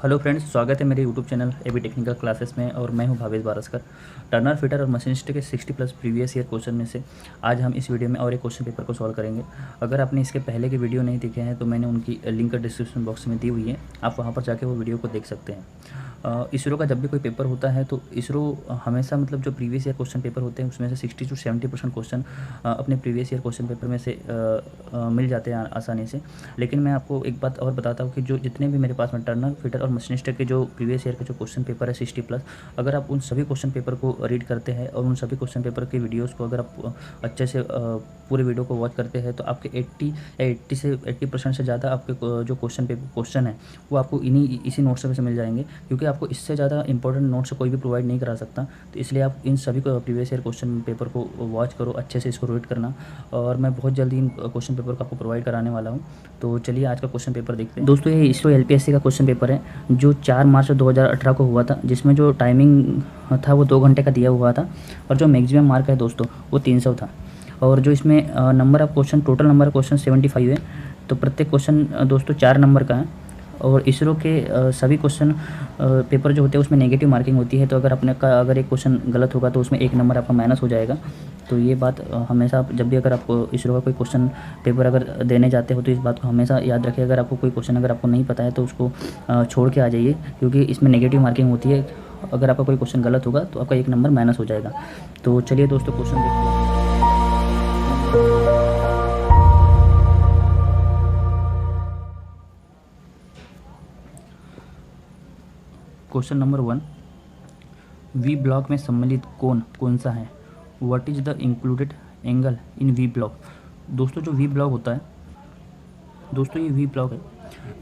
Hello friends, स्वागत है मेरे YouTube channel AB technical classes में। और मैं हूं भावेश बारसकर। टर्नर फिटर और मशीनिस्ट के 60 प्लस प्रीवियस ईयर क्वेश्चन में से आज हम इस वीडियो में और एक क्वेश्चन पेपर को सॉल्व करेंगे। अगर आपने इसके पहले के वीडियो नहीं देखे हैं तो मैंने उनकी लिंक डिस्क्रिप्शन बॉक्स में दी हुई है, आप वहाँ पर जाके वो वीडियो को देख सकते हैं। इसरो का जब भी कोई पेपर होता है तो इसरो हमेशा मतलब जो प्रीवियस ईयर क्वेश्चन पेपर होते हैं उसमें से 60 to 70% क्वेश्चन अपने प्रीवियस ईयर क्वेश्चन पेपर में से मिल जाते हैं आसानी से। लेकिन मैं आपको एक बात और बताता हूँ कि जो जितने भी मेरे पास में टर्नर फिटर और मशीनिस्ट के जो प्रीवियस ईयर के जो क्वेश्चन पेपर है 60 प्लस, अगर आप उन सभी क्वेश्चन पेपर को रीड करते हैं और उन सभी क्वेश्चन पेपर के वीडियोज़ को अगर आप अच्छे से पूरे वीडियो को वॉच करते हैं तो आपके 80% से ज़्यादा आपके जो क्वेश्चन है वो आपको इसी नोट्स में से मिल जाएंगे, क्योंकि आपको इससे ज़्यादा इंपॉर्टेंट नोट्स कोई भी प्रोवाइड नहीं करा सकता। तो इसलिए आप इन सभी को प्रीवियस ईयर क्वेश्चन पेपर को वॉच करो, अच्छे से इसको रीड करना, और मैं बहुत जल्दी इन क्वेश्चन पेपर को आपको प्रोवाइड कराने वाला हूँ। तो चलिए आज का क्वेश्चन पेपर देखते हैं दोस्तों। ये इसरो एलपीएससी का क्वेश्चन पेपर है जो 4 मार्च 2018 को हुआ था, जिसमें जो टाइमिंग था वो 2 घंटे का दिया हुआ था और जो मैक्सिमम मार्क है दोस्तों वो 300 था। और जो इसमें number of question, total number of question 75 है। तो प्रत्येक क्वेश्चन दोस्तों 4 नंबर का है। और इसरो के सभी क्वेश्चन पेपर जो होते हैं उसमें नेगेटिव मार्किंग होती है। तो अगर एक क्वेश्चन गलत होगा तो उसमें 1 नंबर आपका माइनस हो जाएगा। तो ये बात हमेशा जब भी अगर आपको इसरो का कोई क्वेश्चन पेपर अगर देने जाते हो तो इस बात को हमेशा याद रखिए। अगर आपको कोई क्वेश्चन अगर आपको नहीं पता है तो उसको छोड़ के आ जाइए, क्योंकि इसमें नेगेटिव मार्किंग होती है। अगर आपका कोई क्वेश्चन गलत होगा तो आपका 1 नंबर माइनस हो जाएगा। तो चलिए दोस्तों क्वेश्चन देखते हैं। क्वेश्चन नंबर 1, वी ब्लॉक में सम्मिलित कोण कौन सा है? What is the included angle in V block? दोस्तों जो वी ब्लॉक होता है दोस्तों, ये वी ब्लॉक है।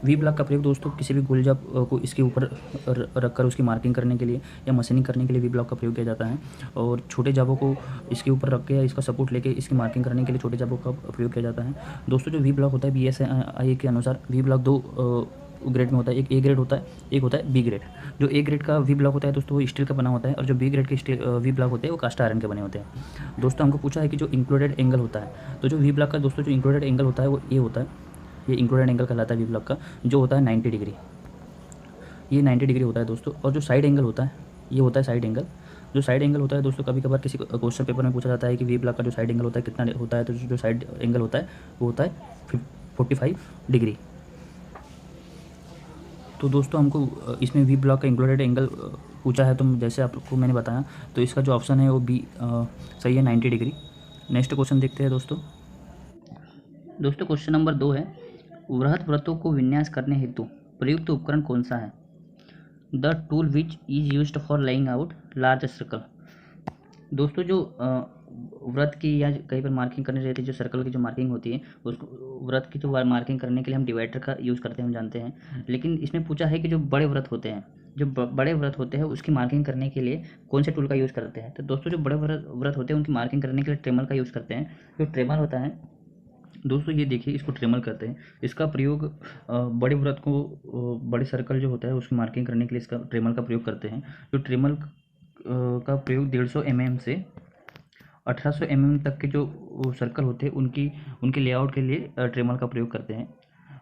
वी ब्लॉक का प्रयोग दोस्तों किसी भी गोल जाप को इसके ऊपर रखकर उसकी मार्किंग करने के लिए या मशीनिंग करने के लिए वी ब्लॉक का प्रयोग किया जाता है। और छोटे जाबों को इसके ऊपर रख के या इसका सपोर्ट लेके इसकी मार्किंग करने के लिए छोटे जाबों का प्रयोग किया जाता है। दोस्तों जो वी ब्लॉक होता है BSI के अनुसार वी ब्लॉक 2 ग्रेड में होता है। एक ए ग्रेड होता है, एक होता है बी ग्रेड। जो ए ग्रेड का वी ब्लॉक होता है दोस्तों वो स्टील का बना होता है, और जो बी ग्रेड के स्टील वी ब्लॉक होते हैं वो कास्ट आयरन के बने होते हैं। दोस्तों हमको पूछा है कि जो इंक्लूडेड एंगल होता है, तो जो वी ब्लॉक का दोस्तों जो इंक्लूडेड एंगल होता है वो ये होता है। ये इंक्लूडेड एंगल कहलाता है वी ब्लॉक का, जो होता है 90 डिग्री। ये 90 डिग्री होता है दोस्तों। और जो साइड एंगल होता है ये होता है साइड एंगल। जो साइड एंगल होता है दोस्तों, कभी कभार किसी क्वेश्चन पेपर में पूछा जाता है कि वी ब्लॉक का जो साइड एंगल होता है कितना होता है, तो जो साइड एंगल होता है वो होता है 45 डिग्री। तो दोस्तों हमको इसमें वी ब्लॉक का इंक्लूडेड एंगल पूछा है, तो जैसे आपको मैंने बताया तो इसका जो ऑप्शन है वो बी सही है, 90 डिग्री। नेक्स्ट क्वेश्चन देखते हैं दोस्तों। क्वेश्चन नंबर 2 है, वृहत वृत्तों को विन्यास करने हेतु प्रयुक्त उपकरण कौन सा है? The tool which is used for laying out large circle. दोस्तों जो व्रत की या कहीं पर मार्किंग करनी रहती है, जो सर्कल की जो मार्किंग होती है उसको व्रत की जो मार्किंग करने के लिए हम डिवाइडर का यूज़ करते हैं, हम जानते हैं। लेकिन इसमें पूछा है कि जो बड़े व्रत होते हैं, बड़े व्रत होते हैं उसकी मार्किंग करने के लिए कौन से टूल का यूज़ करते हैं? तो दोस्तों जो बड़े व्रत होते हैं उनकी मार्किंग करने के लिए ट्रेमल का यूज़ करते हैं। जो ट्रेमल होता है दोस्तों, ये देखिए इसको ट्रेमल करते हैं। इसका प्रयोग बड़े व्रत को बड़े सर्कल जो होता है उसकी मार्किंग करने के लिए इसका ट्रेमल का प्रयोग करते हैं। जो ट्रेमल का प्रयोग 150 mm से 1800 mm तक के जो सर्कल होते हैं उनके लेआउट के लिए ट्रेमल का प्रयोग करते हैं।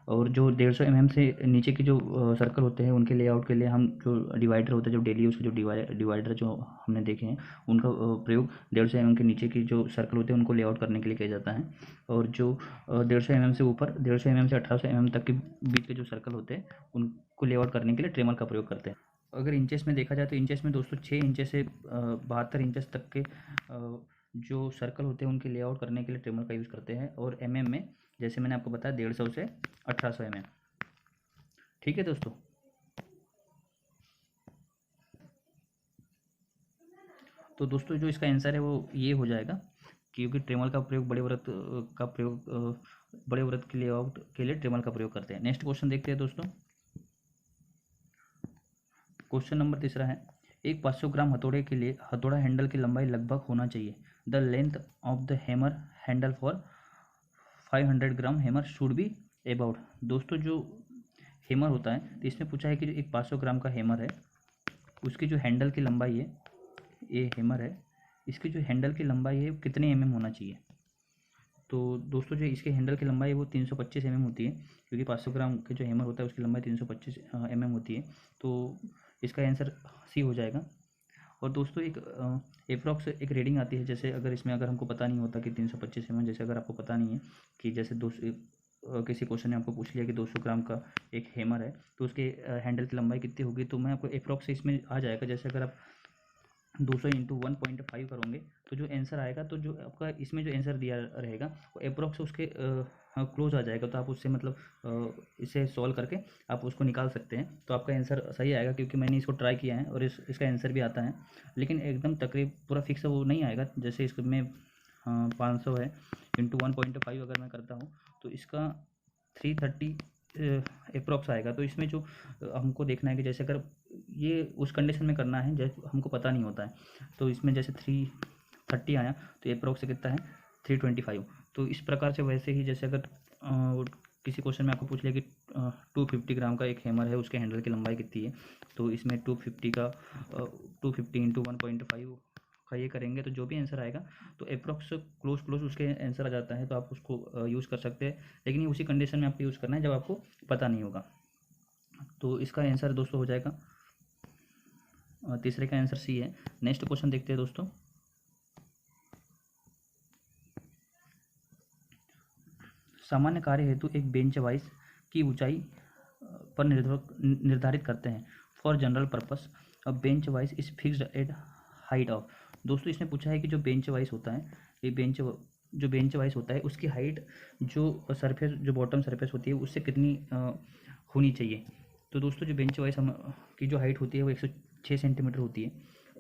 और जो 150 mm से नीचे के जो सर्कल होते हैं उनके लेआउट के लिए हम जो डिवाइडर होता है, जो डेली यूज़ के जो डिवाइडर जो हमने देखे हैं उनका प्रयोग 150 mm के नीचे की जो सर्कल होते हैं उनको लेआउट करने के लिए किया जाता है। और जो 150 mm से ऊपर 150 mm से 1800 mm तक के बीच के जो सर्कल होते हैं उनको लेआउट करने के लिए ट्रेमल का प्रयोग करते हैं। अगर इंचेस में देखा जाए तो इंचेस में दोस्तों 6 इंचेस से 72 इंचेस तक के जो सर्कल होते हैं उनके लेआउट करने के लिए ट्रेमल का यूज़ करते हैं। और mm में जैसे मैंने आपको बताया 150 से 1800 mm। ठीक है दोस्तों। तो दोस्तों जो इसका आंसर है वो ये हो जाएगा, क्योंकि ट्रेमल का प्रयोग बड़े व्रत के लेआउट के लिए ट्रेमल का प्रयोग करते हैं। नेक्स्ट क्वेश्चन देखते हैं दोस्तों। क्वेश्चन नंबर 3 है, एक 500 ग्राम हथौड़े के लिए हथौड़ा हैंडल की लंबाई लगभग होना चाहिए। The length of the hammer handle for 500 gram hammer should be about. दोस्तों जो हैमर होता है तो इसमें पूछा है कि जो एक 500 ग्राम का हैमर है उसकी जो हैंडल की लंबाई है, ये हैमर है, इसकी जो हैंडल की लंबाई है कितने mm होना चाहिए? तो दोस्तों जो इसके हैंडल की लंबाई है वो 325 mm होती है, क्योंकि 500 ग्राम के जो हैमर होता है उसकी लंबाई 325 mm होती है। तो इसका आंसर सी हो जाएगा। और दोस्तों एक एप्रॉक्स एक रीडिंग आती है, जैसे अगर हमको पता नहीं होता कि 325 mm, जैसे अगर आपको पता नहीं है कि जैसे किसी क्वेश्चन ने आपको पूछ लिया कि 200 ग्राम का एक हैमर है तो उसके हैंडल की लंबाई कितनी होगी, तो मैं आपको एप्रॉक्स इसमें आ जाएगा। जैसे अगर आप 200 इंटू 1.5 करोगे तो जो आंसर आएगा, तो जो आपका इसमें जो आंसर दिया रहेगा वो अप्रॉक्स उसके क्लोज आ जाएगा। तो आप उससे मतलब इसे सॉल्व करके आप उसको निकाल सकते हैं, तो आपका आंसर सही आएगा। क्योंकि मैंने इसको ट्राई किया है और इसका आंसर भी आता है, लेकिन एकदम तकरीब पूरा फिक्स वो नहीं आएगा। जैसे इसमें 500 है इंटू 1.5 अगर मैं करता हूँ तो इसका 330 अप्रॉक्स आएगा। तो इसमें जो हमको देखना है कि जैसे अगर ये उस कंडीशन में करना है जैसे हमको पता नहीं होता है, तो इसमें जैसे 330 आया तो अप्रॉक्स कितना है 325। तो इस प्रकार से वैसे ही जैसे अगर किसी क्वेश्चन में आपको पूछ लिया कि 250 ग्राम का एक हैमर है, उसके हैंडल की लंबाई कितनी है, तो इसमें 250 इंटू 1.5 का ये करेंगे तो जो भी आंसर आएगा तो अप्रॉक्स क्लोज उसके आंसर आ जाता है। तो आप उसको यूज़ कर सकते हैं, लेकिन ये उसी कंडीशन में आपको यूज़ करना है जब आपको पता नहीं होगा। तो इसका आंसर दोस्तों हो जाएगा तीसरे का आंसर सी है। नेक्स्ट क्वेश्चन देखते हैं दोस्तों। सामान्य कार्य हेतु एक बेंच वाइज की ऊंचाई पर निर्धारित करते हैं। For general purpose a bench wise is fixed at height of. दोस्तों इसमें पूछा है कि जो बेंच वाइज होता है, ये बेंच वाइज होता है उसकी हाइट जो बॉटम सरफेस होती है उससे कितनी होनी चाहिए। तो दोस्तों जो बेंच वाइज हम की जो हाइट होती है वो 106 सेंटीमीटर होती है।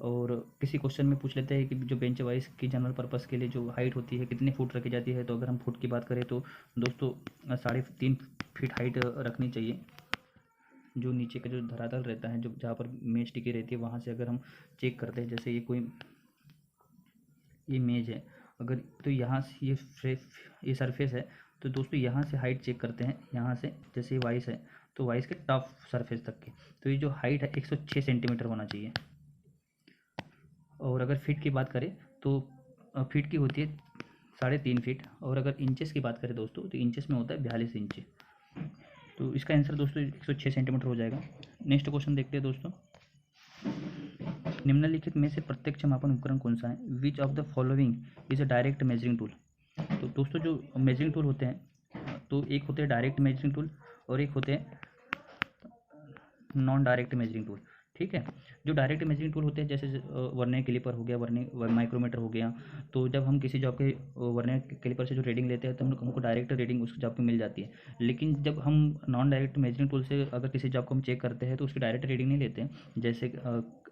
और किसी क्वेश्चन में पूछ लेते हैं कि जो बेंच वाइज की जनरल पर्पस के लिए जो हाइट होती है कितने फुट रखी जाती है। तो अगर हम फुट की बात करें तो दोस्तों 3.5 फीट हाइट रखनी चाहिए। जो नीचे का जो धरातल रहता है, जो जहाँ पर मेज टिकी रहती है, वहाँ से अगर हम चेक करते हैं, जैसे ये मेज है अगर, तो यहाँ से ये सरफेस है, तो दोस्तों यहाँ से हाइट चेक करते हैं। यहाँ से जैसे ये वाइस है तो वाइस के टॉप सरफेस तक की, तो ये जो हाइट है 106 सेंटीमीटर होना चाहिए। और अगर फीट की बात करें तो फीट की होती है 3.5 फीट। और अगर इंचेस की बात करें दोस्तों तो इंचेस में होता है 42 इंच। तो इसका आंसर दोस्तों 106 सेंटीमीटर हो जाएगा। नेक्स्ट क्वेश्चन देखते हैं दोस्तों। निम्नलिखित में से प्रत्यक्ष मापन उपकरण कौन सा है? Which of the following is a direct measuring tool. तो दोस्तों जो मेजरिंग टूल होते हैं, तो एक होते हैं डायरेक्ट मेजरिंग टूल और एक होते हैं नॉन डायरेक्ट मेजरिंग टूल। ठीक है, जो डायरेक्ट मेजरिंग टूल होते हैं जैसे वर्नियर कैलिपर हो गया, वर्नियर माइक्रोमीटर हो गया, तो जब हम किसी जॉब के वर्नियर कैलिपर से जो रीडिंग लेते हैं तो हमको डायरेक्ट रीडिंग उस जॉब की मिल जाती है। लेकिन जब हम नॉन डायरेक्ट मेजरिंग टूल से अगर किसी जॉब को हम चेक करते हैं तो उसकी डायरेक्ट रीडिंग नहीं लेते हैं। जैसे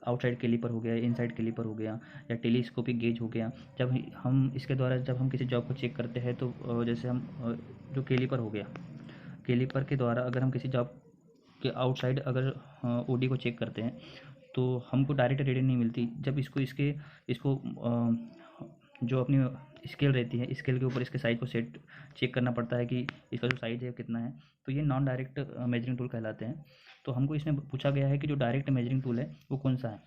आउटसाइड कैलिपर हो गया, इनसाइड कैलिपर हो गया, या टेलीस्कोपिक गेज हो गया। जब हम इसके द्वारा जब हम किसी जॉब को चेक करते हैं तो जैसे हम जो कैलिपर हो गया, कैलिपर के द्वारा अगर हम किसी जॉब के आउटसाइड अगर ओडी को चेक करते हैं तो हमको डायरेक्ट रीडिंग नहीं मिलती। जब इसको जो अपनी स्केल रहती है, स्केल के ऊपर इसके साइज को चेक करना पड़ता है कि इसका जो साइज है कितना है, तो ये नॉन डायरेक्ट मेजरिंग टूल कहलाते हैं। तो हमको इसमें पूछा गया है कि जो डायरेक्ट मेजरिंग टूल है वो कौन सा है।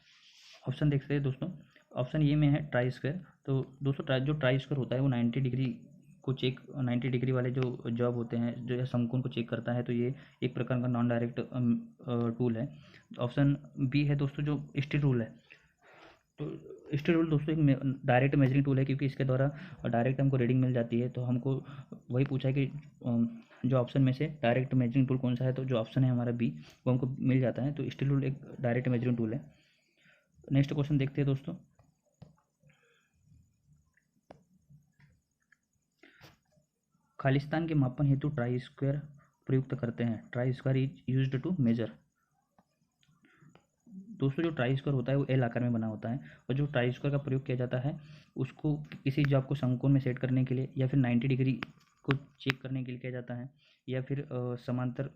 ऑप्शन देखते हैं दोस्तों। ऑप्शन ए में है ट्राई स्क्वायर। तो दोस्तों जो ट्राई स्क्वायर होता है वो 90 डिग्री वाले जो जॉब होते हैं, जो समकोण को चेक करता है, तो ये एक प्रकार का नॉन डायरेक्ट टूल है। ऑप्शन बी है दोस्तों जो स्टील रूल है। तो स्टील रूल दोस्तों एक डायरेक्ट मेजरिंग टूल है, क्योंकि इसके द्वारा डायरेक्ट हमको रीडिंग मिल जाती है। तो हमको वही पूछा है कि जो ऑप्शन में से डायरेक्ट मेजरिंग टूल कौन सा है, तो जो ऑप्शन है हमारा बी वो हमको मिल जाता है। तो स्टील रूल एक डायरेक्ट मेजरिंग टूल है। नेक्स्ट क्वेश्चन देखते हैं दोस्तों। खालिस्तान के मापन हेतु ट्राई स्क्वायर प्रयुक्त करते हैं। Try square is used to measure. दोस्तों जो ट्राई स्क्वायर होता है वो एल आकार में बना होता है, और जो ट्राई स्क्वायर का प्रयोग किया जाता है उसको किसी जॉब को समकोण में सेट करने के लिए, या फिर 90 डिग्री को चेक करने के लिए किया जाता है, या फिर समांतर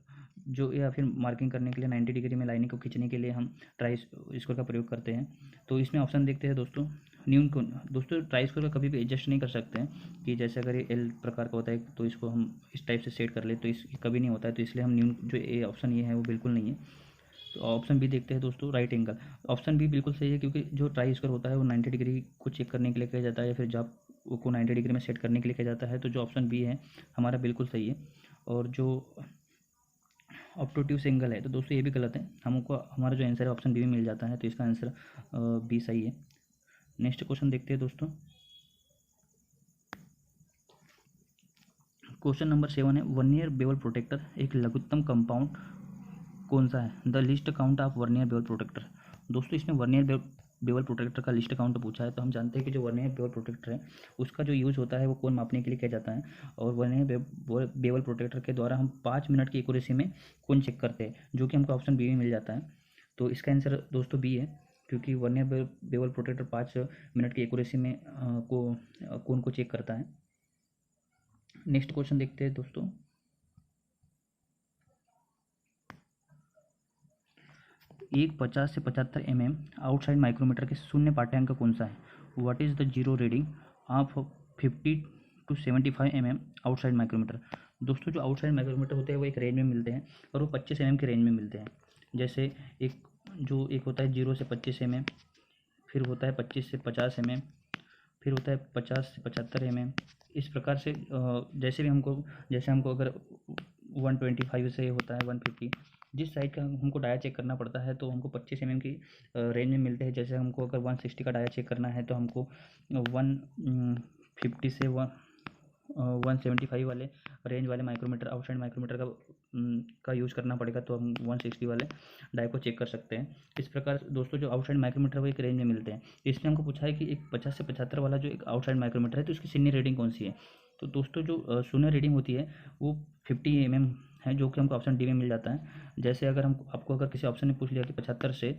या फिर मार्किंग करने के लिए 90 डिग्री में लाइनिंग को खींचने के लिए हम ट्राई स्क्वायर का प्रयोग करते हैं। तो इसमें ऑप्शन देखते हैं दोस्तों। न्यूनकोण दोस्तों ट्राई स्क्वायर का कभी भी एडजस्ट नहीं कर सकते हैं कि जैसे अगर ये एल प्रकार का होता है तो इसको हम इस टाइप से सेट कर ले, तो इस कभी नहीं होता है। तो इसलिए हम जो ए ऑप्शन ये है वो बिल्कुल नहीं है। तो ऑप्शन बी देखते हैं दोस्तों, राइट एंगल। ऑप्शन बी बिल्कुल सही है, क्योंकि जो ट्राई स्क्वायर होता है वो 90 डिग्री को चेक करने के लिए किया जाता है, या फिर जॉब को 90 डिग्री में सेट करने के लिए किया जाता है। तो जो ऑप्शन बी है हमारा बिल्कुल सही है। और जो ऑब्टूटिव एंगल है तो दोस्तों ये भी गलत है, हमको हमारा जो आंसर है ऑप्शन बी में मिल जाता है, तो इसका आंसर बी सही है। नेक्स्ट क्वेश्चन देखते हैं दोस्तों, क्वेश्चन नंबर 7 है, वर्नियर बेवल प्रोटेक्टर एक लघुत्तम कंपाउंड कौन सा है? The list count of vernier bevel protector. दोस्तों इसमें वर्नियर बेवल प्रोटेक्टर का लिस्ट काउंट पूछा है, तो हम जानते हैं कि जो वर्नियर बेवल प्रोटेक्टर है उसका जो यूज़ होता है वो कोण मापने के लिए किया जाता है। और वर्नियर बेवल प्रोटेक्टर के द्वारा हम 5 मिनट की एक्यूरेसी में कोण चेक करते हैं, जो कि हमको ऑप्शन बी में मिल जाता है। तो इसका आंसर दोस्तों बी है, क्योंकि वर्नियर बेवल प्रोटेक्टर 5 मिनट की एक्यूरेसी में कोण को चेक करता है। नेक्स्ट क्वेश्चन देखते हैं दोस्तों, एक 50 से 75 mm आउटसाइड माइक्रोमीटर के शून्य पाठ्यांक कौन सा है? What is the zero reading of 50 to 75 mm outside micrometer. दोस्तों जो आउटसाइड माइक्रोमीटर होते हैं वो एक रेंज में मिलते हैं, और वो 25 mm के रेंज में मिलते हैं। जैसे एक होता है 0 से 25 mm, फिर होता है 25 से 50 mm, फिर होता है 50 से 75 mm। इस प्रकार से जैसे हमको अगर 125 से होता है 150, जिस साइड का हमको डाया चेक करना पड़ता है तो हमको 25 mm की रेंज में मिलते हैं। जैसे हमको अगर 160 का डाया चेक करना है तो हमको 150 से 175 वाले रेंज वाले माइक्रोमीटर, आउटसाइड माइक्रोमीटर का यूज़ करना पड़ेगा, तो हम 160 वाले डाई को चेक कर सकते हैं। इस प्रकार दोस्तों जो आउटसाइड माइक्रोमीटर वो एक रेंज में मिलते हैं। इसमें हमको पूछा है कि एक 50 से 75 वाला जो एक आउटसाइड माइक्रोमीटर है तो इसकी शून्य रीडिंग कौन सी है? तो दोस्तों जो शून्य रीडिंग होती है वो 50 mm है, जो कि हमको ऑप्शन डी में मिल जाता है। जैसे अगर आपको अगर किसी ऑप्शन ने पूछ लिया कि 75 से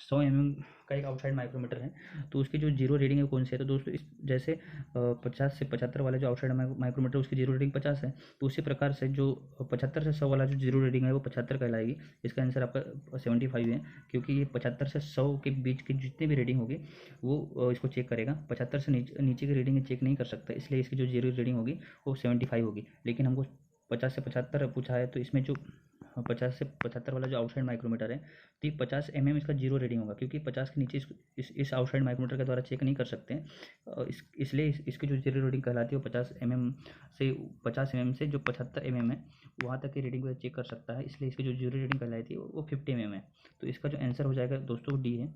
100 mm का एक आउटसाइड माइक्रोमीटर है तो उसकी जो जीरो रीडिंग है कौन सी है? तो दोस्तों जैसे 50 से 75 वाला जो आउटसाइड माइक्रोमीटर उसकी जीरो रीडिंग 50 है, तो उसी प्रकार से जो 75 से 100 वाला जो जीरो रीडिंग है वो 75 कहलाएगी। इसका आंसर आपका 75 है, क्योंकि ये 75 से 100 के बीच की जितनी भी रीडिंग होगी वो इसको चेक करेगा। 75 से नीचे की रीडिंग चेक नहीं कर सकता, इसलिए इसकी जो जीरो रीडिंग होगी वो 75 होगी। लेकिन हमको 50 से 75 पूछा है, तो इसमें जो 50 से 75 वाला जो आउटसाइड माइक्रोमीटर है तो ये 50 mm इसका जीरो रीडिंग होगा, क्योंकि 50 के नीचे इस आउटसाइड माइक्रोमीटर के द्वारा चेक नहीं कर सकते हैं। इसलिए इसकी जो जीरो रीडिंग कहलाती है वो 50 mm से जो 75 mm है वहाँ तक की रीडिंग को चेक कर सकता है, इसलिए इसकी जो जीरो रीडिंग कहलाती है वो 50 mm है। तो इसका जो आंसर हो जाएगा दोस्तों डी है।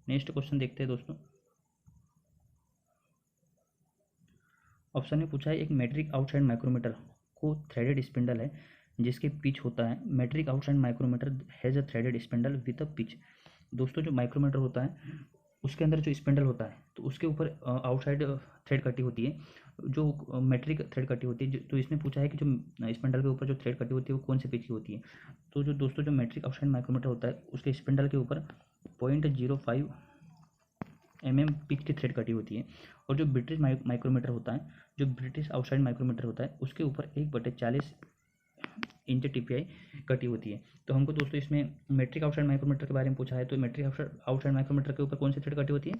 नेक्स्ट क्वेश्चन देखते हैं दोस्तों, ऑप्शन में पूछा है एक मैट्रिक आउटसाइड माइक्रोमीटर को थ्रेडेड स्पिंडल है जिसके पिच होता है। Metric outside micrometer has a threaded spindle with a pitch. दोस्तों जो माइक्रोमीटर होता है उसके अंदर जो स्पिंडल होता है तो उसके ऊपर आउटसाइड थ्रेड कटी होती है, जो मैट्रिक थ्रेड कटी होती है। तो इसमें पूछा है कि जो स्पिंडल के ऊपर जो थ्रेड कटी होती है वो कौन से पिच की होती है? तो जो दोस्तों जो मैट्रिक आउटसाइड माइक्रोमीटर होता है उसके स्पिंडल के ऊपर 0.05 mm पिच की थ्रेड कटी होती है। और जो ब्रिटिश माइक्रोमीटर होता है, जो ब्रिटिश आउटसाइड माइक्रोमीटर होता है उसके ऊपर 1/40 इंच टीपीआई कटी होती है। तो हमको दोस्तों इसमें मैट्रिक आउटसाइड माइक्रोमीटर के बारे में पूछा है, तो मैट्रिक आउटसाइड माइक्रोमीटर के ऊपर कौन सी थ्रेड कटी होती है?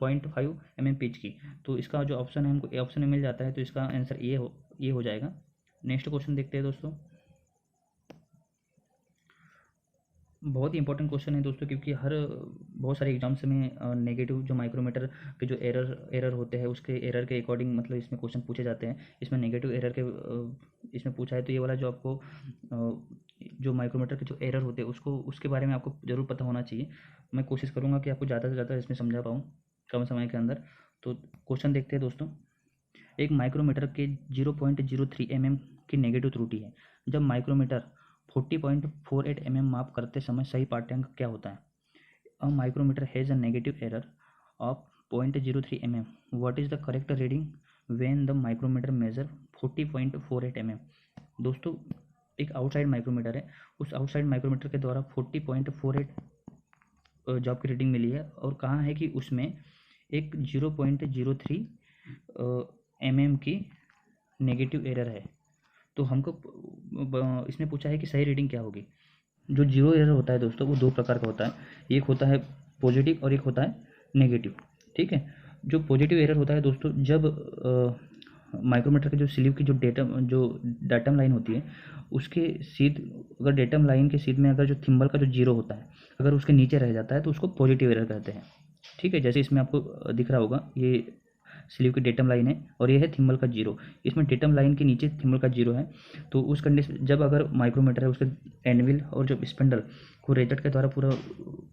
0.5 mm पिच की। तो इसका जो ऑप्शन है हमको ए ऑप्शन में मिल जाता है, तो इसका आंसर ये हो जाएगा। नेक्स्ट क्वेश्चन देखते हैं दोस्तों, बहुत ही इंपॉर्टेंट क्वेश्चन है दोस्तों, क्योंकि बहुत सारे एग्जाम्स में नेगेटिव जो माइक्रोमीटर के जो एरर होते हैं उसके एरर के अकॉर्डिंग मतलब इसमें क्वेश्चन पूछे जाते हैं। इसमें नेगेटिव एरर के इसमें पूछा है, तो ये वाला जो आपको जो माइक्रोमीटर के जो एरर होते हैं उसके बारे में आपको ज़रूर पता होना चाहिए। मैं कोशिश करूँगा कि आपको ज़्यादा से ज़्यादा इसमें समझा पाऊँ कम समय के अंदर। तो क्वेश्चन देखते हैं दोस्तों, एक माइक्रोमीटर के 0.03 mm की नेगेटिव त्रुटि है जब माइक्रोमीटर 40.48 mm माप करते समय सही पाठ्यांक क्या होता है? A micrometer has a negative error of 0.03 mm। What is the correct reading when the micrometer measure 40.48 mm। दोस्तों एक आउटसाइड माइक्रोमीटर है, उस आउटसाइड माइक्रोमीटर के द्वारा 40.48 जॉब की रीडिंग मिली है, और कहा है कि उसमें एक 0.03 mm की नेगेटिव एरर है। तो हमको इसमें पूछा है कि सही रीडिंग क्या होगी। जो जीरो एरर होता है दोस्तों वो दो प्रकार का होता है, एक होता है पॉजिटिव और एक होता है नेगेटिव। ठीक है, जो पॉजिटिव एरर होता है दोस्तों जब माइक्रोमीटर के जो स्लीव की जो डाटम लाइन होती है उसके सीध, अगर डेटम लाइन के सीध में अगर जो थिम्बल का जो जीरो होता है अगर उसके नीचे रह जाता है तो उसको पॉजिटिव एरर कहते हैं। ठीक है, जैसे इसमें आपको दिख रहा होगा ये स्लीव की डेटम लाइन है और ये है थिम्बल का जीरो। इसमें डेटम लाइन के नीचे थिम्बल का जीरो है। तो उस कंडीशन जब अगर माइक्रोमीटर है उसके एनविल और जो स्पिंडल को रेजर के द्वारा पूरा,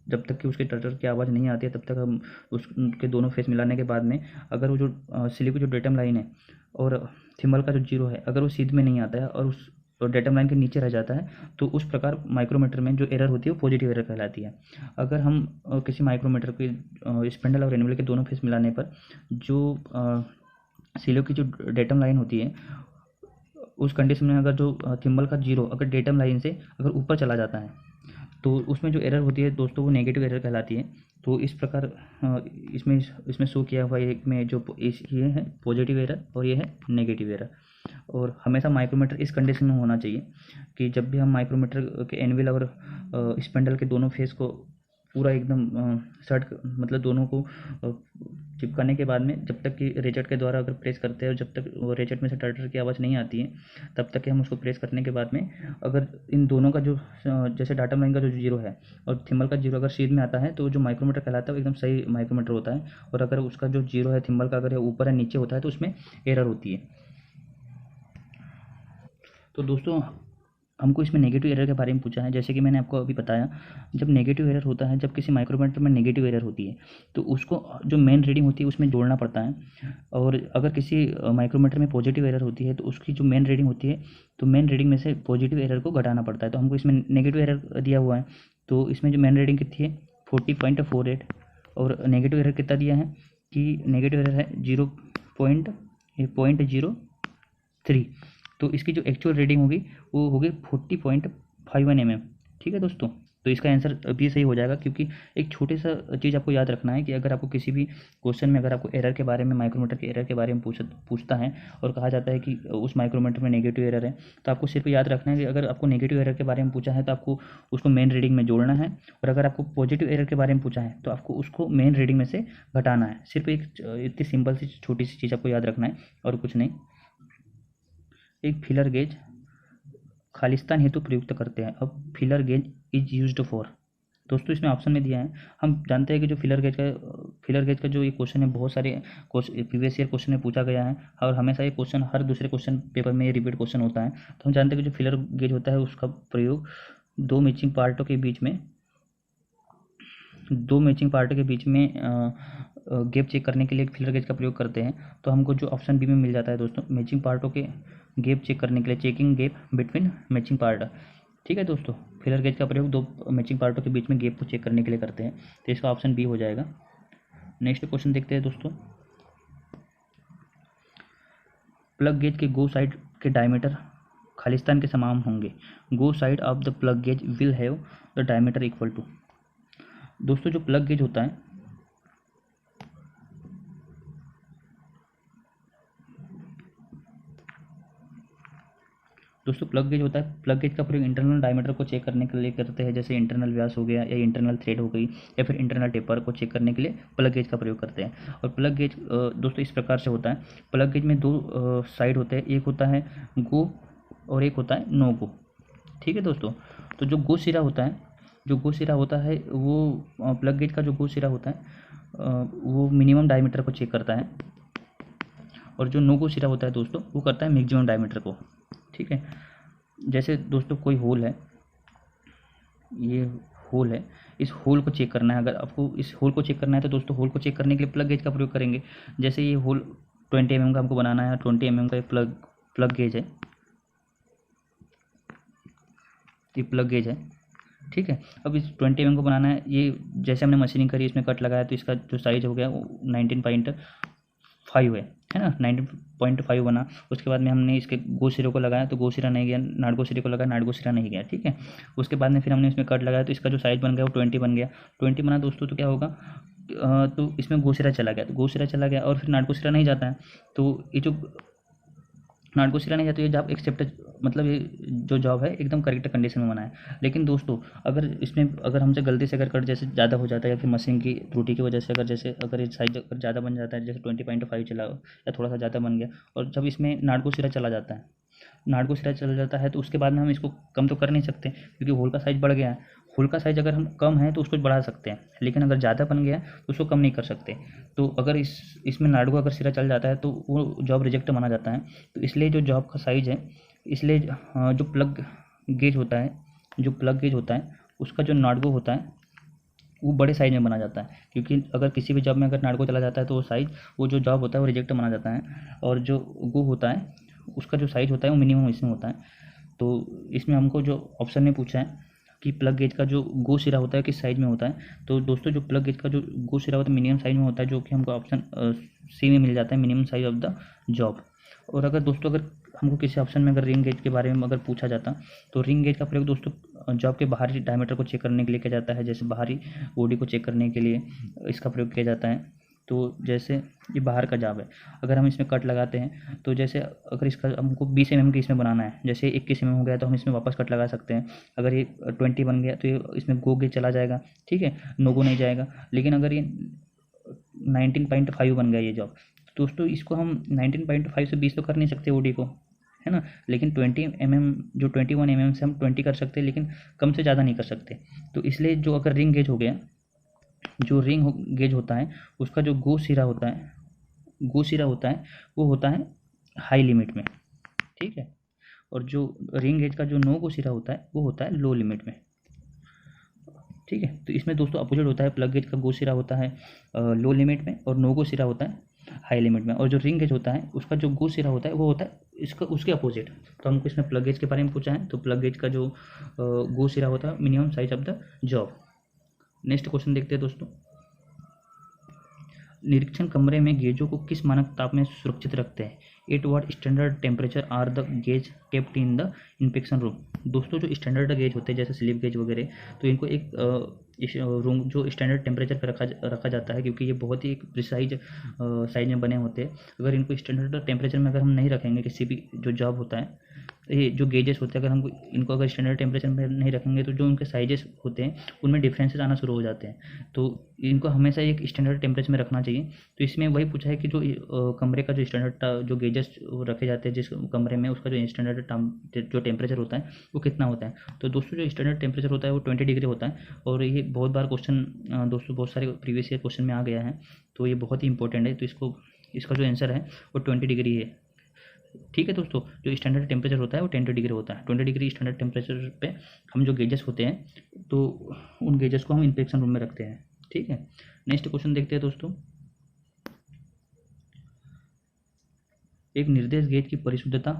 जब तक कि उसके टटर की आवाज़ नहीं आती है तब तक हम उसके दोनों फेस मिलाने के बाद में अगर वो जो स्लीव की जो डेटम लाइन है और थिम्बल का जो जीरो है अगर वो सीध में नहीं आता है और उस डेटम लाइन के नीचे रह जाता है तो उस प्रकार माइक्रोमीटर में जो एरर होती है वो पॉजिटिव एरर कहलाती है। अगर हम किसी माइक्रोमीटर के स्पिंडल और एनविल के दोनों फेस मिलाने पर जो स्लीव की जो डेटम लाइन होती है उस कंडीशन में अगर जो थिम्बल का जीरो अगर डेटम लाइन से अगर ऊपर चला जाता है तो उसमें जो एरर होती है दोस्तों वो नेगेटिव एरर कहलाती है। तो इस प्रकार इसमें इसमें शो किया हुआ एक में जो ये है पॉजिटिव एरर और ये है नेगेटिव एरर। और हमेशा माइक्रोमीटर इस कंडीशन में होना चाहिए कि जब भी हम माइक्रोमीटर के एनविल और स्पेंडल के दोनों फेस को पूरा एकदम शर्ट मतलब दोनों को चिपकाने के बाद में जब तक कि रेचट के द्वारा अगर प्रेस करते हैं और जब तक वो रेचट में से टर्टर की आवाज़ नहीं आती है तब तक कि हम उसको प्रेस करने के बाद में अगर इन दोनों का जो जैसे डाटम लाइन का जो जीरो है और थिम्बल का जीरो अगर सीध में आता है तो जो माइक्रोमीटर कहलाता है वो एकदम सही माइक्रोमीटर होता है। और अगर उसका जो जीरो है थिम्बल का अगर ऊपर है नीचे होता है तो उसमें एरर होती है। तो दोस्तों हमको इसमें नेगेटिव एरर के बारे में पूछा है। जैसे कि मैंने आपको अभी बताया, जब नेगेटिव एरर होता है, जब किसी माइक्रोमीटर में नेगेटिव एरर होती है तो उसको जो मेन रीडिंग होती है उसमें जोड़ना पड़ता है। और अगर किसी माइक्रोमीटर में पॉजिटिव एरर होती है तो उसकी जो मेन रीडिंग होती है तो मेन रीडिंग में से पॉजिटिव एरर को घटाना पड़ता है। तो हमको इसमें नेगेटिव एरर दिया हुआ है तो इसमें जो मेन रीडिंग कितनी है 40.48 और नेगेटिव एरर कितना दिया है कि नेगेटिव एरर है 0.03। तो इसकी जो एक्चुअल रीडिंग होगी वो होगी 40.51 mm। ठीक है दोस्तों, तो इसका आंसर भी सही हो जाएगा क्योंकि एक छोटे सा चीज़ आपको याद रखना है कि अगर आपको किसी भी क्वेश्चन में अगर आपको एरर के बारे में माइक्रोमीटर के एरर के बारे में पूछता है और कहा जाता है कि उस माइक्रोमीटर में नेगेटिव एरर है तो आपको सिर्फ याद रखना है कि अगर आपको नेगेटिव एरर के बारे में पूछा है तो आपको उसको मेन रीडिंग में जोड़ना है और अगर आपको पॉजिटिव एरर के बारे में पूछा है तो आपको उसको मेन रीडिंग में से घटाना है। सिर्फ एक इतनी सिंपल सी छोटी सी चीज़ आपको याद रखना है और कुछ नहीं। एक फिलर गेज खालिस्तान हेतु प्रयुक्त करते हैं। अब filler gauge is used for, दोस्तों इसमें ऑप्शन में दिया है। हम जानते हैं कि जो फिलर गेज का जो ये क्वेश्चन है बहुत सारे प्रीवियस ईयर क्वेश्चन में पूछा गया है और हमेशा ये क्वेश्चन हर दूसरे क्वेश्चन पेपर में ये रिपीट क्वेश्चन होता है। तो हम जानते हैं कि जो फिलर गेज होता है उसका प्रयोग दो मैचिंग पार्टों के बीच में गैप चेक करने के लिए फिलर गेज का प्रयोग करते हैं। तो हमको जो ऑप्शन बी में मिल जाता है दोस्तों, मैचिंग पार्टों के गैप चेक करने के लिए, checking gap between matching part. ठीक है दोस्तों, फिलर गेज का प्रयोग दो मैचिंग पार्टों के बीच में गैप को चेक करने के लिए करते हैं। तो इसका ऑप्शन बी हो जाएगा। नेक्स्ट क्वेश्चन देखते हैं दोस्तों, प्लग गेज के गो साइड के डायमीटर खालिस्तान के समान होंगे। Go side of the plug gauge will have the diameter equal to. दोस्तों जो प्लग गेज होता है प्लग गेज का प्रयोग इंटरनल डायमीटर को चेक करने के लिए करते हैं। जैसे इंटरनल व्यास हो गया या इंटरनल थ्रेड हो गई या फिर इंटरनल टेपर को चेक करने के लिए प्लग गेज का प्रयोग करते हैं। और प्लग गेज दोस्तों इस प्रकार से होता है, प्लग गेज में दो साइड होते हैं, एक होता है गो और एक होता है नो गो। ठीक है दोस्तों, तो जो गो सिरा होता है वो प्लग गेज का जो गो सिरा होता है वो मिनिमम डायमीटर को चेक करता है और जो नो गो सिरा होता है दोस्तों वो करता है मैक्सिमम डायमीटर को। ठीक है, जैसे दोस्तों कोई होल है, ये होल है, इस होल को चेक करना है। अगर आपको इस होल को चेक करना है तो दोस्तों होल को चेक करने के लिए प्लग गेज का प्रयोग करेंगे। जैसे ये होल 20 mm का हमको बनाना है, 20 mm का प्लग गेज है, ये प्लग गेज है। ठीक है, अब इस 20 mm को बनाना है। ये जैसे हमने मशीनिंग करी, इसमें कट लगाया तो इसका जो साइज हो गया वो 19.5 है ना, 19.5 बना। उसके बाद में हमने इसके गो सिरे को लगाया तो गो सिरा नहीं गया, नाट गो सिरे को लगाया, नाट गो सिरा नहीं गया। ठीक है, उसके बाद में फिर हमने इसमें कट लगाया तो इसका जो साइज बन गया वो 20 बन गया। 20 बना दोस्तों तो क्या होगा, तो इसमें गो सिरा चला गया, तो गो सिरा चला गया और फिर नाट गो सिरा नहीं जाता है। तो ये जो नाटको सिरा नहीं है तो ये जॉब एक्सेप्ट, मतलब ये जो जॉब है एकदम करेक्ट कंडीशन में बना है। लेकिन दोस्तों अगर इसमें अगर हमसे गलती से अगर कट जैसे ज़्यादा हो जाता है या फिर मशीन की त्रुटि की वजह से अगर ये साइज अगर ज़्यादा बन जाता है, जैसे 20.5 चला या थोड़ा सा ज़्यादा बन गया, और जब इसमें नाटको सिरा चला जाता है, नाटको सिरा चला जाता है तो उसके बाद में हम इसको कम तो कर नहीं सकते क्योंकि होल का साइज़ बढ़ गया है। होल का साइज़ अगर हम कम है तो उसको बढ़ा सकते हैं, लेकिन अगर ज़्यादा बन गया तो उसको कम नहीं कर सकते। तो अगर इसमें नाटको अगर सिरा चल जाता है तो वो जॉब रिजेक्ट माना जाता है। तो इसलिए जो जॉब का साइज़ है, इसलिए जो प्लग गेज होता है, उसका जो नाटको होता है वो बड़े साइज़ में बना जाता है, क्योंकि अगर किसी भी जॉब में अगर नाटको चला जाता है तो वो जो जॉब होता है वो रिजेक्ट माना जाता है। और जो गो होता है उसका जो साइज़ होता है वो मिनिमम इसमें होता है। तो इसमें हमको जो ऑप्शन में पूछा है कि प्लग गेज का जो गो सिरा होता है किस साइज़ में होता है, तो दोस्तों जो प्लग गेज का जो गो सिरा होता है मिनिमम साइज़ में होता है, जो कि हमको ऑप्शन सी में मिल जाता है, minimum size of the job. और अगर दोस्तों अगर हमको किसी ऑप्शन में अगर रिंग गेज के बारे में अगर पूछा जाता तो रिंग गेज का प्रयोग दोस्तों जॉब के बाहरी डायमीटर को चेक करने के लिए किया जाता है, जैसे बाहरी बॉडी को चेक करने के लिए इसका प्रयोग किया जाता है। तो जैसे ये बाहर का जॉब है, अगर हम इसमें कट लगाते हैं तो जैसे अगर इसका हमको 20 mm की इसमें बनाना है, जैसे 21 mm हो गया तो हम इसमें वापस कट लगा सकते हैं। अगर ये 20 बन गया तो ये इसमें गो गेज चला जाएगा, ठीक है, नो गो नहीं जाएगा। लेकिन अगर ये 19.5 बन गया ये जॉब, तो दोस्तों इसको हम 19.5 से 20 तो कर नहीं सकते ओडी को, है ना, लेकिन 20 mm जो 21 mm से हम 20 कर सकते हैं, लेकिन कम से ज़्यादा नहीं कर सकते। तो इसलिए जो अगर रिंग गेज हो गया, जो रिंग गेज होता है उसका जो गो सिरा होता है वो होता है हाई लिमिट में, ठीक है। और जो रिंग गेज का जो नो गो सिरा होता है वो होता है लो लिमिट में, ठीक है। तो इसमें दोस्तों अपोजिट होता है, प्लग गेज का गो सिरा होता है लो लिमिट में और नो गो सिरा होता है हाई लिमिट में। और जो रिंग गेज होता है उसका जो गो सिरा होता है वो होता है इसका उसके अपोजिट। तो हमको इसमें प्लग गेज के बारे में पूछा है, तो प्लग गेज का जो गो सिरा होता है minimum size of the job. Next question देखते हैं दोस्तों, निरीक्षण कमरे में गेजों को किस मानक ताप में सुरक्षित रखते हैं? At what standard temperature are the gauge kept in the inspection room? दोस्तों जो स्टैंडर्ड गेज होते हैं जैसे स्लिप गेज वगैरह, तो इनको एक रूम जो स्टैंडर्ड टेम्परेचर पर रखा जाता है, क्योंकि ये बहुत ही एक प्रिसाइज साइज में बने होते हैं। अगर इनको स्टैंडर्ड टेम्परेचर में अगर हम नहीं रखेंगे, किसी भी जो जॉब होता है, ये जो गेजेस होते हैं अगर हमको इनको अगर स्टैंडर्ड टेम्परेचर में नहीं रखेंगे तो जो उनके साइजेस होते हैं उनमें डिफरेंसेस आना शुरू हो जाते हैं। तो इनको हमेशा एक स्टैंडर्ड टेम्परेचर में रखना चाहिए। तो इसमें वही पूछा है कि जो कमरे का जो स्टैंडर्ड जो गेजेस रखे जाते हैं जिस कमरे में, उसका जो स्टैंडर्ड जो टेम्परेचर होता है वो कितना होता है। तो दोस्तों जो स्टैंडर्ड टेम्परेचर होता है वो 20 डिग्री होता है। और ये बहुत बार क्वेश्चन दोस्तों बहुत सारे प्रीवियस ईयर क्वेश्चन में आ गया है, तो ये बहुत ही इंपॉर्टेंट है। तो इसका जो आंसर है वो 20 डिग्री है, ठीक है दोस्तों। जो स्टैंडर्ड टेम्परेचर होता है वो 20 डिग्री होता है। 20 डिग्री स्टैंडर्ड टेम्परेचर पे हम जो गेजेस होते हैं तो उन गेजेस को हम इंस्पेक्शन रूम में रखते हैं, ठीक है। नेक्स्ट क्वेश्चन देखते हैं दोस्तों, एक निर्देश गेज की परिशुद्धता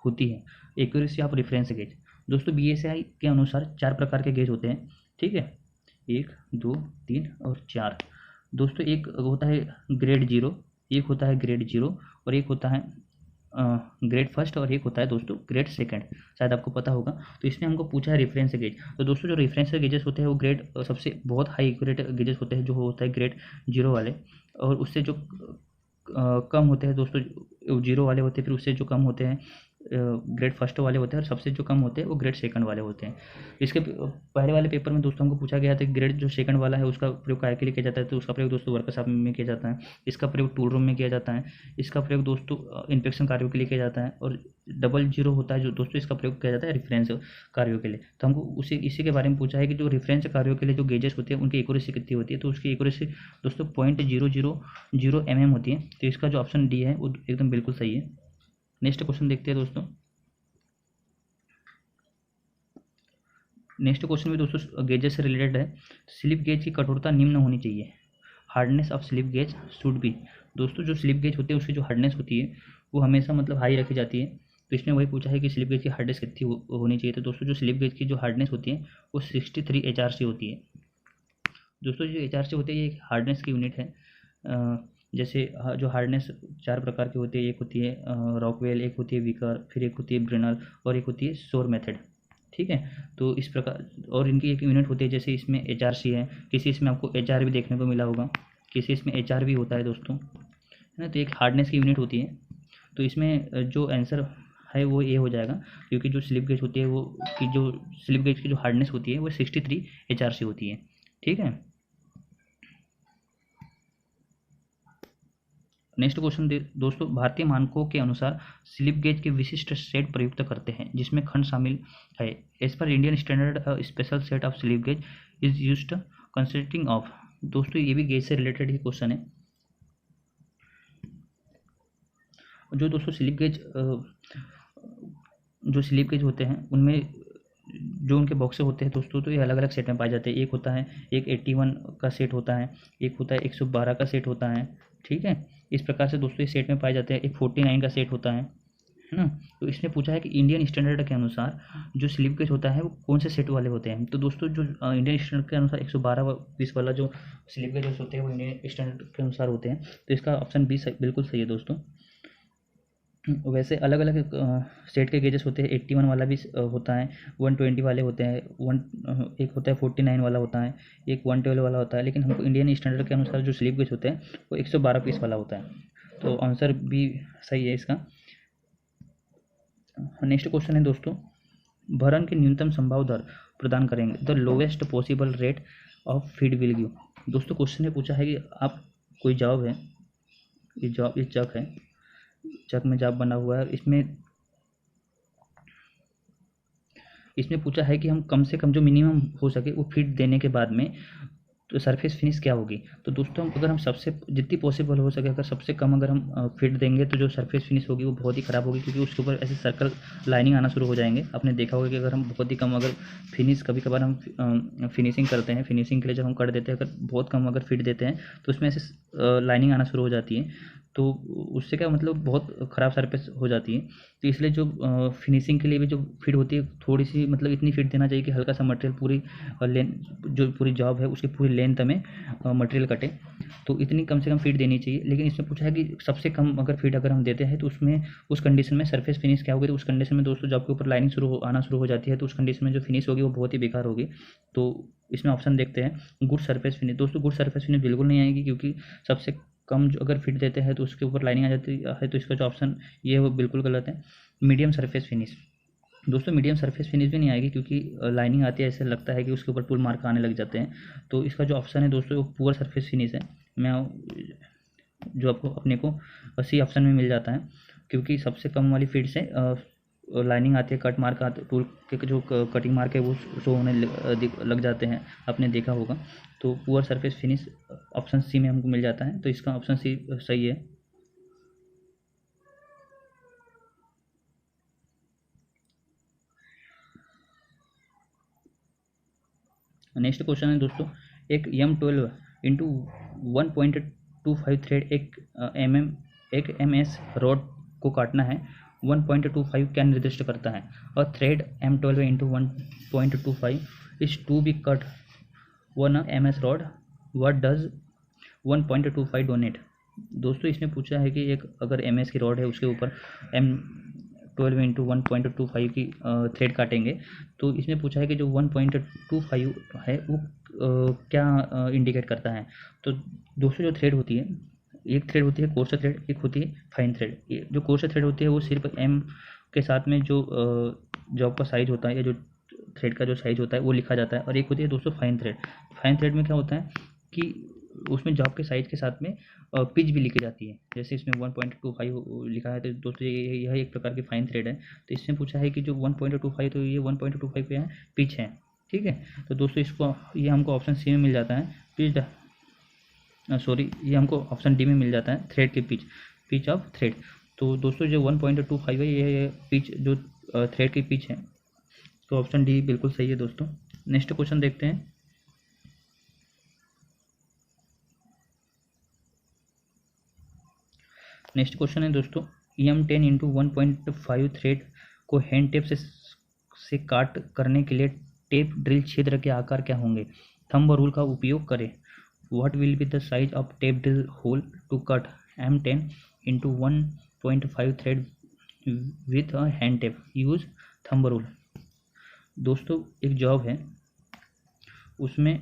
होती है, एक्यूरेसी ऑफ रेफरेंस गेज। दोस्तों बीएसआई के अनुसार 4 प्रकार के गेज होते हैं, ठीक है, 1, 2, 3 और 4। दोस्तों एक होता है ग्रेड 0, एक होता है ग्रेड 0 और एक होता है ग्रेड फर्स्ट और एक होता है दोस्तों ग्रेड सेकंड, शायद आपको पता होगा। तो इसमें हमको पूछा है रेफरेंस गेज। तो दोस्तों जो रेफरेंस गेजेस होते हैं वो ग्रेड सबसे बहुत हाई एक्यूरेट गेजेस होते हैं, जो होता है ग्रेड 0 वाले। और उससे जो कम होते हैं दोस्तों 0 वाले होते हैं, फिर उससे जो कम होते हैं ग्रेड फर्स्ट वाले होते हैं, और सबसे जो कम होते हैं वो ग्रेड सेकंड वाले होते हैं। इसके पहले वाले पेपर में दोस्तों हमको पूछा गया था कि ग्रेड जो सेकंड वाला है उसका प्रयोग काय के लिए किया जाता है, तो उसका प्रयोग दोस्तों वर्कशॉप में किया जाता है, इसका प्रयोग टूल रूम में किया जाता है, इसका प्रयोग दोस्तों इंस्पेक्शन कार्यों के लिए किया जाता है। और 00 होता है जो दोस्तों इसका प्रयोग किया जाता है रेफरेंस कार्यों के लिए। तो हमको इसी के बारे में पूछा है कि जो रेफरेंस कार्यों के लिए जो गेजेस होते हैं उनकी एक्यूरेसी कितनी होती है, तो उसकी एक्यूरेसी दोस्तों 0.000 mm होती है। तो इसका जो ऑप्शन डी है वो एकदम बिल्कुल सही है। नेक्स्ट क्वेश्चन देखते हैं दोस्तों, नेक्स्ट क्वेश्चन भी दोस्तों गेजेस से रिलेटेड है। स्लिप गेज की कठोरता निम्न होनी चाहिए, hardness of slip gauge should be. दोस्तों जो स्लिप गेज होती है उसकी जो हार्डनेस होती है वो हमेशा मतलब हाई रखी जाती है। तो इसमें वही पूछा है कि स्लिप गेज की हार्डनेस कितनी होनी चाहिए। तो दोस्तों जो स्लिप गेज की जो हार्डनेस होती है वो 63 HRC होती है। दोस्तों जो HRC होती है ये एक हार्डनेस की यूनिट है। जैसे जो हार्डनेस 4 प्रकार की होती है, एक होती है रॉकवेल, एक होती है विकर, फिर एक होती है ब्रेनर और एक होती है शोर मेथड, ठीक है। तो इस प्रकार और इनकी एक यूनिट होती है, जैसे इसमें HRC है, किसी इसमें आपको HR भी देखने को मिला होगा, किसी इसमें HR भी होता है दोस्तों, है ना। तो एक हार्डनेस की यूनिट होती है। तो इसमें जो आंसर है वो ए हो जाएगा, क्योंकि जो स्लिप गेज होती है वो कि जो स्लिप गेज की जो हार्डनेस होती है वो 63 HRC होती है। ठीक है, नेक्स्ट क्वेश्चन दोस्तों, भारतीय मानकों के अनुसार स्लिप गेज के विशिष्ट सेट प्रयुक्त करते हैं जिसमें खंड शामिल है। As per Indian standard special set of slip gauge is used consisting of. दोस्तों ये भी गेज से रिलेटेड ही क्वेश्चन है। जो दोस्तों जो स्लिप गेज होते हैं उनमें जो उनके बॉक्से होते हैं दोस्तों, तो ये अलग अलग सेट में पाए जाते हैं। एक होता है एक 81 का सेट होता है, एक होता है 112 का सेट होता है। ठीक है, इस प्रकार से दोस्तों ये सेट में पाए जाते हैं। एक 49 का सेट होता है ना। तो इसमें पूछा है कि इंडियन स्टैंडर्ड के अनुसार जो स्लिप गेज होता है वो कौन से सेट वाले होते हैं। तो दोस्तों जो इंडियन स्टैंडर्ड के अनुसार 112 20 वाला जो स्लिप गेज होते हैं वो इंडियन स्टैंडर्ड के अनुसार होते हैं। तो इसका ऑप्शन बी बिल्कुल सही है दोस्तों। वैसे अलग अलग सेट के गेजेस होते हैं। 81 वाला भी होता है, 120 वाले होते हैं, एक होता है 49 वाला होता है, एक 112 वाला होता है। लेकिन हमको इंडियन स्टैंडर्ड के अनुसार जो स्लिप गेज होते हैं वो 112 पीस वाला होता है। तो आंसर भी सही है इसका। नेक्स्ट क्वेश्चन है दोस्तों, भरण की न्यूनतम संभव दर प्रदान करेंगे। The lowest possible rate of feed will give. दोस्तों क्वेश्चन ने पूछा है कि आप कोई जॉब है, ये जग है, जग में जॉब बना हुआ है। इसमें पूछा है कि हम कम से कम जो मिनिमम हो सके वो फीड देने के बाद में तो सरफेस फिनिश क्या होगी। तो दोस्तों अगर हम सबसे जितनी पॉसिबल हो सके अगर सबसे कम अगर हम फीड देंगे तो जो सरफेस फिनिश होगी वो बहुत ही ख़राब होगी, क्योंकि उसके ऊपर ऐसे सर्कल लाइनिंग आना शुरू हो जाएंगे। आपने देखा होगा कि अगर हम बहुत ही कम अगर फिनिश कभी कभार हम फिनिशिंग करते हैं, फिनिशिंग के लिए जब हम कर देते हैं अगर बहुत कम अगर फीड देते हैं तो उसमें ऐसे लाइनिंग आना शुरू हो जाती है। तो उससे क्या मतलब बहुत ख़राब सरफेस हो जाती है। तो इसलिए जो फिनिशिंग के लिए भी जो फीड होती है थोड़ी सी मतलब इतनी फीड देना चाहिए कि हल्का सा मटेरियल पूरी लेंथ जो पूरी जॉब है उसकी पूरी लेंथ में मटेरियल कटे। तो इतनी कम से कम फीड देनी चाहिए। लेकिन इसमें पूछा है कि सबसे कम अगर फीड अगर हम देते हैं तो उसमें उस कंडीशन में सरफेस फिनिश क्या होगी। तो उस कंडीशन में दोस्तों जॉब के ऊपर लाइनिंग आना शुरू हो जाती है। तो उस कंडीशन में जो फिनिश होगी वो बहुत ही बेकार होगी। तो इसमें ऑप्शन देखते हैं गुड सरफेस फिनिश। दोस्तों गुड सरफेस फिनिश बिल्कुल नहीं आएगी, क्योंकि सबसे कम जो अगर फिट देते हैं तो उसके ऊपर लाइनिंग आ जाती है। तो इसका जो ऑप्शन ये है वो बिल्कुल गलत है। Medium surface finish. दोस्तों मीडियम सरफेस फिनिश भी नहीं आएगी, क्योंकि लाइनिंग आती है ऐसे लगता है कि उसके ऊपर टूल मार्क आने लग जाते हैं। तो इसका जो ऑप्शन है दोस्तों वो पुअर सरफेस फिनिश है। मैं जो आपको अपने को सी ऑप्शन में मिल जाता है, क्योंकि सबसे कम वाली फीड से लाइनिंग आती है, कट मार्क आते, टूल के जो कटिंग मार्क है वो शो होने लग जाते हैं, आपने देखा होगा। तो poor surface finish option C में हमको मिल जाता है। तो इसका ऑप्शन सी सही है। नेक्स्ट क्वेश्चन है दोस्तों, एक M12 इंटू 1.25 थ्रेड एक MS रॉड को काटना है 1.25 क्या निर्दिष्ट करता है। और thread M12 into 1.25 is to be cut 1 MS rod, what does 1.25 donate. दोस्तों इसमें पूछा है कि एक अगर MS की रॉड है उसके ऊपर M12 इंटू 1.25 की थ्रेड काटेंगे। तो इसमें पूछा है कि जो 1.25 है वो क्या इंडिकेट करता है। तो दोस्तों जो थ्रेड होती है, एक थ्रेड होती है कोर्स थ्रेड, एक होती है फाइन थ्रेड। जो कोर्स थ्रेड होती है वो सिर्फ M के साथ में जो जॉब का साइज होता है या जो थ्रेड का जो साइज होता है वो लिखा जाता है। और एक होती है दोस्तों फाइन थ्रेड। फाइन थ्रेड में क्या होता है कि उसमें जॉब के साइज के साथ में पिच भी लिखी जाती है। जैसे इसमें 1.25 लिखा है तो दोस्तों यह एक प्रकार की फाइन थ्रेड है। तो इसमें पूछा है कि जो 1.25 तो ये 1.25 क्या है, पिच है। ठीक है, तो दोस्तों इसको ये हमको ऑप्शन सी में मिल जाता है, पिच ये हमको ऑप्शन डी में मिल जाता है, थ्रेड की पिच ऑफ थ्रेड। तो दोस्तों जो 1.25 है ये पिच जो थ्रेड की पिच है। तो ऑप्शन डी बिल्कुल सही है दोस्तों। नेक्स्ट क्वेश्चन देखते हैं। नेक्स्ट क्वेश्चन है दोस्तों, M10 इंटू 1.5 थ्रेड को हैंड टेप से काट करने के लिए टेप ड्रिल छिद्र के आकार क्या होंगे। थंब रूल का उपयोग करें। What will be the size of tap drill hole to cut M10 into 1.5 thread with a hand tap, use thumb rule. दोस्तों एक जॉब है, उसमें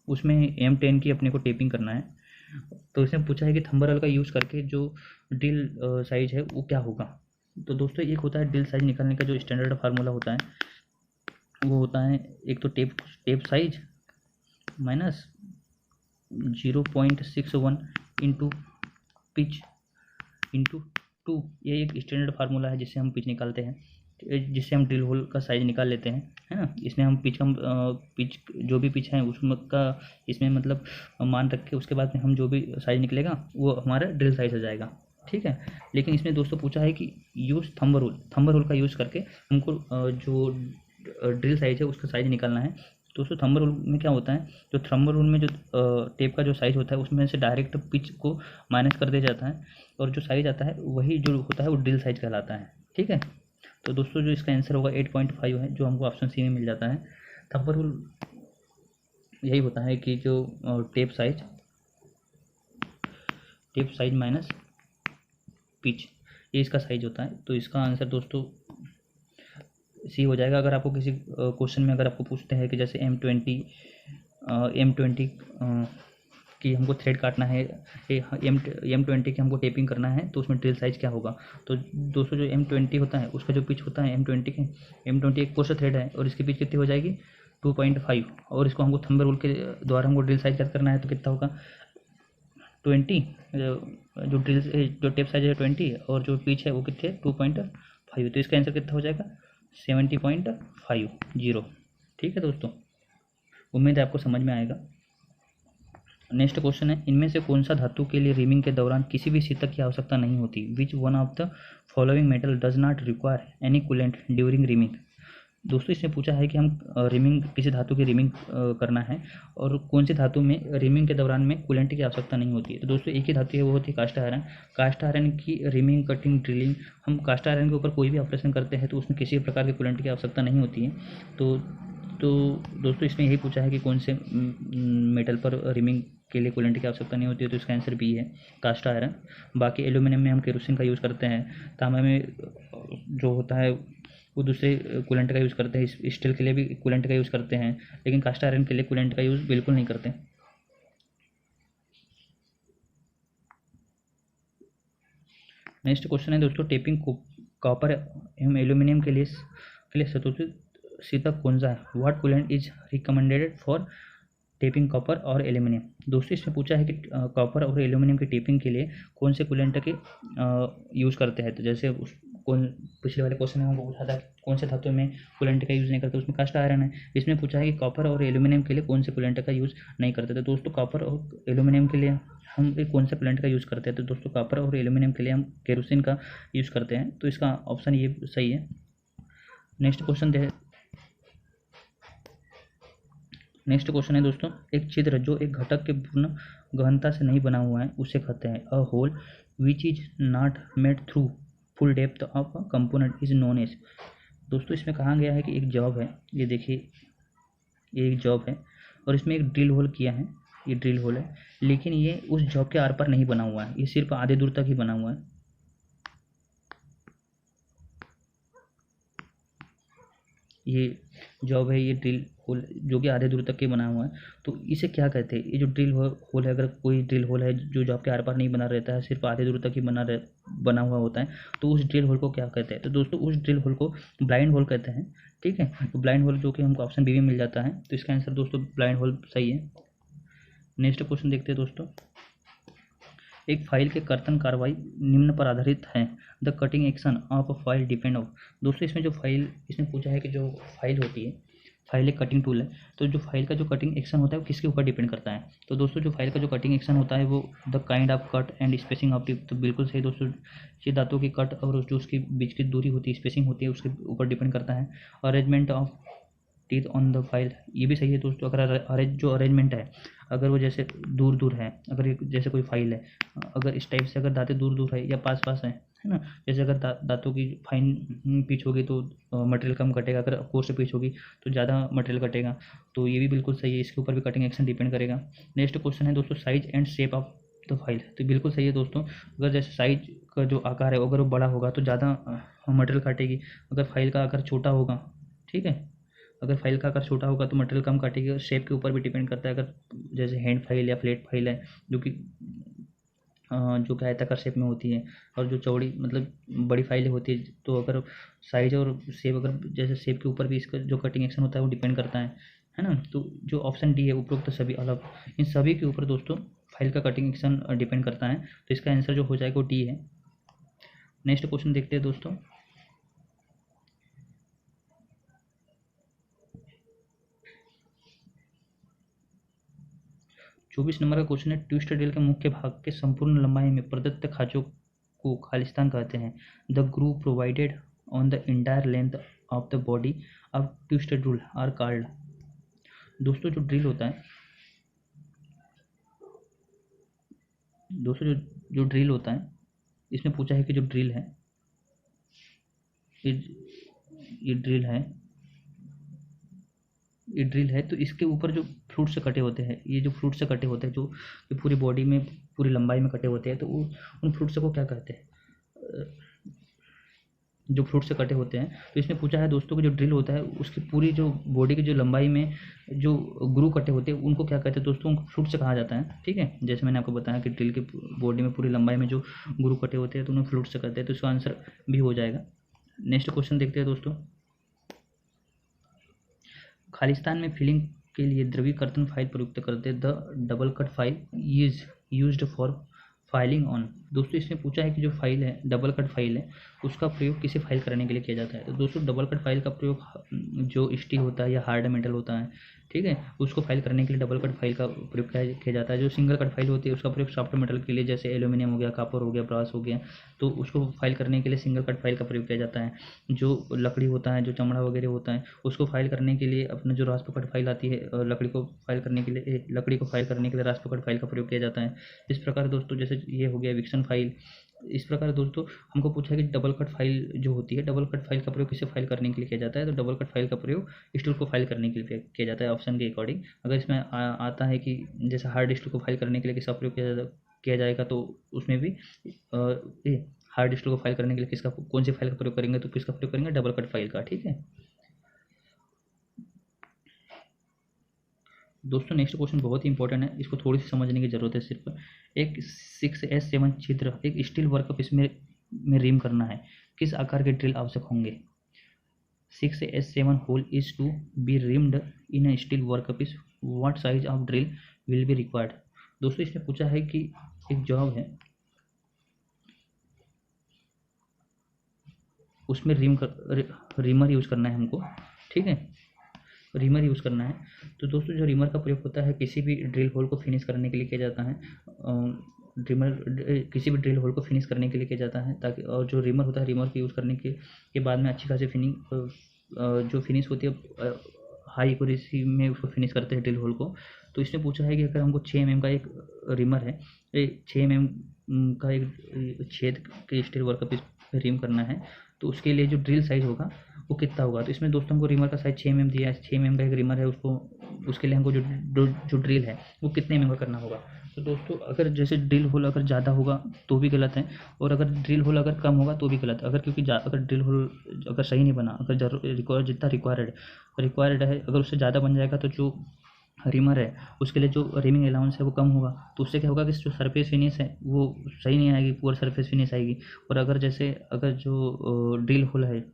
M10 की अपने को टेपिंग करना है। तो इसमें पूछा है कि थंब रूल का यूज़ करके जो ड्रिल साइज है वो क्या होगा। तो दोस्तों एक होता है ड्रिल साइज निकालने का जो स्टैंडर्ड फार्मूला होता है, वो होता है एक तो tape size minus 0.61 into pitch into 2। ये एक स्टैंडर्ड फार्मूला है जिससे हम पिच निकालते हैं, जिससे हम ड्रिल होल का साइज निकाल लेते हैं, है ना। इसमें हम पिच जो भी पिच है उसमें का इसमें मतलब मान रख के उसके बाद में हम जो भी साइज निकलेगा वो हमारा ड्रिल साइज हो जाएगा, ठीक है। लेकिन इसमें दोस्तों पूछा है कि यूज़ थंब रूल का यूज़ करके हमको जो ड्रिल साइज है उसका साइज निकालना है। दोस्तों थंब रूल में क्या होता है, जो थंब रूल में जो टेप का जो साइज होता है उसमें से डायरेक्ट पिच को माइनस कर दिया जाता है, और जो साइज आता है वही जो होता है वो ड्रिल साइज कहलाता है, ठीक है। तो दोस्तों जो इसका आंसर होगा 8.5 है, जो हमको ऑप्शन सी में मिल जाता है। थंब रूल यही होता है कि जो टेप साइज माइनस पिच, ये इसका साइज होता है। तो इसका आंसर दोस्तों सी हो जाएगा। अगर आपको किसी क्वेश्चन में अगर आपको पूछते हैं कि जैसे M20 कि हमको थ्रेड काटना है, M20 की हमको टेपिंग करना है, तो उसमें ड्रिल साइज क्या होगा। तो दोस्तों जो M20 होता है उसका जो पिच होता है M20 एक कोर्स थ्रेड है और इसकी पिच कितनी हो जाएगी 2.5, और इसको हमको थंब रूल के द्वारा हमको ड्रिल साइज करना है तो कितना होगा 20। जो टेप साइज है 20 और जो पिच है वो कितने 2.5, तो इसका आंसर कितना हो जाएगा 70.50। ठीक है दोस्तों, उम्मीद है आपको समझ में आएगा। नेक्स्ट क्वेश्चन है, इनमें से कौन सा धातु के लिए रिमिंग के दौरान किसी भी शीतक की आवश्यकता नहीं होती। विच one of the following metal does not require any coolant during rhyming. दोस्तों इसमें पूछा है कि हम रिमिंग किसी धातु की रिमिंग करना है और कौन सी धातु में रिमिंग के दौरान में कूलेंट की आवश्यकता नहीं होती है। तो दोस्तों एक ही धातु है, वो होती है कास्ट आयरन। कास्ट आयरन की रिमिंग, कटिंग, ड्रिलिंग, हम कास्ट आयरन के ऊपर कोई भी ऑपरेशन करते हैं तो उसमें किसी प्रकार के कूलेंट की आवश्यकता नहीं होती है। तो दोस्तों इसमें यही पूछा है कि कौन से मेटल पर रिमिंग के लिए कूलेंट की आवश्यकता नहीं होती है, तो इसका आंसर बी है कास्ट आयरन। बाकी एल्यूमिनियम में हम केरोसिन का यूज़ करते हैं, तांबा में जो होता है वो दूसरे कूलेंट का यूज़ करते हैं, स्टील के लिए भी कूलेंट का यूज़ करते हैं, लेकिन कास्ट आयरन के लिए कूलेंट का यूज़ बिल्कुल नहीं करते। नेक्स्ट क्वेश्चन है दोस्तों, टेपिंग कॉपर एवं एल्यूमिनियम के लिए सतुलित शीतक कौन सा है। What coolant is recommended for tapping copper और एल्यूमिनियम। दोस्तों इसमें पूछा है कि कॉपर और एल्यूमिनियम की टेपिंग के लिए कौन से कूलेंट के यूज़ करते हैं। तो जैसे पिछले वाले क्वेश्चन में हमको पूछा था कि कौन से धातु में कूलेंट का यूज़ नहीं करते, उसमें कास्ट आयरन है। इसमें पूछा है कि कॉपर और एल्यूमिनियम के लिए कौन से कूलेंट का यूज़ नहीं करते। तो दोस्तों कॉपर और एल्यूमिनियम के लिए हम कौन सा कूलेंट का यूज़ करते हैं। तो दोस्तों कॉपर और एल्यूमिनियम के लिए हम केरोसिन का यूज़ करते हैं, तो इसका ऑप्शन ये सही है। नेक्स्ट क्वेश्चन है दोस्तों, एक छिद्र जो एक घटक के पूर्ण गहनता से नहीं बना हुआ है उसे कहते हैं। A hole which is not made through full depth of a component is known as. दोस्तों इसमें कहा गया है कि एक जॉब है, ये देखिए ये एक जॉब है और इसमें एक ड्रिल होल किया है, ये ड्रिल होल है, लेकिन ये उस जॉब के आर पार नहीं बना हुआ है, ये सिर्फ आधे दूर तक ही बना हुआ है। ये जॉब है, ये ड्रिल होल जो कि आधे दूर तक के बना हुआ है, तो इसे क्या कहते हैं। ये जो ड्रिल होल है, अगर कोई ड्रिल होल है जो जॉब के आर पार नहीं बना रहता है, सिर्फ आधे दूर तक ही बना हुआ होता है, तो उस ड्रिल होल को क्या कहते हैं। तो दोस्तों उस ड्रिल होल को ब्लाइंड होल कहते हैं, ठीक है। तो ब्लाइंड होल जो कि हमको ऑप्शन बी में मिल जाता है, तो इसका आंसर दोस्तों ब्लाइंड होल सही है। नेक्स्ट क्वेश्चन देखते हैं दोस्तों, एक फाइल के कर्तन कार्रवाई निम्न पर आधारित है। The cutting action of a file depend of. दोस्तों इसमें जो फाइल, इसमें पूछा है कि जो फाइल होती है, फाइल एक कटिंग टूल है, तो जो फाइल का जो कटिंग एक्शन होता है वो किसके ऊपर डिपेंड करता है। तो दोस्तों जो फाइल का जो कटिंग एक्शन होता है वो the kind of cut and spacing of tip. तो बिल्कुल सही दोस्तों, ये दांतों की कट और जो उसकी बीच की दूरी होती है, स्पेसिंग होती है, उसके ऊपर डिपेंड करता है। Arrangement of teeth on the file, ये भी सही है दोस्तों। अगर जो अरेंजमेंट है, अगर वो जैसे दूर दूर है, अगर जैसे कोई फाइल है, अगर इस टाइप से अगर दांतें दूर दूर है या पास पास है ना, जैसे अगर दांतों की फाइन पिच होगी तो मटेरियल कम कटेगा, अगर कोर्स पिच होगी तो ज़्यादा मटेरियल कटेगा। तो ये भी बिल्कुल सही है, इसके ऊपर भी कटिंग एक्शन डिपेंड करेगा। नेक्स्ट क्वेश्चन है दोस्तों, size and shape of the file. तो बिल्कुल सही है दोस्तों, अगर जैसे साइज का जो आकार है अगर वो बड़ा होगा तो ज़्यादा मटेरियल काटेगी, अगर फाइल का आकार छोटा होगा, ठीक है, अगर फाइल का आकार छोटा होगा तो मटेरियल कम काटेगी। और शेप के ऊपर भी डिपेंड करता है, अगर जैसे हैंड फाइल या फ्लैट फाइल है जो कि जो कि आयताकार शेप में होती है, और जो चौड़ी मतलब बड़ी फाइलें होती है, तो अगर साइज और शेप, अगर जैसे शेप के ऊपर भी इसका जो कटिंग एक्शन होता है वो डिपेंड करता है ना। तो जो ऑप्शन डी है उपरोक्त सभी अलग, इन सभी के ऊपर दोस्तों फाइल का कटिंग एक्शन डिपेंड करता है। तो इसका आंसर जो हो जाएगा वो डी है। नेक्स्ट क्वेश्चन देखते हैं दोस्तों। चौबीस नंबर का क्वेश्चन है, ट्विस्ट ड्रिल के मुख्य भाग के संपूर्ण लंबाई में प्रदत्त खांचों को खालिस्तान कहते हैं। The groove provided on the entire length of the body of twist drill are called. दोस्तों जो ड्रिल होता है, दोस्तों जो ड्रिल होता है, इसमें पूछा है कि जो ड्रिल है, ये ड्रिल है, ये ड्रिल है, तो इसके ऊपर जो फ्रूट से कटे होते हैं, ये जो फ्रूट से कटे होते हैं, जो पूरी बॉडी में पूरी लंबाई में कटे होते हैं, तो उन फ्रूट से को क्या कहते हैं, जो फ्रूट से कटे होते हैं। तो इसने पूछा है दोस्तों कि जो ड्रिल होता है उसकी पूरी जो बॉडी की जो लंबाई में जो ग्रू कटे होते हैं उनको क्या कहते हैं दोस्तों, उनको फ्रूट से कहा जाता है। ठीक है, जैसे मैंने आपको बताया कि ड्रिल की बॉडी में पूरी लंबाई में जो ग्रू कटे होते हैं तो उन्हें फ्रूट से कहते हैं, तो इसका आंसर भी हो जाएगा। नेक्स्ट क्वेश्चन देखते हैं दोस्तों। खालिस्तान में फिलिंग के लिए द्रवीकर्तन फाइल प्रयुक्त करते the double cut file is used for filing on. दोस्तों इसमें पूछा है कि जो फाइल है, डबल कट फाइल है, उसका प्रयोग किसे फाइल करने के लिए किया जाता है। तो दोस्तों डबल कट फाइल का प्रयोग जो स्टील होता है या हार्ड मेटल होता है, ठीक है, उसको फाइल करने के लिए डबल कट फाइल का प्रयोग किया जाता है। जो सिंगल कट फाइल होती है उसका प्रयोग सॉफ्ट मेटल के लिए, जैसे एल्यूमिनियम हो गया, कॉपर हो गया, ब्रास हो गया, तो उसको फाइल करने के लिए सिंगल कट फाइल का प्रयोग किया जाता है। जो लकड़ी होता है, जो चमड़ा वगैरह होता है, उसको फाइल करने के लिए अपना जो रास्प कट फाइल आती है, लकड़ी को फाइल करने के लिए रास्प कट फाइल का प्रयोग किया जाता है। इस प्रकार दोस्तों जैसे ये हो गया विक्सन फाइल। इस प्रकार दोस्तों हमको पूछा है कि डबल कट फाइल जो होती है, डबल कट फाइल का प्रयोग किसे फाइल करने के लिए किया जाता है। तो डबल कट फाइल का प्रयोग स्टील को फाइल करने के लिए किया जाता है ऑप्शन के अकॉर्डिंग। अगर इसमें आता है कि जैसे हार्ड स्टील को फाइल करने के लिए किसका प्रयोग किया जाएगा, तो उसमें भी हार्ड स्टील को फाइल करने के लिए किसका, कौन सी फाइल का प्रयोग करेंगे, तो किसका प्रयोग करेंगे, डबल कट फाइल का। ठीक है दोस्तों, नेक्स्ट क्वेश्चन बहुत ही इंपॉर्टेंट है, इसको थोड़ी सी समझने की जरूरत है। सिर्फ एक 6S7 छिद्र एक स्टील वर्कपीस में रिम करना है, किस आकार के ड्रिल आवश्यक होंगे। 6S7 hole is to be reamed in a steel workpiece, what size of drill will be required. दोस्तों इसने पूछा है कि एक जॉब है, उसमें रिमर यूज़ करना है हमको। ठीक है, रिमर यूज़ करना है। तो दोस्तों जो रिमर का प्रयोग होता है किसी भी ड्रिल होल को फिनिश करने के लिए किया जाता है। किसी भी ड्रिल होल को फिनिश करने के लिए किया जाता है, ताकि, और जो रिमर होता है, रिमर के यूज़ करने के बाद में अच्छी खासी जो फिनिश होती है, हाई एक्यूरेसी में उसको फिनिश करते हैं ड्रिल होल को। तो इसने पूछा है कि अगर हमको 6 mm का एक रिमर है, 6 mm का एक छेद के स्टील वर्कपीस पे रिम करना है, तो उसके लिए जो ड्रिल साइज होगा वो कितना होगा। तो इसमें दोस्तों हमको रिमर का साइज 6 mm दिया है, 6 mm का एक रिमर है, उसके लिए हमको जो ड्रिल है वो कितने mm का करना होगा। तो दोस्तों अगर जैसे ड्रिल होल अगर ज़्यादा होगा तो भी गलत है, और अगर ड्रिल होल अगर कम होगा तो भी गलत है। क्योंकि अगर ड्रिल होल अगर सही नहीं बना, अगर जितना रिक्वायर्ड है, अगर उससे ज़्यादा बन जाएगा, तो जो रिमर है उसके लिए जो रिमिंग अलाउंस है वो कम होगा। तो उससे क्या होगा कि जो सरफेस फिनिश है वो सही नहीं आएगी, पुअर सरफेस फिनिश आएगी। और अगर जो ड्रिल होल है,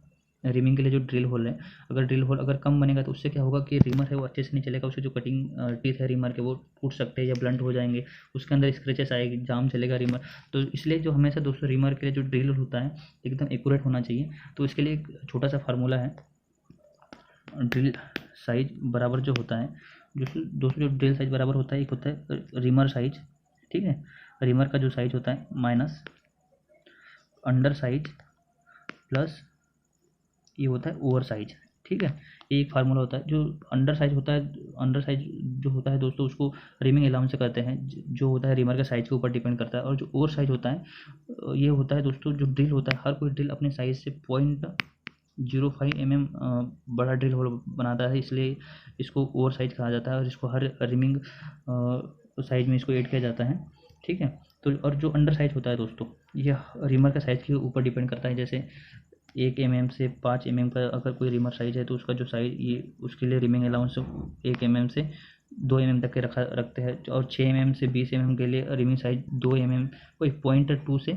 रिमिंग के लिए जो ड्रिल होल है, अगर ड्रिल होल अगर कम बनेगा तो उससे क्या होगा कि रिमर है वो अच्छे से नहीं चलेगा, उसके जो कटिंग टीथ है रिमर के वो टूट सकते हैं या ब्लंट हो जाएंगे, उसके अंदर स्क्रैचेस आएगी, जाम चलेगा रिमर। तो इसलिए जो हमेशा दोस्तों रिमर के लिए जो ड्रिल होता है एकदम एक्यूरेट होना चाहिए। तो इसके लिए एक छोटा सा फार्मूला है, ड्रिल साइज बराबर जो होता है, दोस्तों जो ड्रिल साइज बराबर होता है, एक होता है रिमर साइज, ठीक है, रिमर का जो साइज होता है माइनस अंडर साइज प्लस ये होता है ओवर साइज। ठीक है, ये एक फार्मूला होता है। जो अंडर साइज होता है दोस्तों, उसको रिमिंग अलाउंस से कहते हैं, जो होता है रिमर के साइज के ऊपर डिपेंड करता है। और जो ओवर साइज होता है ये होता है दोस्तों, जो ड्रिल होता है, हर कोई ड्रिल अपने साइज से 0.05 mm बड़ा ड्रिल होल बनाता है, इसलिए इसको ओवर साइज कहा जाता है, और इसको हर रिमिंग साइज में इसको ऐड किया जाता है। ठीक है, तो और जो अंडर साइज होता है दोस्तों, यह रिमर का साइज के ऊपर डिपेंड करता है। जैसे 1 mm से 5 mm का अगर कोई रिमर साइज है, तो उसका जो साइज ये उसके लिए रिमिंग अलाउंस 1 mm से 2 mm तक के रखते हैं, और 6 mm से 20 mm के लिए रिमिंग साइज 2 mm, कोई 0.2 से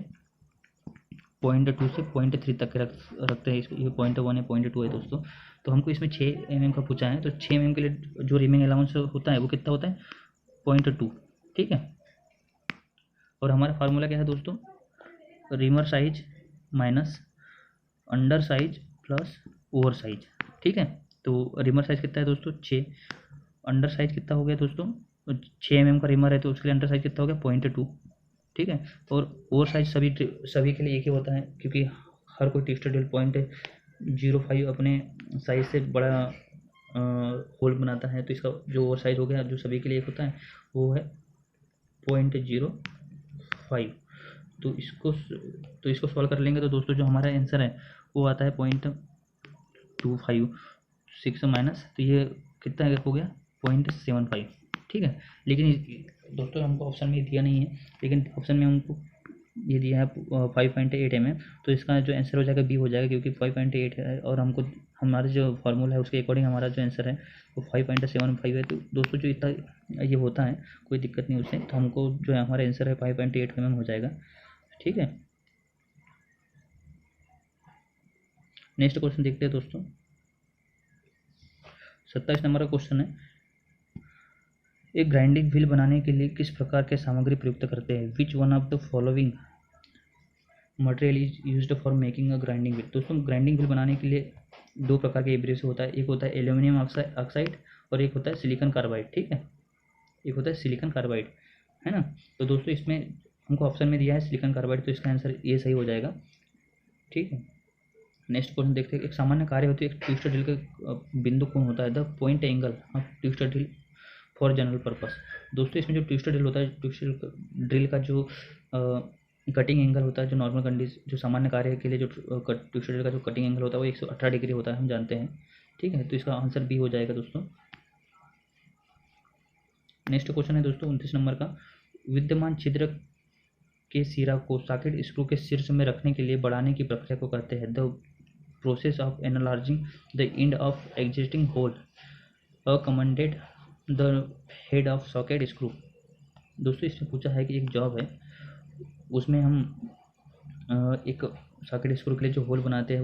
0.3 तक के रखते हैं। इसको ये 0.1 है, 0.2 है दोस्तों। तो हमको इसमें 6 mm का पूछा है, तो 6 mm के लिए जो रिमिंग अलाउंस होता है वो कितना होता है, 0.2, ठीक है। और हमारा फार्मूला क्या है दोस्तों, reamer size minus under size plus over size, ठीक है। तो रिमर साइज कितना है दोस्तों, 6, अंडर साइज कितना हो गया दोस्तों, 6 mm का रिमर है तो उसके लिए अंडर साइज कितना हो गया, 0.2, ठीक है। और ओवर साइज सभी के लिए एक ही होता है, क्योंकि हर कोई टेक्सटाइल ड्रिल 0.05 अपने साइज से बड़ा होल बनाता है। तो इसका जो ओवर साइज हो गया, जो सभी के लिए एक होता है, वो है 0.05। तो इसको सॉल्व कर लेंगे तो दोस्तों जो हमारा आंसर है वो आता है 0.256 माइनस, तो ये कितना हो गया, 0.75, ठीक है। लेकिन दोस्तों हमको ऑप्शन में दिया नहीं है, लेकिन ऑप्शन में हमको ये दिया है 5.8 mm, तो इसका जो आंसर हो जाएगा बी हो जाएगा, क्योंकि 5.8 है और हमको हमारा जो फार्मूला है उसके अकॉर्डिंग हमारा जो आंसर है वो 5.75 है। तो दोस्तों जो इतना ये होता है कोई दिक्कत नहीं उससे, तो हमको जो है हमारा आंसर है 5.8 mm हो जाएगा, ठीक है। नेक्स्ट क्वेश्चन देखते हैं दोस्तों, 27 नंबर का क्वेश्चन है, एक ग्राइंडिंग व्हील बनाने के लिए किस प्रकार के सामग्री प्रयुक्त करते हैं, विच one of the following material is used for making a grinding wheel. दोस्तों ग्राइंडिंग व्हील बनाने के लिए 2 प्रकार के एब्रेसिव होता है, एक होता है एल्यूमिनियम ऑक्साइड और एक होता है सिलिकॉन कार्बाइड, ठीक है, एक होता है सिलिकॉन कार्बाइड, है ना। तो दोस्तों इसमें हमको ऑप्शन में दिया है सिलिकॉन कार्बाइड, तो इसका आंसर ये सही हो जाएगा, ठीक है। नेक्स्ट क्वेश्चन देखते हैं, एक सामान्य कार्य होती है एक ट्विस्टर ड्रिल का बिंदु कोण होता है, the point angle of twister drill for general purpose. दोस्तों इसमें जो ट्विस्टर ड्रिल होता है, ट्विस्टर ड्रिल का जो कटिंग एंगल होता है, जो नॉर्मल कंडीशन जो सामान्य कार्य के लिए जो ट्विस्टर ड्रिल का जो कटिंग एंगल होता है वो 118 डिग्री होता है, हम जानते हैं, ठीक है। तो इसका आंसर बी हो जाएगा दोस्तों। नेक्स्ट क्वेश्चन है दोस्तों 29 नंबर का, विद्यमान छिद्र के सिरा को सॉकेट स्क्रू के शीर्ष में रखने के लिए बढ़ाने की प्रक्रिया को कहते हैं, the process of enlarging the end of existing hole accommodated the head of socket screw. दोस्तों इसमें पूछा है कि एक जॉब है, उसमें हम एक सॉकेट स्क्रू के लिए जो होल बनाते हैं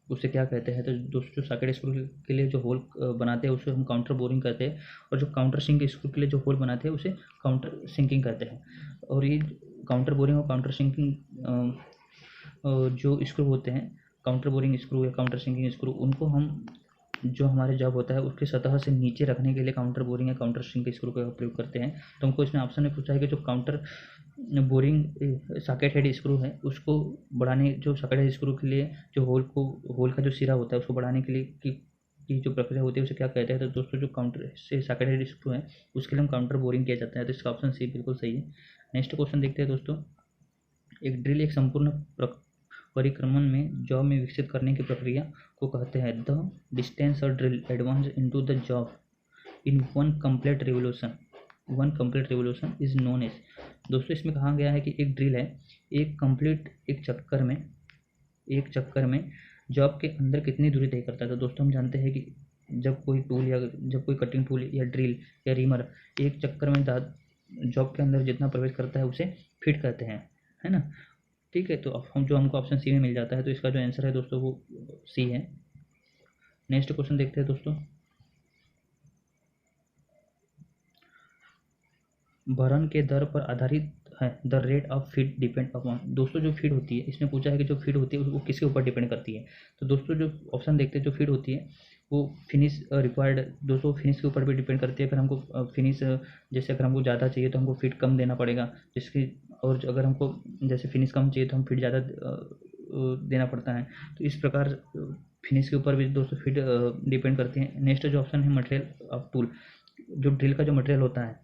उसे क्या कहते हैं। तो दोस्तों सॉकेट स्क्रू के लिए जो होल बनाते हैं उसे हम काउंटर बोरिंग कहते हैं, और जो काउंटर सिंक स्क्रू के लिए जो होल बनाते हैं उसे काउंटर सिंकिंग कहते हैं। और ये काउंटर बोरिंग और काउंटर सिंकिंग जो स्क्रू होते हैं, काउंटर बोरिंग स्क्रू या काउंटर सिंकिंग स्क्रू, उनको हम जो हमारे जॉब होता है उसके सतह से नीचे रखने के लिए काउंटर बोरिंग या काउंटर सिंक स्क्रू का प्रयोग करते हैं। तो हमको इसमें ऑप्शन में पूछा है कि जो counter boring socket head screw है उसको बढ़ाने, जो सॉकेट हेड स्क्रू के लिए जो होल का जो सिरा होता है उसको बढ़ाने के लिए की जो प्रक्रिया होती है उसे क्या कहते हैं। तो दोस्तों जो काउंटर से सॉकेट हेड स्क्रू है उसके लिए हम काउंटर बोरिंग किया जाता है, तो इसका ऑप्शन सी बिल्कुल सही है। नेक्स्ट क्वेश्चन देखते हैं दोस्तों, एक ड्रिल एक संपूर्ण परिक्रमण में जॉब में विकसित करने की प्रक्रिया को कहते हैं, द डिस्टेंस और drill advance into the job in one complete revolution is known as. दोस्तों इसमें कहा गया है कि एक ड्रिल है एक चक्कर में जॉब के अंदर कितनी दूरी तय करता है। तो दोस्तों हम जानते हैं कि जब कोई कटिंग टूल या ड्रिल या रीमर एक चक्कर में जॉब के अंदर जितना प्रवेश करता है उसे फिट कहते हैं, है ना, ठीक है। तो हमको ऑप्शन सी में मिल जाता है, तो इसका जो आंसर है दोस्तों वो सी है। नेक्स्ट क्वेश्चन देखते हैं दोस्तों, भरण के दर पर आधारित है, the rate of feed depend upon. दोस्तों जो फीड होती है, इसमें पूछा है कि जो फीड होती है वो किसके ऊपर डिपेंड करती है। तो दोस्तों जो ऑप्शन देखते हैं, जो फीड होती है वो फिनिश रिक्वायर्ड, दोस्तों फिनिश के ऊपर भी डिपेंड करती है। अगर हमको फिनिश जैसे अगर हमको ज़्यादा चाहिए तो हमको फीड कम देना पड़ेगा, जिसकी, और अगर हमको जैसे फिनिश कम चाहिए तो हम फीड ज़्यादा देना पड़ता है। तो इस प्रकार फिनिश के ऊपर भी दोस्तों फीड डिपेंड करती है। नेक्स्ट जो ऑप्शन है मटेरियल ऑफ टूल, जो ड्रिल का जो मटेरियल होता है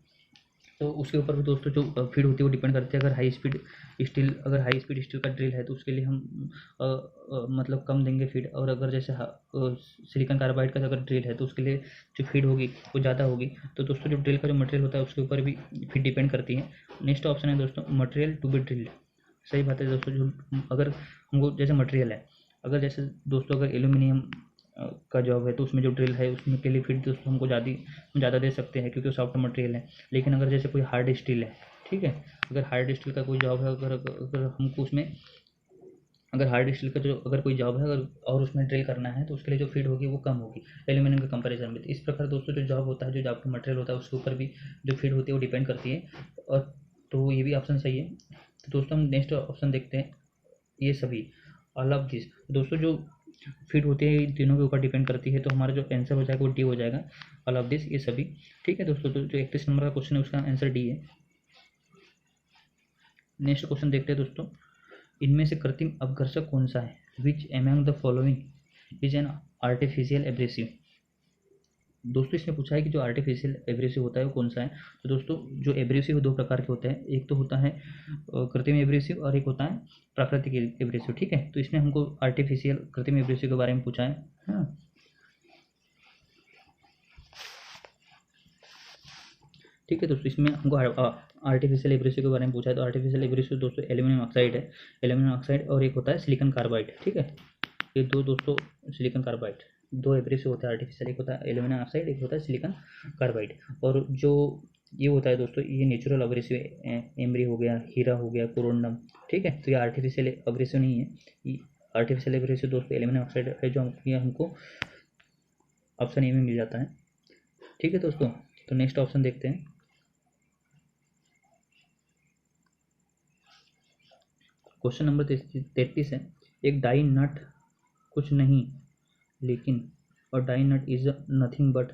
तो उसके ऊपर भी दोस्तों जो फीड होती है वो डिपेंड करती है। अगर हाई स्पीड स्टील का ड्रिल है तो उसके लिए हम मतलब कम देंगे फीड, और अगर जैसे सिलिकॉन कार्बाइड का अगर ड्रिल है तो उसके लिए जो फीड होगी वो ज़्यादा होगी। तो दोस्तों जो ड्रिल का जो मटेरियल होता है उसके ऊपर भी फीड डिपेंड करती है। नेक्स्ट ऑप्शन है दोस्तों मटेरियल टू बी ड्रिल्ड। सही बात है दोस्तों, जो अगर हमको जैसे मटेरियल है, अगर जैसे दोस्तों अगर एल्यूमिनियम का जॉब है तो उसमें जो ड्रिल है उसमें के लिए फिट दोस्तों हमको ज़्यादा दे सकते हैं क्योंकि वो सॉफ्ट मटेरियल है। लेकिन अगर जैसे कोई हार्ड स्टील है, ठीक है, अगर हार्ड स्टील का कोई जॉब है, अगर अगर हमको उसमें अगर हार्ड स्टील का जो अगर कोई जॉब है अगर और उसमें ड्रिल करना है तो उसके लिए जो फीड होगी वो कम होगी एल्यूमिनियम के कंपैरिजन में। तो इस प्रकार दोस्तों जो जॉब होता है, जो जॉब का मटेरियल होता है उसके ऊपर भी जो फीड होती है वो डिपेंड करती है। और तो ये भी ऑप्शन सही है। तो दोस्तों हम नेक्स्ट ऑप्शन देखते हैं, ये सभी ऑल ऑफ दिस। दोस्तों जो फीड होती है इन तीनों के ऊपर डिपेंड करती है, तो हमारा जो आंसर हो जाएगा वो डी हो जाएगा, ऑल ऑफ दिस, ये सभी। ठीक है दोस्तों, तो जो 31 नंबर का क्वेश्चन है उसका आंसर डी है। नेक्स्ट क्वेश्चन देखते हैं दोस्तों, इनमें से कृत्रिम अपघर्षक कौन सा है? Which among the following is an artificial abrasive. दोस्तों इसमें पूछा है कि जो आर्टिफिशियल एब्रेसिव होता है वो कौन सा है। तो दोस्तों जो एब्रेसिव दो प्रकार के होते हैं, एक तो होता है कृत्रिम एब्रेसिव और एक होता है प्राकृतिक एब्रेसिव। ठीक है, तो इसमें हमको आर्टिफिशियल कृत्रिम एब्रेसिव के बारे में पूछा है। हाँ, ठीक है दोस्तों, इसमें हमको आर्टिफिशियल एब्रेसिव के बारे में पूछा है। तो आर्टिफिशियल एब्रेसिव दोस्तों एल्यूमिनियम ऑक्साइड है, एल्यूमिनियम ऑक्साइड, और एक होता है सिलिकॉन कार्बाइड। ठीक है, ये दो दोस्तों सिलिकॉन कार्बाइड, दो एब्रेसिव होता है आर्टिफिशियल, एक होता है एल्यूमिनियम ऑक्साइड, एक होता है सिलिकॉन कार्बाइड। और जो ये होता है दोस्तों, ये नेचुरल एब्रेसिव एमरी हो गया, हीरा हो गया, कोरोंडम। ठीक है, तो ये आर्टिफिशियल एब्रेसिव नहीं है। ये आर्टिफिशियल एब्रेसिव दोस्तों एल्यूमिनियम ऑक्साइड है, जो ये हमको ऑप्शन ए में मिल जाता है। ठीक है दोस्तों, तो नेक्स्ट ऑप्शन देखते हैं। क्वेश्चन नंबर 33 है, एक डाई नट कुछ नहीं लेकिन, और die nut is nothing but.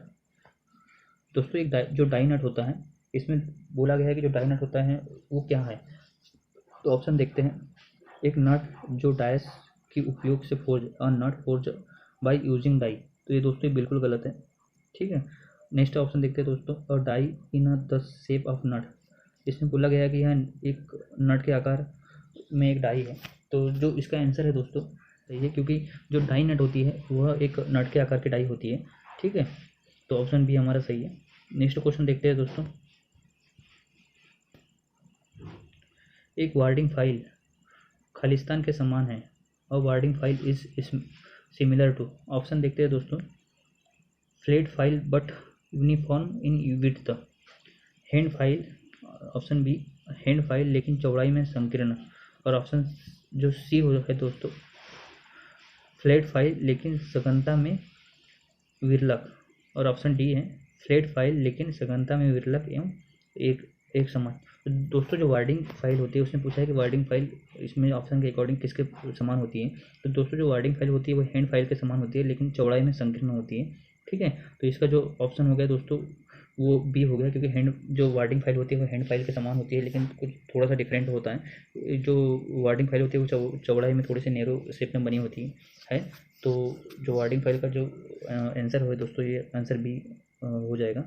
दोस्तों एक जो डाई नट होता है, इसमें बोला गया है कि जो डाई नट होता है वो क्या है। तो ऑप्शन देखते हैं, एक नट जो डाइस की उपयोग से forge, a nut forge by using die. तो ये दोस्तों बिल्कुल गलत है। ठीक है, नेक्स्ट ऑप्शन देखते हैं दोस्तों, a die in the shape of nut. इसमें बोला गया है कि यह एक नट के आकार में एक डाई है। तो जो इसका आंसर है दोस्तों सही है, क्योंकि जो डाई नट होती है वह एक नट के आकार की डाई होती है। ठीक है, तो ऑप्शन बी हमारा सही है। नेक्स्ट क्वेश्चन देखते हैं दोस्तों, एक वार्डिंग फाइल खालिस्तान के समान है और warding file is similar to. Option देखते हैं दोस्तों, flat file but uniform in width, hand file, option B hand file लेकिन चौड़ाई में संकीर्ण, और ऑप्शन जो सी हो है दोस्तों, फ्लैट फाइल लेकिन सघनता में विरलक, और ऑप्शन डी है फ्लैट फाइल लेकिन सघनता में विरलक एवं एक समान। तो दोस्तों जो वार्डिंग फाइल होती है उसने पूछा है कि वार्डिंग फाइल इसमें ऑप्शन के अकॉर्डिंग किसके समान होती है। तो दोस्तों जो वार्डिंग फाइल होती है वो हैंड फाइल के समान होती है लेकिन चौड़ाई में संकीर्ण होती है। ठीक है, तो इसका जो ऑप्शन हो गया दोस्तों वो बी हो गया, क्योंकि हैंड जो वार्डिंग फाइल होती है वो हैंड फाइल के समान होती है लेकिन कुछ थोड़ा सा डिफरेंट होता है। जो वार्डिंग फाइल होती है वो चौड़ाई में थोड़ी सी नैरो शेप में बनी होती है। तो जो वार्डिंग फाइल का जो आंसर हो दोस्तों, ये आंसर बी हो जाएगा।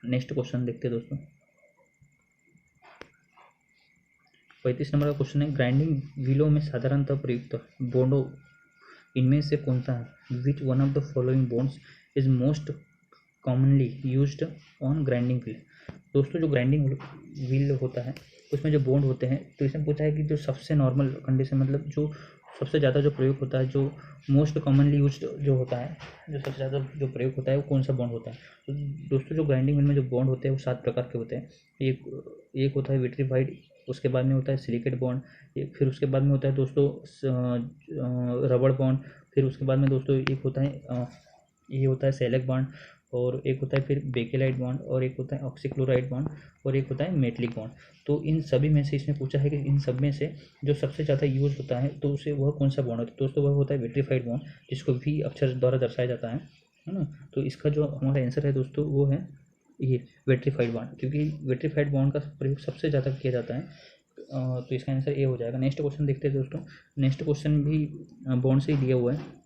नेक्स्ट क्वेश्चन देखते हैं दोस्तों, 35 नंबर का क्वेश्चन है, ग्राइंडिंग व्हीलों में साधारणतः प्रयुक्त बॉन्डों इनमें से कौन सा है? Which one of the following bonds is most commonly used on grinding wheel. दोस्तों जो ग्राइंडिंग व्हील होता है उसमें जो बॉन्ड होते हैं, तो इसमें पूछा है कि जो सबसे नॉर्मल कंडीशन, मतलब जो सबसे ज़्यादा जो प्रयोग होता है, जो मोस्ट कॉमनली यूज्ड जो होता है, जो सबसे ज़्यादा जो प्रयोग होता है वो कौन सा बॉन्ड होता है। तो दोस्तों जो ग्राइंडिंग व्हील में जो बॉन्ड होते हैं वो 7 प्रकार के होते हैं। एक होता है विट्रीफाइड, उसके बाद में होता है सिलिकेट बॉन्ड, फिर उसके बाद में होता है दोस्तों रबड़ बॉन्ड, फिर उसके बाद में दोस्तों एक होता है ये होता है सेलेक बॉन्ड, और एक होता है फिर बेकेलाइट बॉन्ड, और एक होता है ऑक्सीक्लोराइड बॉन्ड, और एक होता है मेटलिक बॉन्ड। तो इन सभी में से इसने पूछा है कि इन सब में से जो सबसे ज़्यादा यूज होता है तो उसे वह कौन सा बॉन्ड होता है। दोस्तों वह होता है विट्रीफाइड बॉन्ड, जिसको वी अक्षर द्वारा दर्शाया जाता है ना। तो इसका जो हमारा आंसर है दोस्तों वो है ये विट्रीफाइड बॉन्ड, क्योंकि विट्रीफाइड बॉन्ड का प्रयोग सबसे ज़्यादा किया जाता है। तो इसका आंसर ए हो जाएगा। नेक्स्ट क्वेश्चन देखते हैं दोस्तों, नेक्स्ट क्वेश्चन भी बॉन्ड से ही दिया हुआ है।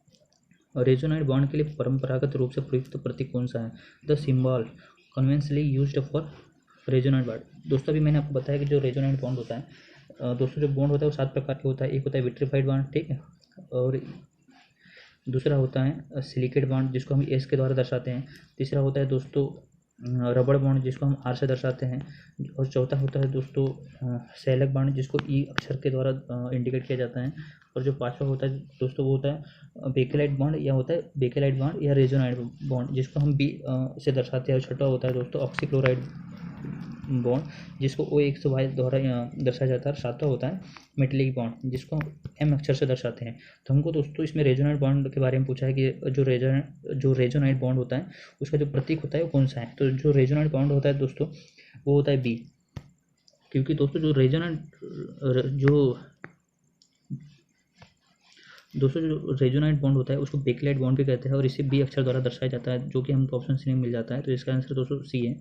रेजोनाइट बॉन्ड के लिए परंपरागत रूप से प्रयुक्त प्रतीक कौन सा है? The symbol conventionally used for resonate bond. दोस्तों अभी मैंने आपको बताया कि जो रेजोनाइट बॉन्ड होता है दोस्तों, जो बॉन्ड होता है वो 7 प्रकार के होता है। एक होता है विट्रीफाइड बॉन्ड, ठीक है, और दूसरा होता है सिलिकेट बॉन्ड जिसको हम एस के द्वारा दर्शाते हैं। तीसरा होता है दोस्तों रबड़ बॉन्ड जिसको हम आर से दर्शाते हैं, और चौथा होता है दोस्तों सैलक बॉन्ड जिसको ई अक्षर के द्वारा इंडिकेट किया जाता है, और जो पांचवा होता है दोस्तों वो होता है बेकेलाइट बॉन्ड, या होता है बेकेलाइट बॉन्ड या रेजोनाइट बॉन्ड जिसको हम बी से दर्शाते हैं। और छठा होता है दोस्तों ऑक्सीक्लोराइड बॉन्ड जिसको O1Y द्वारा दर्शाया जाता है। और सातवां होता है मेटेलिक बॉन्ड जिसको एम अक्षर से दर्शाते हैं। तो हमको दोस्तों इसमें रेजोनाइट बॉन्ड के बारे में पूछा है कि जो रेजोनाइट बॉन्ड होता है उसका जो प्रतीक होता है वो कौन सा है। तो जो रेजोनाइट बॉन्ड होता है दोस्तों वो होता है बी, क्योंकि दोस्तों जो रेजोनाइट बॉन्ड होता है उसको बेकेलाइट बॉन्ड भी कहते हैं, और इसे बी अक्षर द्वारा दर्शाया जाता है, जो कि हमको ऑप्शन सी में मिल जाता है। तो इसका आंसर दोस्तों सी है।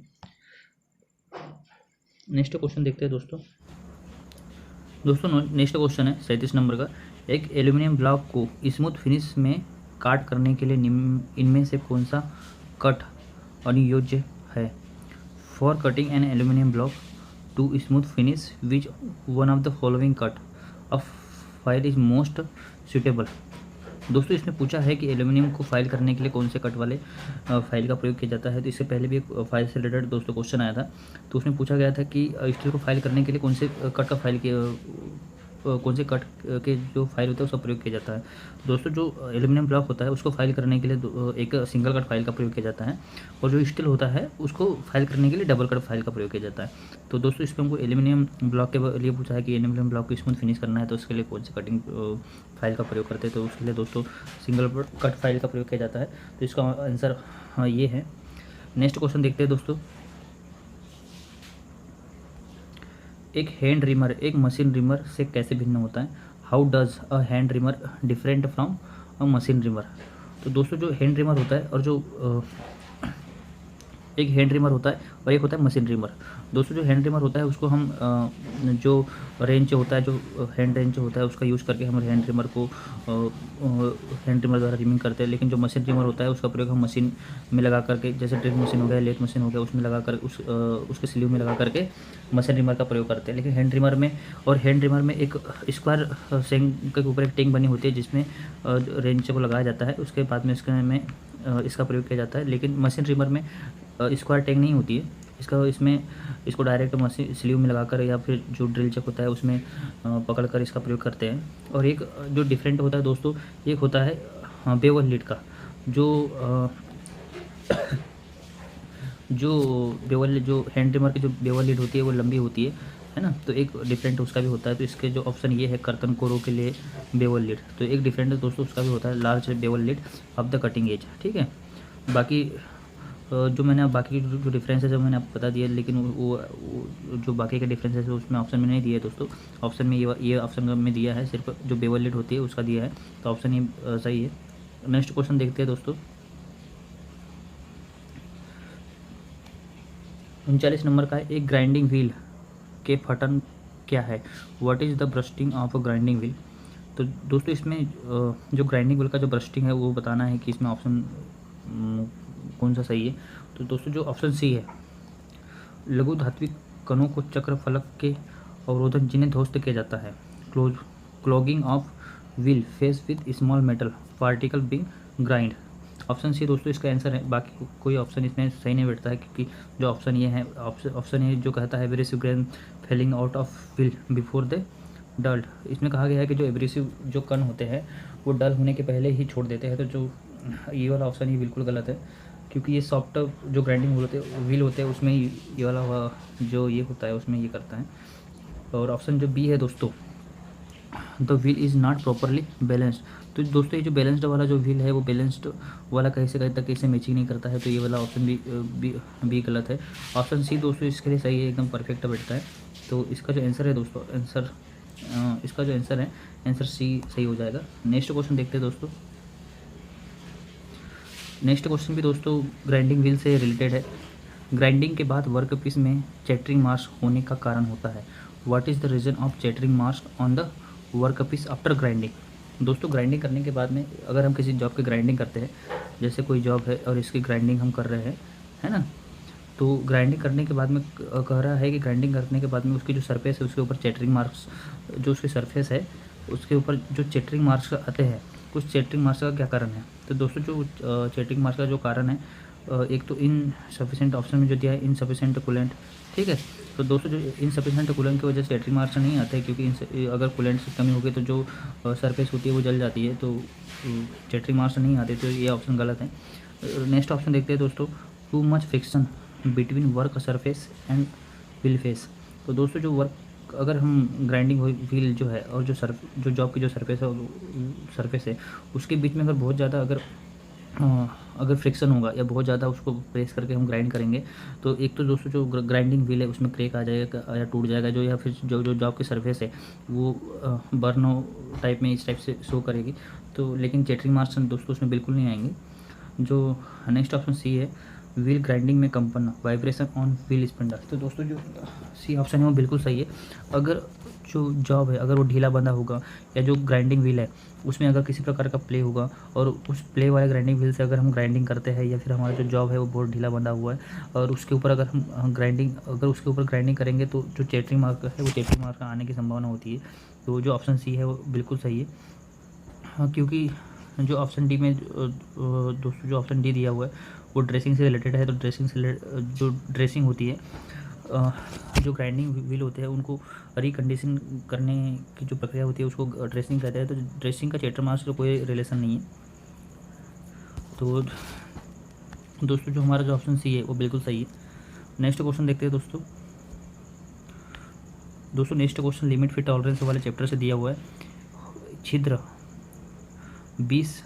नेक्स्ट क्वेश्चन देखते हैं दोस्तों नेक्स्ट क्वेश्चन है 37 नंबर का। एक एल्यूमिनियम ब्लॉक को स्मूथ फिनिश में काट करने के लिए इनमें से कौन सा कट अनुयोज्य है। For cutting an aluminium block to smooth finish which one of the following cut of file is most suitable. दोस्तों इसमें पूछा है कि एल्यूमिनियम को फाइल करने के लिए कौन से कट वाले फाइल का प्रयोग किया जाता है। तो इससे पहले भी एक फाइल से रिलेटेड दोस्तों क्वेश्चन आया था, तो उसमें पूछा गया था कि स्टील को फाइल करने के लिए कौन से कट के जो फाइल होता है उसका प्रयोग किया जाता है। दोस्तों जो एल्यूमिनियम ब्लॉक होता है उसको फाइल करने के लिए एक सिंगल कट फाइल का प्रयोग किया जाता है, और जो स्टील होता है उसको फाइल करने के लिए डबल कट फाइल का प्रयोग किया जाता है। तो दोस्तों इसमें हमको एल्यूमिनियम ब्लॉक के लिए पूछा है कि एल्यूमिनियम ब्लॉक को स्मूथ फिनिश करना है तो उसके लिए कौन से कटिंग फाइल का प्रयोग करते हैं। तो उसके लिए दोस्तों सिंगल कट फाइल का प्रयोग किया जाता है। तो इसका आंसर ये है। नेक्स्ट क्वेश्चन देखते हैं दोस्तों। एक हैंड रिमर एक मशीन रिमर से कैसे भिन्न होता है। How does a hand reamer different from a machine reamer. तो दोस्तों जो हैंड रिमर होता है और जो एक हैंड रिमर होता है और एक होता है मशीन रिमर। दोस्तों जो हैंड रिमर होता है उसको हम जो रेंच होता है, जो हैंड रेंच होता है उसका यूज़ करके हम हैंड रिमर द्वारा रिमिंग करते हैं। लेकिन जो मशीन रिमर होता है उसका प्रयोग हम मशीन में लगा करके, जैसे ड्रिल मशीन हो गया, लेथ मशीन हो गया, उसमें लगा कर उसके स्लीव में लगा करके मशीन रिमर का प्रयोग करते हैं। लेकिन हैंड रिमर में एक स्क्वायर सेंक के ऊपर एक टेंक बनी होती है जिसमें रेंच को लगाया जाता है, उसके बाद में इसका प्रयोग किया जाता है। लेकिन मशीन रिमर में स्क्वायर टैंक नहीं होती है, इसको डायरेक्ट मशीन स्लीव में लगाकर या फिर जो ड्रिल चक होता है उसमें पकड़कर इसका प्रयोग करते हैं। और एक जो डिफरेंट होता है दोस्तों, एक होता है बेवल लीड का, जो हैंड रिमर की जो बेवल लीड होती है वो लंबी होती है ना। तो एक डिफरेंट उसका भी होता है। तो इसके जो ऑप्शन ये है कर्तन कोरो के लिए बेवल लीड, तो एक डिफरेंट दोस्तों उसका भी होता है large bevel lead of the cutting edge. ठीक है, बाकी जो मैंने बाकी जो डिफरेंस है जो मैंने आपको बता दिया, लेकिन वो जो बाकी के डिफरेंस है उसमें ऑप्शन में नहीं दिया है दोस्तों। ऑप्शन में ये ऑप्शन में दिया है, सिर्फ जो बेवल लीड होती है उसका दिया है, तो ऑप्शन ये सही है। नेक्स्ट क्वेश्चन देखते हैं दोस्तों। 39 नंबर का है। एक ग्राइंडिंग व्हील के फटन क्या है। What is the bursting of a grinding wheel. तो दोस्तों इसमें जो ग्राइंडिंग व्हील का जो ब्रस्टिंग है वो बताना है कि इसमें ऑप्शन कौन सा सही है। तो दोस्तों जो ऑप्शन सी है, लघु धात्विक कणों को चक्र फलक के अवरोधन जिन्हें ध्वस्त किया जाता है। Clogging of wheel face with small metal particle being grind. Option C दोस्तों इसका आंसर है। बाकी कोई ऑप्शन इसमें सही नहीं बैठता है, क्योंकि जो ऑप्शन ये है, ऑप्शन ये जो कहता है abrasive grain falling out of wheel before the dulled. इसमें कहा गया है कि जो एब्रेसिव जो कण होते हैं वो डल होने के पहले ही छोड़ देते हैं। तो जो ये वाला ऑप्शन ही बिल्कुल गलत है, क्योंकि ये सॉफ्ट जो ग्राइंडिंग व्हील होते हैं उसमें ये वाला जो ये होता है उसमें ये करता है। और ऑप्शन जो बी है दोस्तों, the wheel is not properly balanced. तो दोस्तों ये जो बैलेंस्ड वाला जो व्हील है वो बैलेंस्ड वाला कहीं से कहीं तक इसे मैचिंग नहीं करता है। तो ये वाला ऑप्शन भी गलत है। ऑप्शन सी दोस्तों इसके लिए सही है, एकदम परफेक्ट बैठता है। तो इसका जो आंसर है दोस्तों, इसका जो आंसर है आंसर सी सही हो जाएगा। नेक्स्ट क्वेश्चन देखते हैं दोस्तों। नेक्स्ट क्वेश्चन भी दोस्तों ग्राइंडिंग व्हील से रिलेटेड है। ग्राइंडिंग के बाद वर्कपीस में चैटरिंग मार्क्स होने का कारण होता है। What is the reason of chattering marks on the workpiece after grinding. दोस्तों ग्राइंडिंग करने के बाद में अगर हम किसी जॉब की ग्राइंडिंग करते हैं, जैसे कोई जॉब है और इसकी ग्राइंडिंग हम कर रहे हैं, है ना, तो ग्राइंडिंग करने के बाद में कह रहा है कि ग्राइंडिंग करने के बाद में उसकी जो सरफेस है उसके ऊपर चैटरिंग मार्क्स, जो उसकी सरफेस है उसके ऊपर जो चैटरिंग मार्क्स आते हैं, कुछ चैटरिंग मार्क्स का क्या कारण है। तो दोस्तों जो चैटरिंग मार्क्स का जो कारण है एक तो इनसफिशिएंट ऑप्शन में जो दिया है इनसफिशिएंट कूलेंट, ठीक है। तो दोस्तों जो इनसफिशिएंट कूलेंट की वजह से चैटरिंग मार्क्स नहीं आता है, क्योंकि अगर कूलेंट की कमी होगी तो जो सरफेस होती है वो जल जाती है, तो चैटरिंग मार्क्स नहीं आते, तो ये ऑप्शन गलत है। नेक्स्ट ऑप्शन देखते हैं दोस्तों, too much friction between work surface and wheel face. तो दोस्तों जो वर्क अगर हम ग्राइंडिंग व्हील जो है और जो जॉब की जो सरफेस है उसके बीच में अगर बहुत ज़्यादा अगर फ्रिक्शन होगा या बहुत ज़्यादा उसको प्रेस करके हम ग्राइंड करेंगे, तो एक तो दोस्तों जो ग्राइंडिंग व्हील है उसमें क्रैक आ जाएगा या टूट जाएगा, जो या फिर जो जो जॉब की सरफेस है वो बर्न टाइप में इस टाइप से शो करेगी। तो लेकिन चैटरिंग मार्क्स दोस्तों उसमें बिल्कुल नहीं आएंगे। जो नेक्स्ट ऑप्शन सी है, व्हील ग्राइंडिंग में कंपन वाइब्रेशन ऑन व्हील स्पिंडल। तो दोस्तों जो सी ऑप्शन है वो बिल्कुल सही है। अगर जो जॉब है अगर वो ढीला बंधा होगा या जो ग्राइंडिंग व्हील है उसमें अगर किसी प्रकार का प्ले होगा और उस प्ले वाले ग्राइंडिंग व्हील से अगर हम ग्राइंडिंग करते हैं या फिर हमारा जो जॉब है वो बहुत ढीला बंधा हुआ है और उसके ऊपर अगर हम ग्राइंडिंग करेंगे तो जो चैटरिंग मार्क है वो चैटरिंग मार्क आने की संभावना होती है। तो जो ऑप्शन सी है वो बिल्कुल सही है। हाँ, क्योंकि जो ऑप्शन डी में दोस्तों जो ऑप्शन डी दिया हुआ है वो ड्रेसिंग से रिलेटेड है। तो जो ड्रेसिंग होती है जो ग्राइंडिंग व्हील होते हैं उनको रिकंडीशन करने की जो प्रक्रिया होती है उसको ड्रेसिंग कहते हैं। तो ड्रेसिंग का चैटर मार्क्स से कोई रिलेशन नहीं है। तो दोस्तों जो हमारा जो ऑप्शन सी है वो बिल्कुल सही है। नेक्स्ट क्वेश्चन देखते हैं दोस्तों। Next question limit fit tolerance वाले चैप्टर से दिया हुआ है। छिद्र 20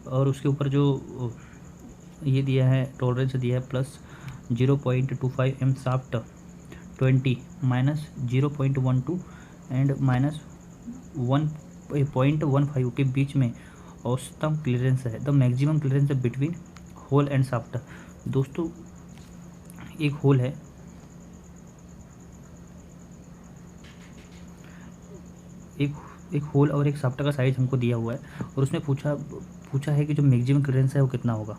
और उसके ऊपर जो ये दिया है टॉलरेंस दिया है plus 0.25 M shaft 20 minus 0.12 and minus 1.15 के बीच में औसतम क्लियरेंस है। द मैक्सिमम क्लियरेंस है बिटवीन होल एंड शाफ्ट। दोस्तों एक होल है, एक होल और एक शाफ्ट का साइज हमको दिया हुआ है और उसमें पूछा है कि जो मैक्सिमम क्लियरेंस है वो कितना होगा।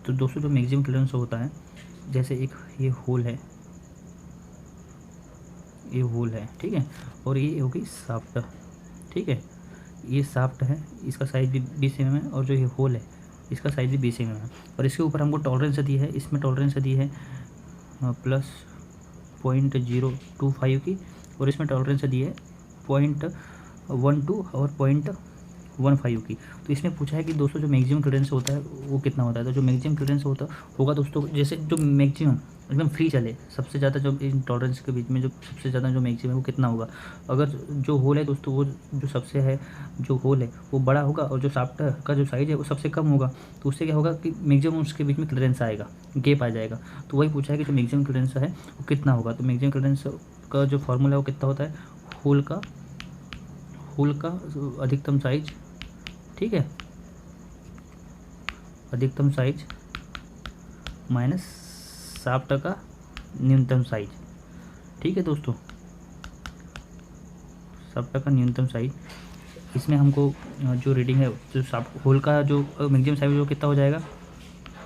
तो दोस्तों जो मैक्सिमम क्लियरेंस होता है, जैसे एक ये होल है ठीक है, और ये होगी शाफ्ट, ठीक है। ये शाफ्ट है, इसका साइज भी 20 mm है और जो ये होल है इसका साइज भी 20 mm है और इसके ऊपर हमको टॉलरेंस दी है, इसमें टॉलरेंस दी है प्लस 0.025 की और इसमें टॉलरेंस दी है 0.12 और 0.15 की। तो इसमें पूछा है कि दोस्तों जो मैक्सिमम क्लियरेंस होता है वो कितना होता है। तो जो मैक्सिमम क्लियरेंस होगा दोस्तों, जैसे जो मैक्सिमम एकदम फ्री चले, सबसे ज़्यादा जो इन टॉलरेंस के बीच में जो सबसे ज़्यादा जो मैक्सिमम है वो कितना होगा। अगर जो होल है दोस्तों वो जो होल है वो बड़ा होगा और जो शाफ्ट का जो साइज है वो सबसे कम होगा, तो उससे क्या होगा कि मैक्सिमम उसके बीच में क्लियरेंस आएगा, गैप आ जाएगा। तो वही पूछा है कि जो मैक्सिमम क्लियरेंस है वो कितना होगा। तो मैक्सिमम क्लियरेंस का जो फार्मूला है वो कितना होता है, होल का अधिकतम साइज, ठीक है, अधिकतम साइज माइनस शाफ्ट का न्यूनतम साइज, ठीक है दोस्तों, शाफ्ट का न्यूनतम साइज। इसमें हमको जो रीडिंग है जो होल का जो मैक्सिमम साइज वो कितना हो जाएगा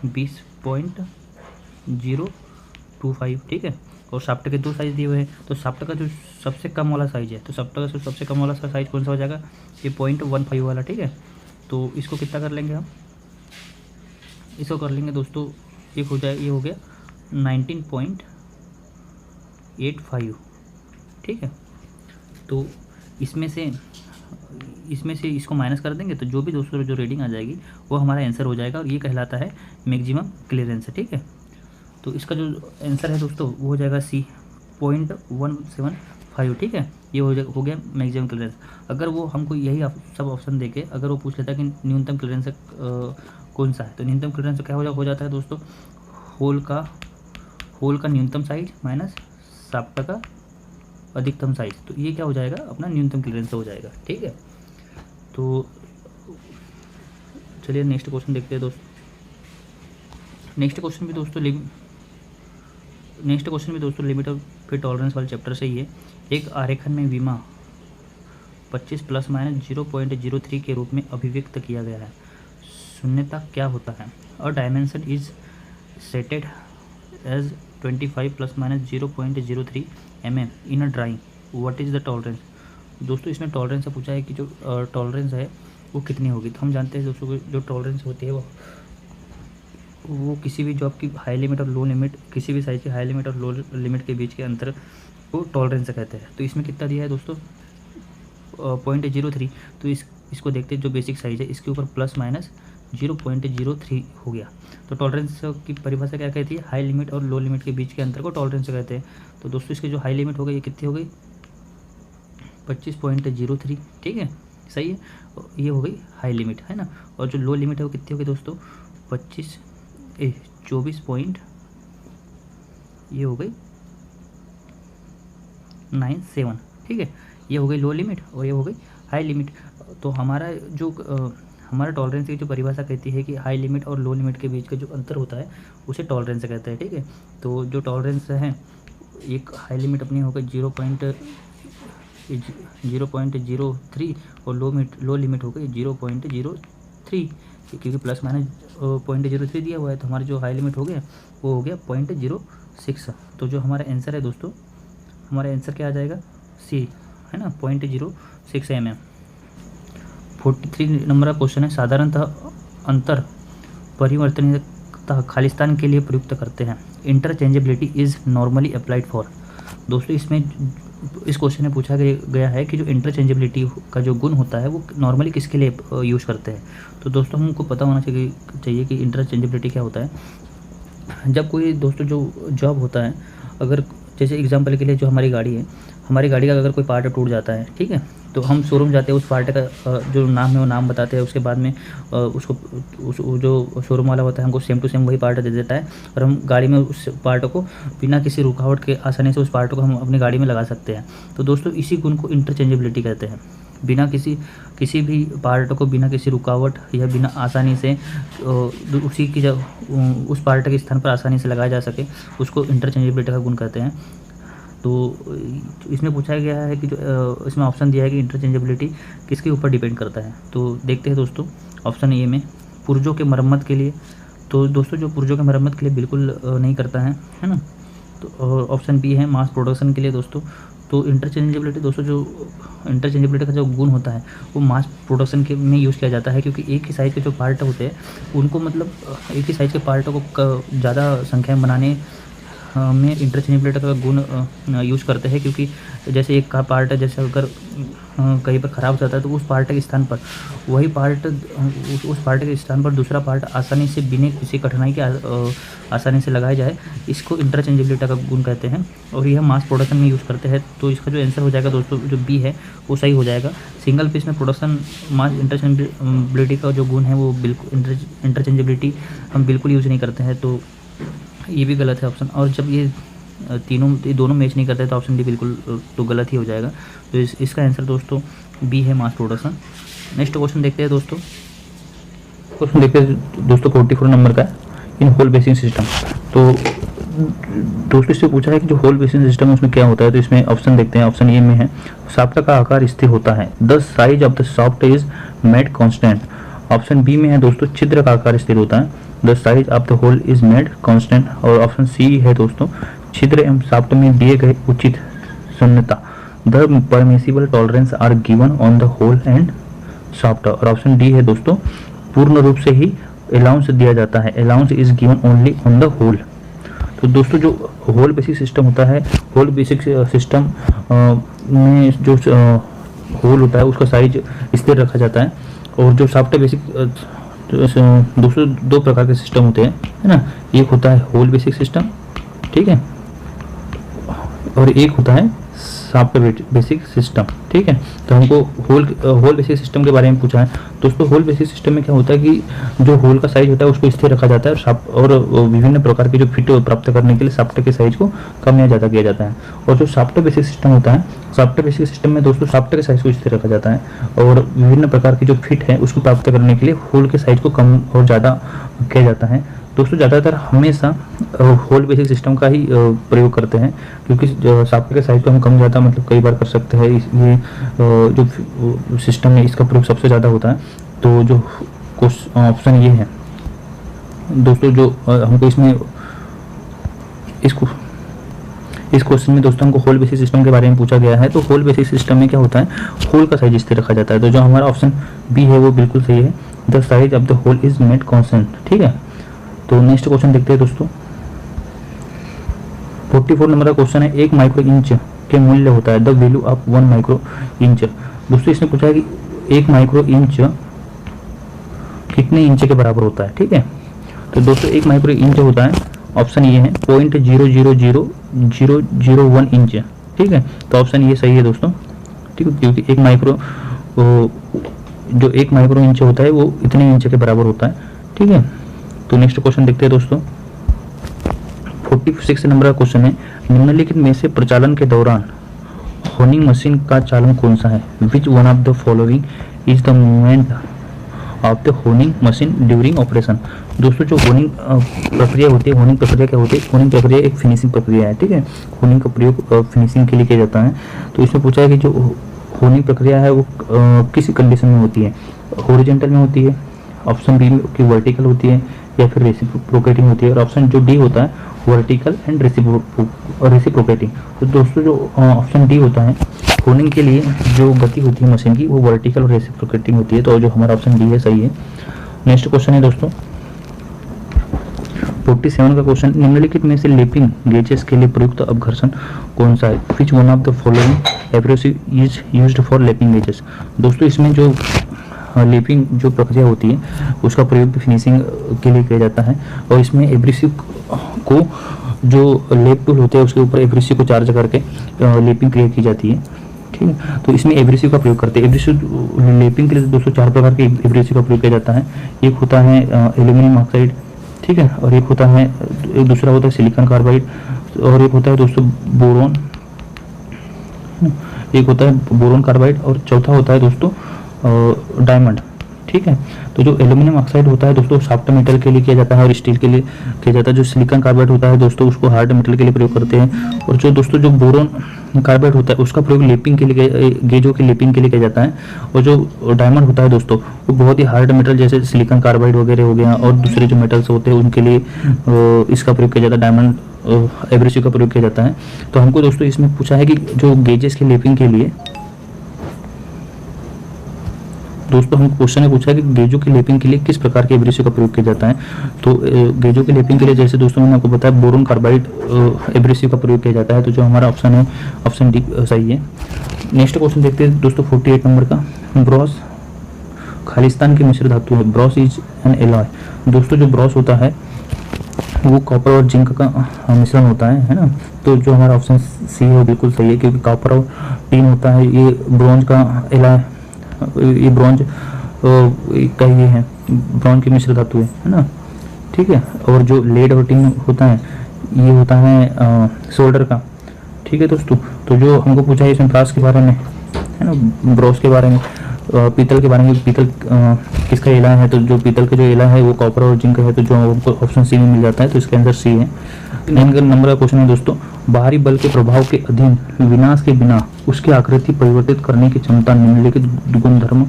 20.025, ठीक है। और शाफ्ट के 2 साइज दिए हुए हैं, तो शाफ्ट का जो सबसे कम वाला साइज है, तो शाफ्ट का जो सबसे कम वाला साइज कौन सा हो जाएगा, ये 0.15 वाला, ठीक है। तो इसको कितना कर लेंगे हम, इसको कर लेंगे दोस्तों, ये हो गया 19.85, ठीक है। तो इसमें से इसको माइनस कर देंगे तो जो भी दोस्तों जो रीडिंग आ जाएगी वो हमारा आंसर हो जाएगा और ये कहलाता है मैक्सिमम क्लियरेंस, ठीक है। तो इसका जो आंसर है दोस्तों वो हो जाएगा सी 0.175, ठीक है। ये हो गया मैक्सिमम क्लियरेंस। अगर वो हमको यही सब ऑप्शन देके अगर वो पूछ लेता है कि न्यूनतम क्लियरेंस कौन सा है, तो न्यूनतम क्लियरेंस क्या हो जाता है दोस्तों, होल का न्यूनतम साइज माइनस शाफ्ट का अधिकतम साइज। तो ये क्या हो जाएगा, अपना न्यूनतम क्लियरेंस हो जाएगा, ठीक है। तो चलिए नेक्स्ट क्वेश्चन देखते हैं दोस्तों। नेक्स्ट क्वेश्चन भी दोस्तों लिमिट और फिर टॉलरेंस वाले चैप्टर से ही है। एक आरेखन में विमा 25 ± 0.03 के रूप में अभिव्यक्त किया गया है। शून्यता क्या होता है। A dimension is stated as 25 ± 0.03 mm in a drawing, what is the tolerance. दोस्तों इसमें टॉलरेंस से पूछा है कि जो टॉलरेंस है वो कितनी होगी। तो हम जानते हैं दोस्तों जो टॉलरेंस होती है वो किसी भी जॉब की हाई लिमिट और लो लिमिट, किसी भी साइज़ की हाई लिमिट और लो लिमिट के बीच के अंतर को टॉलरेंस कहते हैं। तो इसमें कितना दिया है दोस्तों, 0.03। तो इसको देखते हैं, जो बेसिक साइज़ है इसके ऊपर प्लस माइनस 0.03 हो गया। तो टॉलरेंस की परिभाषा क्या कहती है, हाई लिमिट और लो लिमिट के बीच के अंतर को टॉलरेंस कहते हैं। तो दोस्तों इसकी जो हाई लिमिट हो गई ये कितनी हो गई, 25.03, ठीक है, सही है। ये हो गई हाई लिमिट, है ना। और जो लो लिमिट है वो कितनी हो गई दोस्तों, 24 पॉइंट, ये हो गई 97, ठीक है। ये हो गई लो लिमिट और ये हो गई हाई लिमिट। तो हमारा जो हमारा टॉलरेंस की जो परिभाषा कहती है कि हाई लिमिट और लो लिमिट के बीच का जो अंतर होता है उसे टॉलरेंस कहते हैं, ठीक है। तो जो टॉलरेंस है, एक हाई लिमिट अपनी हो गई 0.03 और लो लिमिट हो गई 0.03, क्योंकि प्लस माइनस 0.03 दिया हुआ है। तो हमारा जो हाई लिमिट हो गया वो हो गया 0.06। तो जो हमारा आंसर है दोस्तों, हमारा आंसर क्या आ जाएगा, सी, है ना, 0.06 mm। 43 नंबर का क्वेश्चन है, साधारणतः अंतर परिवर्तनीयता खालिस्तान के लिए प्रयुक्त करते हैं। Interchangeability is normally applied for. दोस्तों इसमें इस क्वेश्चन में पूछा गया है कि जो इंटरचेंजेबिलिटी का जो गुण होता है वो नॉर्मली किसके लिए यूज़ करते हैं। तो दोस्तों हमको पता होना चाहिए कि इंटरचेंजेबिलिटी क्या होता है। जब कोई दोस्तों जो जॉब होता है, अगर जैसे एग्जांपल के लिए जो हमारी गाड़ी है, हमारी गाड़ी का अगर कोई पार्ट टूट जाता है, ठीक है, तो हम शोरूम जाते हैं, उस पार्ट का जो नाम है वो नाम बताते हैं, उसके बाद में उसको जो शोरूम वाला होता है हमको सेम टू सेम वही पार्ट दे देता है और हम गाड़ी में उस पार्ट को बिना किसी रुकावट के आसानी से उस पार्ट को हम अपनी गाड़ी में लगा सकते हैं। तो दोस्तों इसी गुण को इंटरचेंजेबिलिटी कहते हैं। बिना किसी भी पार्ट को बिना किसी रुकावट या बिना आसानी से उसी की जब उस पार्ट के स्थान पर आसानी से लगाया जा सके, उसको इंटरचेंजेबिलिटी का गुण कहते हैं। तो इसमें पूछा गया है कि जो इसमें ऑप्शन दिया है कि इंटरचेंजेबिलिटी किसके ऊपर डिपेंड करता है। तो देखते हैं दोस्तों, ऑप्शन ए में पुर्जों के मरम्मत के लिए। तो दोस्तों जो पुर्जों के मरम्मत के लिए बिल्कुल नहीं करता है ना। तो ऑप्शन बी है मास प्रोडक्शन के लिए दोस्तों। तो इंटरचेंजेबिलिटी दोस्तों, जो इंटरचेंजेबिलिटी का जो गुण होता है वो मास प्रोडक्शन के में यूज़ किया जाता है, क्योंकि एक ही साइज़ के जो पार्ट होते हैं उनको मतलब एक ही साइज़ के पार्टों को ज़्यादा संख्या में बनाने में इंटरचेंजेबिलिटी का गुण यूज़ करते हैं। क्योंकि जैसे एक का पार्ट है, जैसे अगर कहीं पर ख़राब हो जाता है तो उस पार्ट के स्थान पर वही पार्ट उस पार्ट के स्थान पर दूसरा पार्ट आसानी से बिना किसी कठिनाई के आसानी से लगाया जाए, इसको इंटरचेंजेबिलिटी का गुण कहते हैं और यह मास प्रोडक्शन में यूज़ करते हैं। तो इसका जो आंसर हो जाएगा दोस्तों, जो बी है वो सही हो जाएगा। सिंगल पीस में प्रोडक्शन मास इंटरचेंजेबिलिटी का जो गुण है वो बिल्कुल इंटरचेंजेबिलिटी हम बिल्कुल यूज़ नहीं करते हैं। तो ये भी गलत है ऑप्शन। और जब ये दोनों मैच नहीं करते तो ऑप्शन डी बिल्कुल तो गलत ही हो जाएगा। तो इसका आंसर दोस्तों बी है, मास प्रोडक्शन। नेक्स्ट क्वेश्चन देखते हैं दोस्तों। क्वेश्चन देखते हैं दोस्तों, 44 नंबर का है, इन होल बेसिंग सिस्टम। तो दोस्तों इससे पूछा है कि जो होल बेसिंग सिस्टम है उसमें क्या होता है। तो इसमें ऑप्शन देखते हैं। ऑप्शन ए में है, शाफ्ट का आकार स्थिर होता है, the size of the shaft is made constant. Option B में है दोस्तों, छिद्र का आकार स्थिर होता है, the size of the hole is made constant. और ऑप्शन सी है दोस्तों, छिद्र एवं शाफ्ट में दिए गए उचित शून्यता, the permissible tolerance are given on the hole and shaft. और ऑप्शन डी है दोस्तों, पूर्ण रूप से ही अलाउंस दिया जाता है, allowance is given only on the hole. तो दोस्तों जो होल बेसिक सिस्टम होता है, होल बेसिक सिस्टम में जो होल होता है उसका साइज स्थिर रखा जाता है। और जो शाफ्ट बेसिक दोस्तों दो प्रकार के सिस्टम होते हैं, है ना। एक होता है होल बेसिक सिस्टम, ठीक है, और एक होता है शाफ्ट बेसिक सिस्टम, ठीक है। तो हमको होल बेसिक सिस्टम के बारे में पूछा है। दोस्तों होल बेसिक सिस्टम में क्या होता है कि जो होल का साइज होता है उसको स्थिर रखा जाता है और विभिन्न प्रकार की जो फिट प्राप्त करने के लिए शाफ्ट के साइज को कम या ज़्यादा किया जाता है। और जो शाफ्ट बेसिक सिस्टम होता है, शाफ्ट बेसिक सिस्टम में दोस्तों शाफ्ट के साइज को स्थिर रखा जाता है और विभिन्न प्रकार की जो फिट है उसको प्राप्त करने के लिए होल के साइज को कम और ज़्यादा किया जाता है। दोस्तों ज़्यादातर हमेशा होल बेसिक सिस्टम का ही प्रयोग करते हैं, क्योंकि शाफ्ट के साइज को हम कम ज़्यादा मतलब कई बार कर सकते हैं। ये जो सिस्टम है इसका प्रयोग सबसे ज़्यादा होता है। तो जो ऑप्शन ये है दोस्तों, जो हमको इसमें इस क्वेश्चन में दोस्तों हमको होल बेसिक सिस्टम के बारे में पूछा गया है। तो होल बेसिक सिस्टम में क्या होता है, होल का साइज स्थिर रखा जाता है। तो जो हमारा ऑप्शन बी है वो बिल्कुल सही है, the size of the hole is made constant, ठीक है। तो नेक्स्ट क्वेश्चन देखते हैं दोस्तों। 44 नंबर का क्वेश्चन है, 1 माइक्रो इंच के मूल्य होता है the value of 1 micro inch. दोस्तों इसने पूछा है कि 1 माइक्रो इंच कितने इंच के बराबर होता है। ठीक है, तो दोस्तों 1 माइक्रो इंच होता है, ऑप्शन ये है 0.000001 इंच। ठीक है, तो ऑप्शन ये सही है दोस्तों। ठीक है, क्योंकि 1 माइक्रो जो 1 माइक्रो इंच होता है वो इतने इंच के बराबर होता है। ठीक है, तो नेक्स्ट क्वेश्चन देखते हैं दोस्तों। 46 नंबर का क्वेश्चन है, निम्नलिखित में से प्रचालन के दौरान होनिंग मशीन का चालन कौन सा है। Which one of the following is the movement of the honing machine during operation. दोस्तों जो होनिंग प्रक्रिया होती है, होनिंग प्रक्रिया क्या होती है, होनिंग प्रक्रिया एक फिनिशिंग प्रक्रिया है। ठीक है, होनिंग का प्रयोग फिनिशिंग के लिए किया जाता है। तो इसमें पूछा है कि जो होनिंग प्रक्रिया है वो किसी कंडीशन में होती है, हॉरिजॉन्टल में होती है, ऑप्शन बी की वर्टिकल होती है, या फिर रेसिप्रोकेटिंग होती है, और ऑप्शन जो डी होता है वर्टिकल एंड रेसिप्रोकेटिंग। तो दोस्तों जो ऑप्शन डी होता है, होनिंग के लिए जो गति होती है मशीन की वो वर्टिकल और रेसिप्रोकेटिंग होती है। तो जो हमारा ऑप्शन डी है सही है। नेक्स्ट क्वेश्चन है दोस्तों 47 का क्वेश्चन, निम्नलिखित में से लैपिंग गेजेस के लिए प्रयुक्त अपघर्षण कौन सा है। Which one of the following abrasive is used for lapping gauges. दोस्तों इसमें जो लैपिंग जो प्रक्रिया होती है उसका प्रयोग भी फिनिशिंग के लिए किया जाता है, और इसमें एब्रेसिव को जो लैप टूल होते हैं उसके ऊपर एब्रेसिव को चार्ज करके लैपिंग क्रिया की जाती है। ठीक है, तो इसमें एब्रेसिव का प्रयोग करते हैं। एब्रेसिव लैपिंग के लिए दोस्तों 4 प्रकार के एब्रेसिव का प्रयोग किया जाता है। एक होता है एल्यूमिनियम ऑक्साइड, ठीक है, और एक होता है, एक दूसरा होता है सिलिकॉन कार्बाइड, और एक होता है दोस्तों बोरोन, एक होता है बोरोन कार्बाइड, और चौथा होता है दोस्तों डायमंड। ठीक है, तो जो एल्यूमिनियम ऑक्साइड होता है दोस्तों सॉफ्ट मेटल के लिए किया जाता है और स्टील के लिए किया जाता है। जो सिलिकॉन कार्बाइड होता है दोस्तों उसको हार्ड मेटल के लिए प्रयोग करते हैं। और जो दोस्तों जो बोरोन कार्बाइड होता है उसका प्रयोग लेपिंग के लिए, गेजों के लेपिंग के लिए किया जाता है। और जो डायमंड होता है दोस्तों वो बहुत ही हार्ड मेटल जैसे सिलिकॉन कार्बाइड वगैरह हो गया और दूसरे जो मेटल्स होते हैं उनके लिए इसका प्रयोग किया जाता है, डायमंड एब्रेसिव का प्रयोग किया जाता है। तो हमको दोस्तों इसमें पूछा है कि जो गेजेस के लेपिंग के लिए दोस्तों हम क्वेश्चन ने पूछा है कि गेजों की लेपिंग के लिए किस प्रकार के एब्रेसिव का प्रयोग किया जाता है। तो गेजों की लेपिंग के लिए जैसे दोस्तों मैंने आपको बताया बोरोन कार्बाइड एब्रेसिव का प्रयोग किया जाता है। तो जो हमारा ऑप्शन है ऑप्शन डी सही है। नेक्स्ट क्वेश्चन देखते हैं दोस्तों 48 नंबर का, ब्रॉस खालिस्तान की मिश्र धातु है। Bros is an alloy. दोस्तों जो ब्रॉस होता है वो कॉपर और जिंक का मिश्रण होता है ना। तो जो हमारा ऑप्शन सी है वो बिल्कुल सही है, क्योंकि कॉपर और टीन होता है, ये ब्रॉन्ज का एलॉय, ये ब्रॉन्ज का ये है, ब्रॉन्ज की मिश्र धातु है ना। ठीक है, और जो लेड और टिन होता है ये होता है सोल्डर का। ठीक है दोस्तों, तो जो हमको पूछा है इसमें ब्रास के बारे में है ना, ब्रॉस के बारे में, पीतल के बारे में, पीतल किसका एला है। तो जो पीतल का जो एला है वो कॉपर और जिंक है। तो जो हमको ऑप्शन सी में मिल जाता है, तो इसका आंसर सी है। 9 नंबर का क्वेश्चन है दोस्तों, बाहरी बल के प्रभाव के अधीन विनाश के बिना उसकी आकृति परिवर्तित करने की क्षमता निम्नलिखित गुणधर्म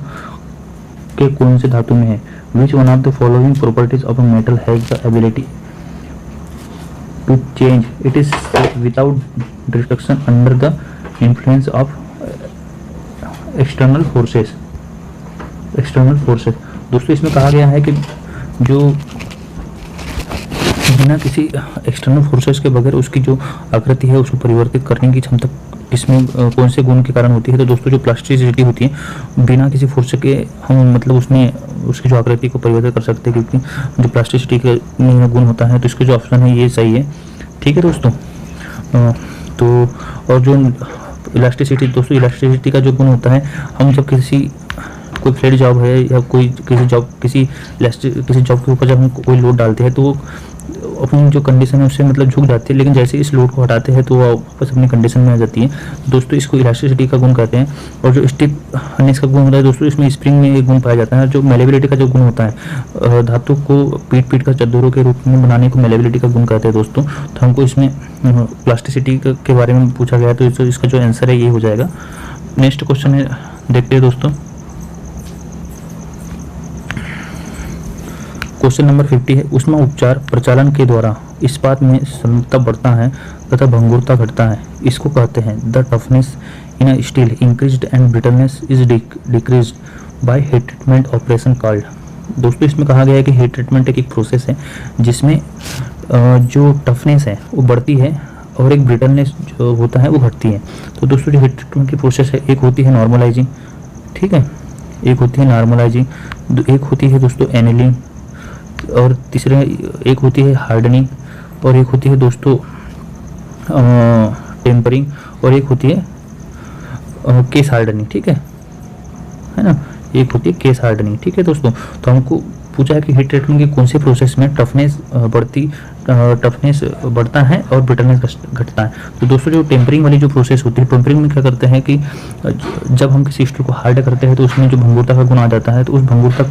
के कौन से धातु में है। Which one of the following properties of a metal has the ability to change it is without destruction under the influence of external forces. दोस्तों इसमें कहा गया है कि जो बिना किसी एक्सटर्नल फोर्सेस के बगैर उसकी जो आकृति है उसको परिवर्तित करने की क्षमता इसमें कौन से गुण के कारण होती है। तो दोस्तों जो प्लास्टिसिटी होती है बिना किसी फोर्स के हम मतलब उसमें उसकी जो आकृति को परिवर्तित कर सकते हैं, क्योंकि जो प्लास्टिसिटी का गुण होता है। तो इसके जो ऑप्शन है ये सही है। ठीक है दोस्तों, तो और जो इलास्टिसिटी, दोस्तों इलास्टिसिटी का जो गुण होता है, हम जब कोई फ्लैट जॉब है या किसी जॉब के ऊपर जब हम कोई लोड डालते हैं तो वो अपनी जो कंडीशन है उससे मतलब झुक जाती है, लेकिन जैसे इस लोड को हटाते हैं तो वो वापस अपनी कंडीशन में आ जाती है। दोस्तों इसको इलास्टिसिटी का गुण कहते हैं। और जो स्टिफनेस का गुण होता है दोस्तों, इसमें स्प्रिंग में एक गुण पाया जाता है। जो मेलेबिलिटी का जो गुण होता है, धातु को पीट कर चद्दरों के रूप में बनाने को मेलेबिलिटी का गुण कहते हैं दोस्तों। तो हमको इसमें प्लास्टिसिटी के बारे में पूछा गया, तो इसका जो आंसर है ये हो जाएगा। नेक्स्ट क्वेश्चन है, देखते हैं दोस्तों क्वेश्चन नंबर 50 है, ऊष्मा उपचार प्रचालन के द्वारा इस्पात में समता बढ़ता है तथा भंगुरता घटता है। इसको कहते हैं the toughness in a steel increased and brittleness is decreased by heat treatment operation called. दोस्तों इसमें कहा गया है कि हीट ट्रीटमेंट एक प्रोसेस है जिसमें जो टफनेस है वो बढ़ती है और एक ब्रिटलनेस जो होता है वो घटती है। तो दोस्तों जो हीट ट्रीटमेंट की प्रोसेस है, एक होती है नॉर्मलाइजिंग, ठीक है, एक होती है नॉर्मलाइजिंग, एक होती है दोस्तों एनेलिंग, और तीसरे एक होती है हार्डनिंग, और एक होती है दोस्तों टेम्परिंग, और एक होती है केस हार्डनिंग, ठीक है ना, एक होती है केस हार्डनिंग, ठीक है दोस्तों। तो हमको पूछा है कि हीट ट्रीटमेंट के कौन से प्रोसेस में टफनेस बढ़ता है और ब्रिटलनेस घटता है। तो दोस्तों जो टेम्परिंग वाली जो प्रोसेस होती है, टेम्परिंग में क्या करते हैं कि जब हम किसी स्टील को हार्ड करते हैं तो उसमें जो भंगुरता का गुण आ जाता है, तो उस भंगुरता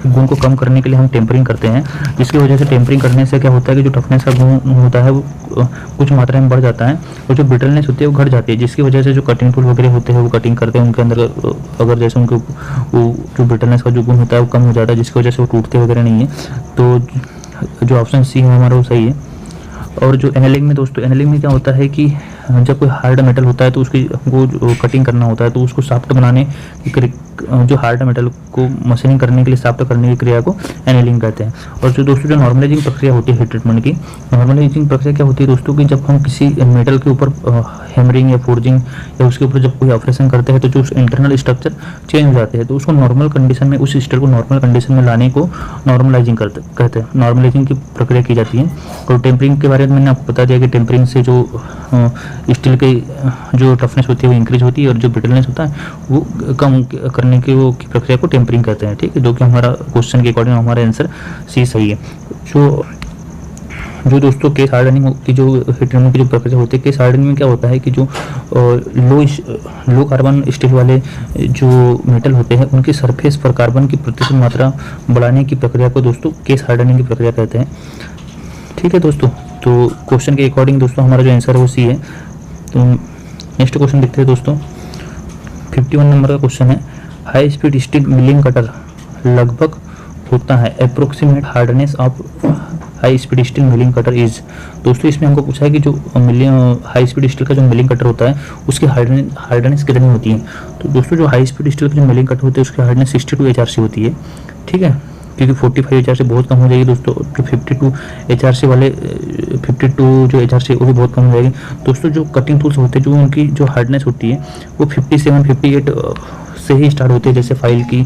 गुण को कम करने के लिए हम टेम्परिंग करते हैं, जिसकी वजह से टेम्परिंग करने से क्या होता है कि जो टफनेस का गुण होता है वो कुछ मात्रा में बढ़ जाता है और जो ब्रिटलनेस होती है वो घट जाती है, जिसकी वजह से जो कटिंग टूल वगैरह होते हैं वो कटिंग करते हैं उनके अंदर अगर जैसे उनको वो जो ब्रिटलनेस का जो गुण होता है वो कम हो जाता है, जिसकी वजह से वो टूटते वगैरह नहीं है। तो जो ऑप्शन सी है हमारा वो सही है। और जो एनालिंग में दोस्तों, एनालिंग में क्या होता है कि जब कोई हार्ड मेटल होता है तो उसकी वो जो कटिंग करना होता है, तो उसको सॉफ्ट बनाने की जो हार्ड मेटल को मशीनिंग करने के लिए सॉफ्ट करने की क्रिया को एनालिंग कहते हैं। और जो दोस्तों जो नॉर्मलाइजिंग प्रक्रिया होती है हीट ट्रीटमेंट की, नॉर्मलाइजिंग प्रक्रिया क्या होती है दोस्तों कि जब हम किसी मेटल के ऊपर हैमरिंग या फोर्जिंग या उसके ऊपर जब कोई ऑपरेशन करते हैं तो जो इंटरनल स्ट्रक्चर चेंज हो जाते हैं, तो उसको नॉर्मल कंडीशन में, उस स्टील को नॉर्मल कंडीशन में लाने को नॉर्मलाइजिंग कहते हैं, नॉर्मलाइजिंग की प्रक्रिया की जाती है। और टेम्परिंग के बारे में मैंने आपको बता दिया कि टेम्परिंग से जो स्टील की जो टफनेस होती है वो इंक्रीज होती है और जो ब्रिटलनेस होता है वो कम करने की वो की प्रक्रिया को टेम्परिंग कहते हैं, ठीक है, जो कि हमारा क्वेश्चन के अकॉर्डिंग हमारा आंसर सी सही है। जो दोस्तों केस हार्डनिंग की जो हीट ट्रीटमेंट की जो प्रक्रिया होती है, केस हार्डनिंग में क्या होता है कि जो लो कार्बन स्टील वाले जो मेटल होते हैं उनकी सरफेस पर कार्बन की प्रतिशत मात्रा बढ़ाने की प्रक्रिया को दोस्तों केस हार्डनिंग की प्रक्रिया कहते हैं, ठीक है दोस्तों। तो क्वेश्चन के अकॉर्डिंग दोस्तों हमारा जो आंसर है वो सी है। तो नेक्स्ट क्वेश्चन देखते हैं दोस्तों, 51 नंबर का क्वेश्चन है, high speed steel milling cutter लगभग होता है approximate hardness of high speed steel milling cutter is. दोस्तों इसमें हमको पूछा है कि जो हाई स्पीड स्टील का जो मिलिंग कटर होता है उसकी हार्डनेस कितनी होती है। तो दोस्तों जो हाई स्पीड स्टील की जो मिलिंग कटर होती है उसकी हार्डनेस 62 HRC होती है, ठीक है, क्योंकि 45 HRC बहुत कम हो जाएगी दोस्तों। जो 52 HRC वाले 52 जो HRC वो भी बहुत कम हो जाएगी दोस्तों। जो कटिंग टूल्स होते हैं जो उनकी जो हार्डनेस होती है वो 57 58 से ही स्टार्ट होती है, जैसे फाइल की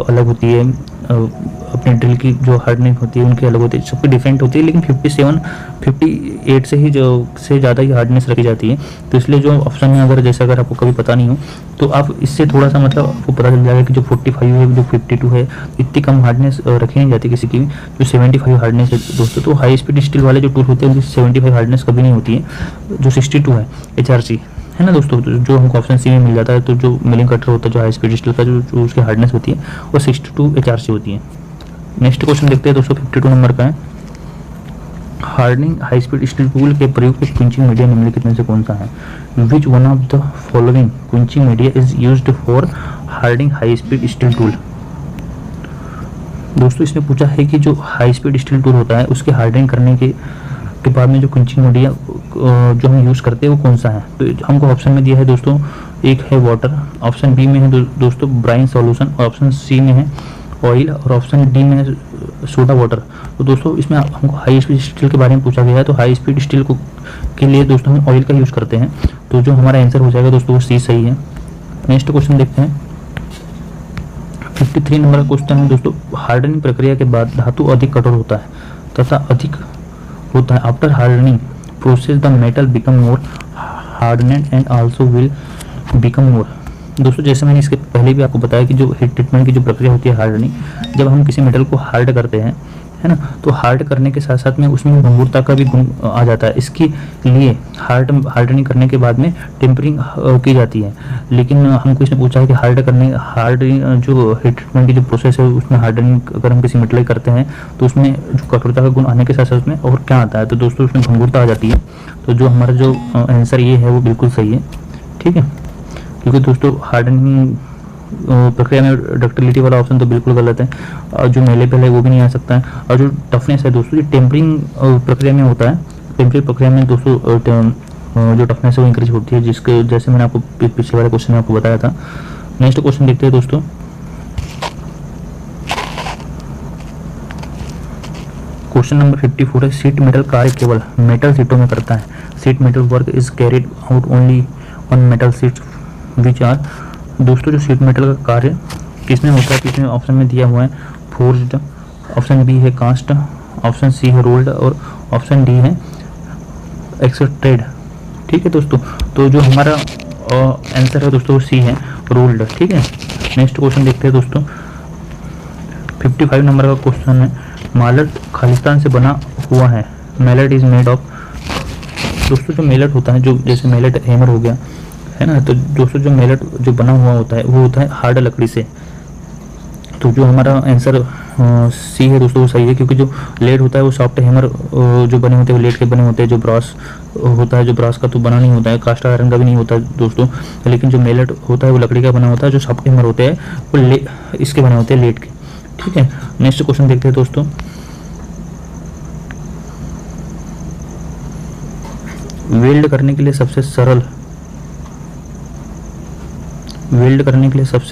अलग होती है, अपने ड्रिल की जो हार्डनिंग होती है उनकी अलग होती है, सबकी डिफरेंट होती है, लेकिन 57 58 से ही जो से ज़्यादा ही हार्डनेस रखी जाती है। तो इसलिए जो ऑप्शन है अगर जैसे अगर आपको कभी पता नहीं हो तो आप इससे थोड़ा सा मतलब आपको पता चल जाएगा कि जो 45 है जो 52 है इतनी कम हार्डनेस रखी नहीं जाती किसी की भी, जो 75 हार्डनेस है दोस्तों। तो हाई स्पीड स्टील वाले जो टूल होते हैं उनकी 75 हार्डनेस कभी नहीं होती है, जो 62 है HRC है ना दोस्तों, जो हमको ऑप्शन सी में मिल जाता है। तो जो मिलिंग कटर होता है जो हाई स्पीड स्टील का जो उसकी हार्डनेस होती है वो 62 HRC होती है। नेक्स्ट क्वेश्चन देखते हैं दोस्तों, 52 नंबर का है, hardening high speed steel tool के प्रयोग के क्विंचिंग मीडिया निम्नलिखित में से कौन सा है। Which one of the following quenching media is used for hardening high speed steel tool. दोस्तों इसमें पूछा है कि जो हाई स्पीड स्टील टूल होता है उसके हार्डनिंग करने के बाद में जो क्विंचिंग मीडिया जो हम यूज़ करते हैं वो कौन सा है। तो हमको ऑप्शन में दिया है दोस्तों, एक है वाटर, ऑप्शन बी में है दोस्तों ब्राइन सॉल्यूशन, और ऑप्शन सी में है ऑयल, और ऑप्शन डी में है सोडा वाटर। तो दोस्तों इसमें हमको हाई स्पीड स्टील के बारे में पूछा गया है, तो हाई स्पीड स्टील को के लिए दोस्तों हम ऑयल का यूज़ करते हैं, तो जो हमारा आंसर हो जाएगा दोस्तों वो सी सही है। नेक्स्ट क्वेश्चन देखते हैं, 53 नंबर का क्वेश्चन है दोस्तों, हार्डनिंग प्रक्रिया के बाद धातु अधिक कठोर होता है तथा अधिक होता है। After hardening process the metal become more hardened and also will become more. दोस्तों जैसे मैंने इसके पहले भी आपको बताया कि जो हीट ट्रीटमेंट की जो प्रक्रिया होती है हार्डनिंग, जब हम किसी मेटल को हार्ड करते हैं है ना, तो हार्ड करने के साथ साथ में उसमें भंगुरता का भी गुण आ जाता है। इसके लिए हार्डनिंग करने के बाद में टेम्परिंग की जाती है। लेकिन हमको इसने पूछा है कि हार्ड जो हीट ट्रीटमेंट की जो प्रोसेस है उसमें हार्डनिंग अगर हम किसी मेटल करते हैं तो उसमें जो कठोरता का गुण आने के साथ साथ में और क्या आता है, तो दोस्तों उसमें भंगुरता आ जाती है। तो जो हमारा जो आंसर ये है वो बिल्कुल सही है, ठीक है, क्योंकि दोस्तों हार्डनिंग प्रक्रिया में डक्टिलिटी वाला ऑप्शन तो बिल्कुल गलत है, और जो मेलेबल है वो भी नहीं आ सकता है। और जो टफनेस है दोस्तों ये टेम्परिंग प्रक्रिया में होता है। टेम्परिंग प्रक्रिया में दोस्तों जो टफनेस है वो इंक्रीज होती है, जिसके जैसे मैंने आपको पिछले वाले क्वेश्चन में आपको बताया था। नेक्स्ट क्वेश्चन देखते हैं दोस्तों, क्वेश्चन नंबर 54 है, सीट मेटल कार्य केवल मेटल सीटों में करता है। Sheet metal work is carried out only on metal sheets which are. दोस्तों जो सीट मेटल का कार्य किसमें होता है, किसमें ऑप्शन में दिया हुआ है फोर्ज्ड, ऑप्शन बी है कास्ट, ऑप्शन सी है रोल्ड और ऑप्शन डी है एक्सट्रेड। ठीक है दोस्तों, तो जो हमारा आंसर है दोस्तों सी है रोल्ड। ठीक है, नेक्स्ट क्वेश्चन देखते हैं दोस्तों। 55 नंबर का क्वेश्चन है, मालट खालिस्तान से बना हुआ है। Mallet is made of. दोस्तों जो मेलेट होता है, जो जैसे मेलेट हैमर हो गया है ना, तो दोस्तों जो मेलेट जो बना हुआ होता है वो होता है हार्ड लकड़ी से। तो जो हमारा आंसर सी है दोस्तों वो सही है, क्योंकि जो लेड होता है वो सॉफ्ट हैमर जो बने होते हैं वो लेड के बने होते हैं। जो ब्रास होता है, जो ब्रास का तो बना नहीं होता है, कास्ट आयरन का भी नहीं होता है दोस्तों, लेकिन जो मेलेट होता है वो लकड़ी का बना होता है। जो सॉफ्ट हैमर होते हैं वो इसके बने होते हैं, लेड के। ठीक है, नेक्स्ट क्वेश्चन देखते हैं दोस्तों। वेल्ड करने के लिए सबसे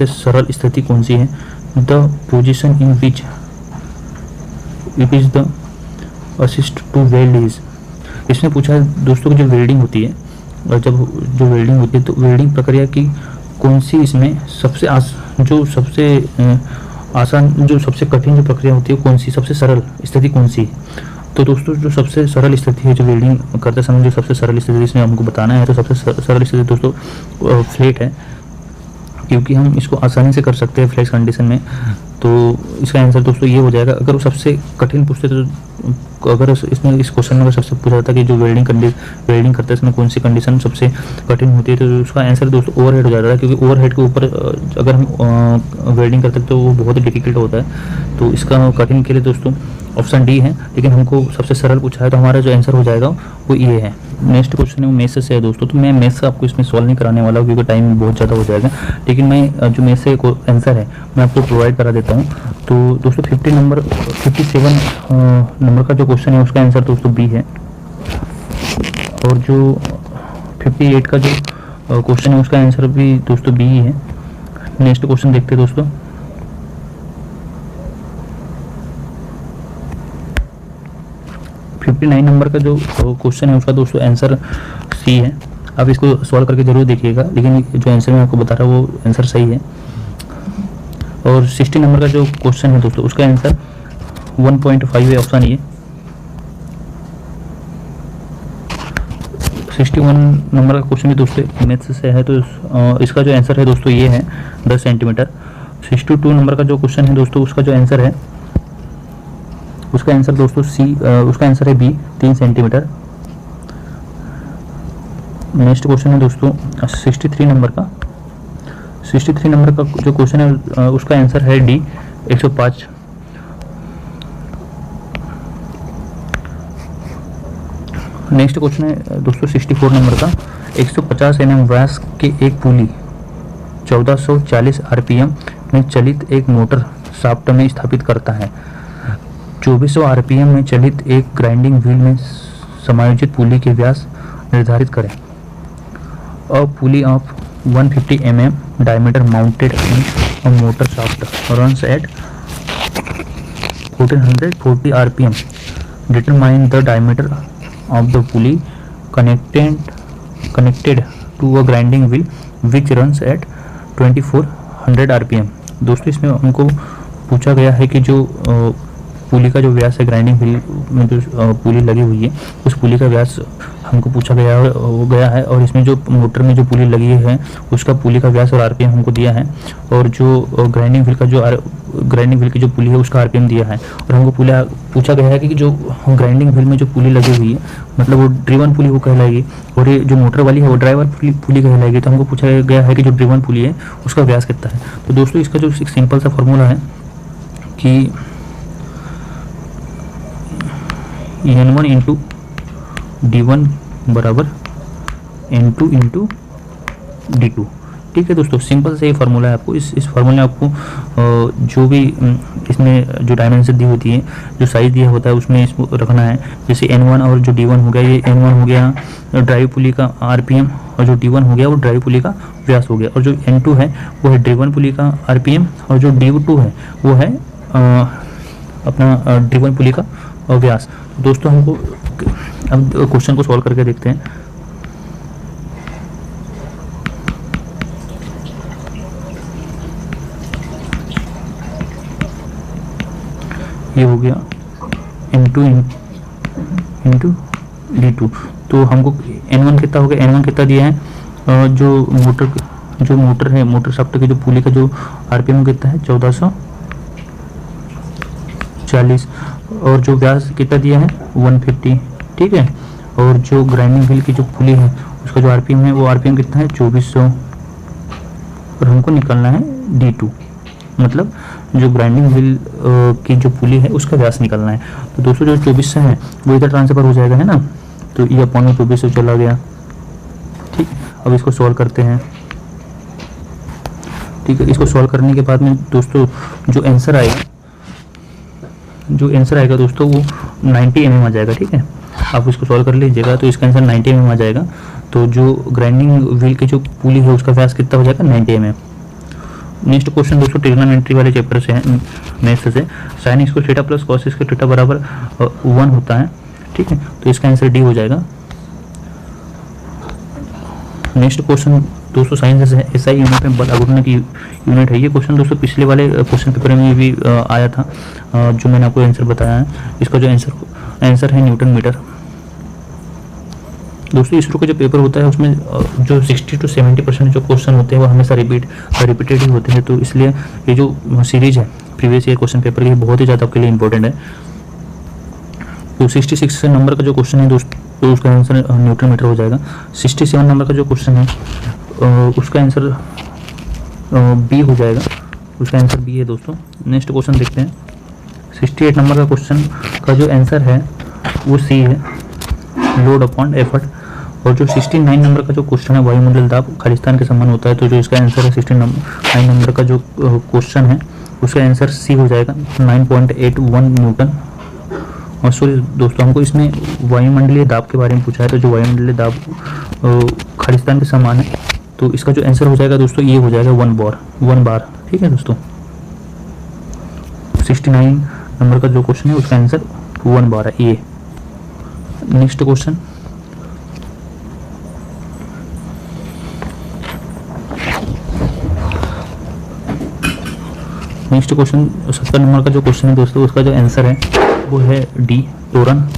सरल स्थिति कौन सी है? The position in which it is the assist to weld is. इसमें पूछा है दोस्तों कि जो वेल्डिंग होती है, और जब जो वेल्डिंग होती है तो वेल्डिंग प्रक्रिया की कौन सी इसमें सबसे आसान जो सबसे कठिन जो प्रक्रिया होती है कौन सी, सबसे सरल स्थिति कौन सी? तो दोस्तों जो सबसे सरल स्थिति है, जो वेल्डिंग करते समय जो सबसे सरल स्थिति इसमें हमको बताना है, तो सबसे सरल स्थिति दोस्तों फ्लैट है, क्योंकि हम इसको आसानी से कर सकते हैं फ्लैट कंडीशन में। तो इसका आंसर दोस्तों ये हो जाएगा। अगर वो सबसे कठिन पूछते तो अगर इसमें इस क्वेश्चन में सबसे पूछा जाता कि जो वेल्डिंग करते समय कौन सी कंडीशन सबसे कठिन होती है, तो उसका आंसर दोस्तों ओवरहेड हो जाता है, क्योंकि ओवरहेड के ऊपर अगर हम वेल्डिंग करते हैं तो वो बहुत ही डिफिकल्ट होता है। तो इसका कठिन के लिए दोस्तों ऑप्शन डी है, लेकिन हमको सबसे सरल पूछा है तो हमारा जो आंसर हो जाएगा वो ये है। नेक्स्ट क्वेश्चन है वो मैथ्स से है दोस्तों, तो मैं मैथ्स से आपको इसमें सॉल्व नहीं कराने वाला हूँ क्योंकि टाइम बहुत ज़्यादा हो जाएगा, लेकिन मैं जो मैथ्स से आंसर है मैं आपको प्रोवाइड करा देता हूँ। तो दोस्तों 57 नंबर का जो क्वेश्चन है उसका आंसर दोस्तों बी है, और जो 58 का जो क्वेश्चन है उसका आंसर भी दोस्तों बी ही है। नेक्स्ट क्वेश्चन देखते हैं दोस्तों। फिफ्टी 59 नंबर का जो क्वेश्चन है उसका दोस्तों आंसर सी है। आप इसको सॉल्व करके जरूर देखिएगा, लेकिन जो आंसर मैं आपको बता रहा हूँ वो आंसर सही है। और 60 नंबर का जो क्वेश्चन है दोस्तों उसका आंसर 1.5 है, ऑप्शन ये। 61 नंबर का क्वेश्चन भी दोस्तों मैथ्स से है, तो इसका जो आंसर है दोस्तों ये है 10 सेंटीमीटर। 62 नंबर का जो क्वेश्चन है दोस्तों उसका जो आंसर है उसका आंसर दोस्तों उसका आंसर है बी 3 सेंटीमीटर। नेक्स्ट क्वेश्चन है दोस्तों 63 नंबर का जो क्वेश्चन है उसका आंसर है डी 105। नेक्स्ट क्वेश्चन है दोस्तों 64 नंबर का 150 mm व्यास के एक पुली 1440 RPM में चलित एक मोटर शाफ्ट में स्थापित करता है। 2400 RPM में चलित एक ग्राइंडिंग व्हील में समायोजित पुली के व्यास निर्धारित करें। A pulley of 150 mm diameter mounted in a motor shaft runs at 1440 RPM. Determine the diameter of the pulley connected to a grinding wheel which runs at 2400 RPM. दोस्तों इसमें हमको पूछा गया है कि जो पुली का जो व्यास है, ग्राइंडिंग व्हील में जो पुली लगी हुई है उस पुली का व्यास हमको पूछा गया है, और इसमें जो मोटर में जो पुली लगी है उसका पुली का व्यास और आरपीएम हमको दिया है, और जो ग्राइंडिंग व्हील की जो पुली है उसका आरपीएम दिया है। और हमको पूछा गया है कि जो ग्राइंडिंग व्हील में जो पुली लगी हुई है मतलब वो ड्रिवन पुली वो कहलाएगी, और ये जो मोटर वाली है वो ड्राइवर पुली कहलाएगी। तो हमको पूछा गया है कि जो ड्रिवन पुली है उसका व्यास कितना है। तो दोस्तों इसका जो एक सिंपल सा फॉर्मूला है कि N1 इंटू D1 बराबर N2 इंटू D2। ठीक है दोस्तों, सिंपल से ये फार्मूला है। आपको इस फार्मूले में आपको जो भी इसमें जो डायमेंशन दी होती है, जो साइज दिया होता है उसमें इसको रखना है। जैसे N1 और जो D1 हो गया, ये N1 हो गया ड्राइव पुली का RPM, और जो D1 हो गया वो ड्राइव पुली का व्यास हो गया, और जो N2 है वो है ड्रिवन पुली का RPM, और जो D2 है वो है अपना ड्रिवन पुली का व्यास। दोस्तों हमको अब क्वेश्चन को सॉल्व करके देखते हैं। ये हो गया इंटू d2। तो हमको n1 कितना हो गया, n1 कितना दिया है, जो मोटर है, मोटर शाफ्ट की जो पुली का जो आरपीएम कितना है 1440, और जो व्यास कितना दिया है 150, ठीक है। और जो ग्राइंडिंग व्हील की जो पुली है उसका जो आरपीएम है वो आरपीएम कितना है 2400, और हमको निकालना है d2, मतलब जो ग्राइंडिंग व्हील की जो पुली है उसका व्यास निकालना है। तो दोस्तों जो 2400 है वो इधर ट्रांसफर हो जाएगा, है ना, तो ये अपॉन में 2400 चला गया, ठीक। अब इसको सॉल्व करते हैं, ठीक है। इसको सॉल्व करने के बाद में दोस्तों जो आंसर आएगा दोस्तों वो 90 mm आ जाएगा, ठीक है। आप इसको सॉल्व कर लीजिएगा तो इसका आंसर 90 mm आ जाएगा। तो जो ग्राइंडिंग व्हील की जो पुली है उसका व्यास कितना हो जाएगा 90 mm। नेक्स्ट क्वेश्चन दोस्तों ट्रिग्नोमेट्री वाले चैप्टर से है, मैथ्स से। Sine square theta plus cos square theta बराबर 1 होता है, ठीक है। तो इसका आंसर डी हो जाएगा। नेक्स्ट क्वेश्चन दोस्तों साइंस है, एसआई यूनिट में बल आघूर्ण की यूनिट है। ये क्वेश्चन दोस्तों पिछले वाले क्वेश्चन पेपर में भी आया था, जो मैंने आपको आंसर बताया है। इसका जो आंसर है न्यूटन मीटर। दोस्तों इसरो का जो पेपर होता है उसमें जो 60 to 70% जो क्वेश्चन होते हैं वो हमेशा रिपीटेड ही होते हैं, तो इसलिए ये जो सीरीज है प्रीवियस ईयर क्वेश्चन पेपर की बहुत ही ज़्यादा आपके लिए इंपॉर्टेंट है। तो 66 नंबर का जो क्वेश्चन है दोस्तों तो उसका आंसर न्यूटन मीटर हो जाएगा। 67 नंबर का जो क्वेश्चन है उसका आंसर बी हो जाएगा, उसका आंसर बी है दोस्तों। नेक्स्ट क्वेश्चन देखते हैं। 68 नंबर का क्वेश्चन का जो आंसर है वो सी है, लोड अपॉन एफर्ट। और जो 69 नंबर का जो क्वेश्चन है वायुमंडल दाब खालिस्तान के समान होता है, तो जो इसका आंसर है 69 नंबर का जो क्वेश्चन है उसका आंसर सी हो जाएगा 9.81 न्यूटन। और सॉरी दोस्तों हमको इसमें वायुमंडलीय दाब के बारे में पूछा है, तो जो वायुमंडलीय दाब खालिस्तान के समान है, तो इसका जो आंसर हो जाएगा दोस्तों ये हो जाएगा 1 बार, ठीक है दोस्तों। 69 नंबर का जो क्वेश्चन है उसका आंसर 1 बार है ये। Next question next question 70 number का जो क्वेश्चन है दोस्तों उसका जो आंसर है वो है डी, तोरन।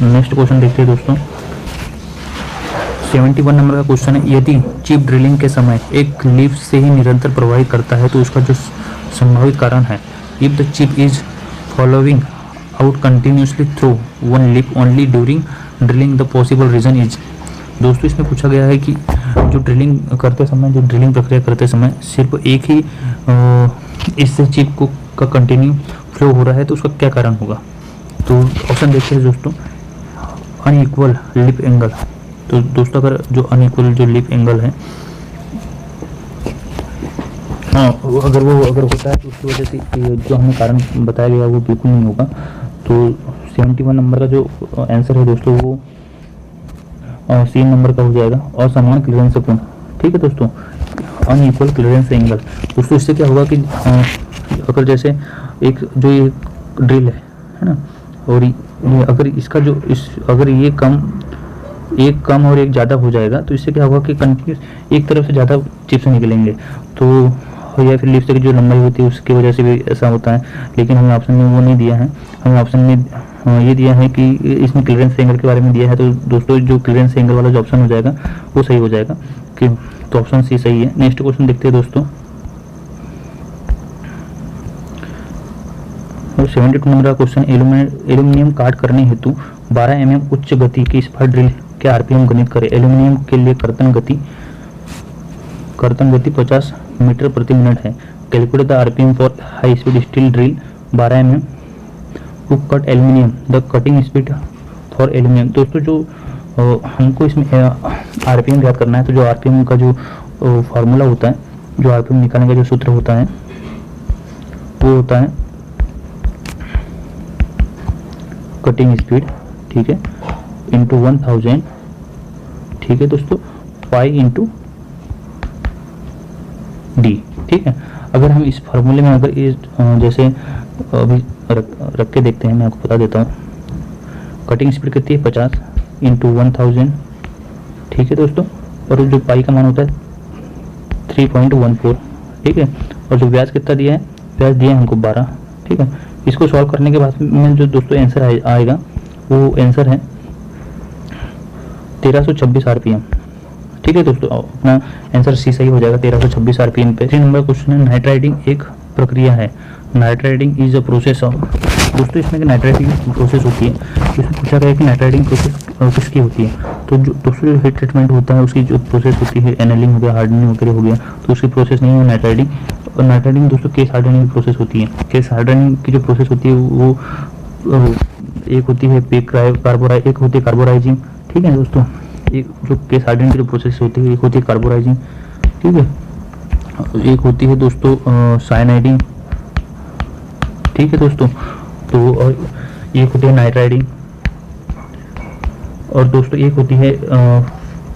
नेक्स्ट क्वेश्चन देखते हैं दोस्तों। 71 नंबर का क्वेश्चन है, यदि चिप ड्रिलिंग के समय एक लिप से ही निरंतर प्रवाहित करता है तो उसका जो संभावित कारण है। If the chip is following out continuously through one lip only during drilling the possible reason is. दोस्तों इसमें पूछा गया है कि जो ड्रिलिंग प्रक्रिया करते समय सिर्फ एक ही इससे चिप को का कंटिन्यू फ्लो हो रहा है तो उसका क्या कारण होगा। तो ऑप्शन देखते हैं दोस्तों। Unequal lip angle. तो दोस्तों अगर जो अनइक्वल जो लिप एंगल है अगर होता है तो उसकी वजह से जो हमें कारण बताया गया वो बिल्कुल नहीं होगा। तो 71 नंबर का जो आंसर है दोस्तों वो सी नंबर का हो जाएगा, असमान क्लियरेंस पूर्ण, ठीक है दोस्तों। अनइक्वल क्लियरेंस एंगल दोस्तों इससे क्या होगा कि अगर जैसे एक जो ये ड्रिल है ना, और ये अगर इसका जो अगर ये एक कम और एक ज़्यादा हो जाएगा तो इससे क्या होगा कि कंटिन्यूस एक तरफ से ज़्यादा चिप्स निकलेंगे, तो या फिर लिप से जो लंबाई होती है उसकी वजह से भी ऐसा होता है। लेकिन हमें ऑप्शन में वो नहीं दिया है, हमें ऑप्शन में ये दिया है कि इसमें क्लियरेंस एंगल के बारे में दिया है। तो दोस्तों जो क्लियरेंस एंगल वाला जो ऑप्शन हो जाएगा वो सही हो जाएगा कि तो ऑप्शन सी सही है। नेक्स्ट क्वेश्चन देखते हैं दोस्तों। 72 नंबर का क्वेश्चन, एल्यूमिनियम काट करने हेतु 12 mm उच्च गति की स्पार्क ड्रिल के आरपीएम गणित करें। एल्यूमिनियम के लिए कर्तन गति 50 मीटर प्रति मिनट है। Calculate the RPM for high speed steel drill 12 mm to cut aluminium, the cutting speed for aluminium. दोस्तों जो हमको इसमें आरपीएम ज्ञात करना है, तो जो आरपीएम का जो फार्मूला होता है, जो आरपीएम निकालने का जो सूत्र होता है वो होता है कटिंग स्पीड, ठीक है, इंटू 1000, ठीक है दोस्तों, पाई इंटू डी, ठीक है। अगर हम इस फार्मूले में अगर ये जैसे अभी रख के देखते हैं। मैं आपको बता देता हूँ। कटिंग स्पीड कितनी है 50 इंटू 1000, ठीक है दोस्तों। और जो पाई का मान होता है 3.14, ठीक है। और जो व्यास कितना दिया है, व्यास दिया है हमको 12, ठीक है। इसको सॉल्व करने के बाद में जो दोस्तों आंसर आएगा वो आंसर है 1326 आरपीएम, ठीक है दोस्तों। अपना आंसर सी सही हो जाएगा 1326 आरपीएम पे। 3 नंबर क्वेश्चन है, नाइट राइडिंग एक प्रक्रिया है। Night riding is a process of, दोस्तों इसमें नाइट राइडिंग प्रोसेस होती है। इसमें पूछा गया है कि नाइट राइडिंग प्रोसेस किसकी होती है। तो जो दोस्तों जो हीट ट्रीटमेंट होता है उसकी जो प्रोसेस होती है, एनलिंग हो गया, हार्डनिंग वगैरह हो गया, तो उसकी प्रोसेस नहीं है नाइट राइडिंग। और नाइट राइडिंग दोस्तों केस हार्डनिंग की प्रोसेस होती है। केस हार्डनिंग की जो प्रोसेस होती है वो एक होती है एक होती है कार्बोराइजिंग, ठीक है दोस्तों। एक जो केस हार्डनिंग की जो प्रोसेस होती है एक होती है कार्बोराइजिंग, ठीक है। एक होती है दोस्तों साइनाइडिंग, ठीक है दोस्तों। तो और एक होती है नाइट राइडिंग, और दोस्तों एक होती है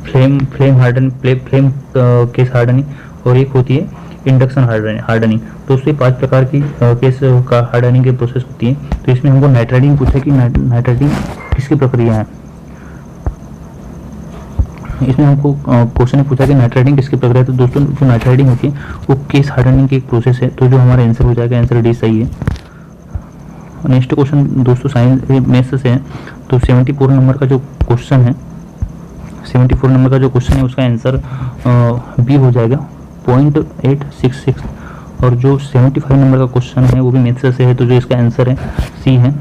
फ्लेम केस हार्डनिंग, और एक होती है इंडक्शन हार्डनिंग। दोस्तों ये 5 प्रकार की केस का हार्डनिंग की प्रोसेस होती है। तो इसमें हमको नाइट राइडिंग पूछा कि नाइट राइडिंग किसकी प्रक्रिया है। इसमें हमको क्वेश्चन ने पूछा कि नाइट राइडिंग किसकी प्रक्रिया है। तो दोस्तों जो नाइट राइडिंग होती है वो केस हार्डनिंग की एक प्रोसेस है। तो जो हमारा आंसर हो जाएगा, आंसर डी सही है। नेक्स्ट क्वेश्चन दोस्तों साइंस मैथ्स से है। तो 74 नंबर का जो क्वेश्चन है, 74 नंबर का जो क्वेश्चन है उसका आंसर बी हो जाएगा 0.866। और जो 75 नंबर का क्वेश्चन है वो भी मैथ्स से है। तो जो इसका आंसर है सी है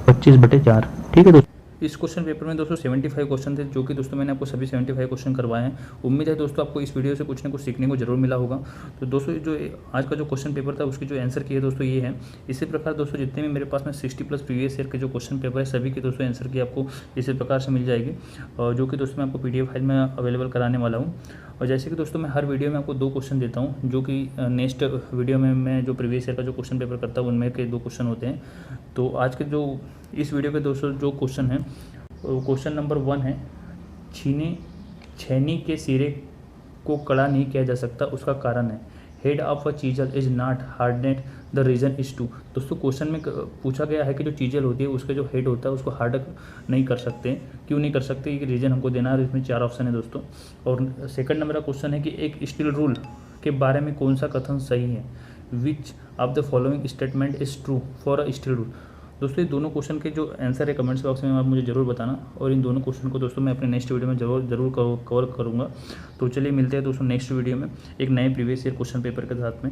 25/4, ठीक है दोस्तों। इस क्वेश्चन पेपर में दोस्तों 75 क्वेश्चन थे, जो कि दोस्तों मैंने आपको सभी 75 क्वेश्चन करवाए हैं। उम्मीद है दोस्तों आपको इस वीडियो से कुछ ना कुछ सीखने को जरूर मिला होगा। तो दोस्तों जो आज का जो क्वेश्चन पेपर था उसकी जो आंसर की है दोस्तों ये है। इसी प्रकार दोस्तों जितने भी मेरे पास में 60+ प्रीवियस ईयर के जो क्वेश्चन पेपर है सभी के दोस्तों आंसर की आपको इसी प्रकार से मिल जाएगी, और जो कि दोस्तों मैं आपको PDF फाइल में अवेलेबल कराने वाला हूँ। और जैसे कि दोस्तों मैं हर वीडियो में आपको 2 क्वेश्चन देता हूँ, जो कि नेक्स्ट वीडियो में मैं जो प्रीवियस ईयर का जो क्वेश्चन पेपर करता हूँ उनमें के 2 क्वेश्चन होते हैं। तो आज के जो इस वीडियो के दोस्तों जो क्वेश्चन है, क्वेश्चन नंबर 1 है, छेनी के सिरे को कड़ा नहीं किया जा सकता, उसका कारण है head of a chisel is not hardened, the reason is to. दोस्तों क्वेश्चन में पूछा गया है कि जो चीजल होती है उसका जो हेड होता है उसको हार्ड नहीं कर सकते, क्यों नहीं कर सकते, ये रीजन हमको देना है। इसमें 4 ऑप्शन है दोस्तों। और सेकंड नंबर का क्वेश्चन है कि एक स्टील रूल के बारे में कौन सा कथन सही है, which of the following statement is true for a steel rule. दोस्तों ये दोनों क्वेश्चन के जो आंसर है कमेंट्स बॉक्स में आप मुझे ज़रूर बताना, और इन दोनों क्वेश्चन को दोस्तों मैं अपने नेक्स्ट वीडियो में ज़रूर कवर करूँगा। तो चलिए मिलते हैं दोस्तों नेक्स्ट वीडियो में एक नए प्रीवियस ईयर क्वेश्चन पेपर के साथ में।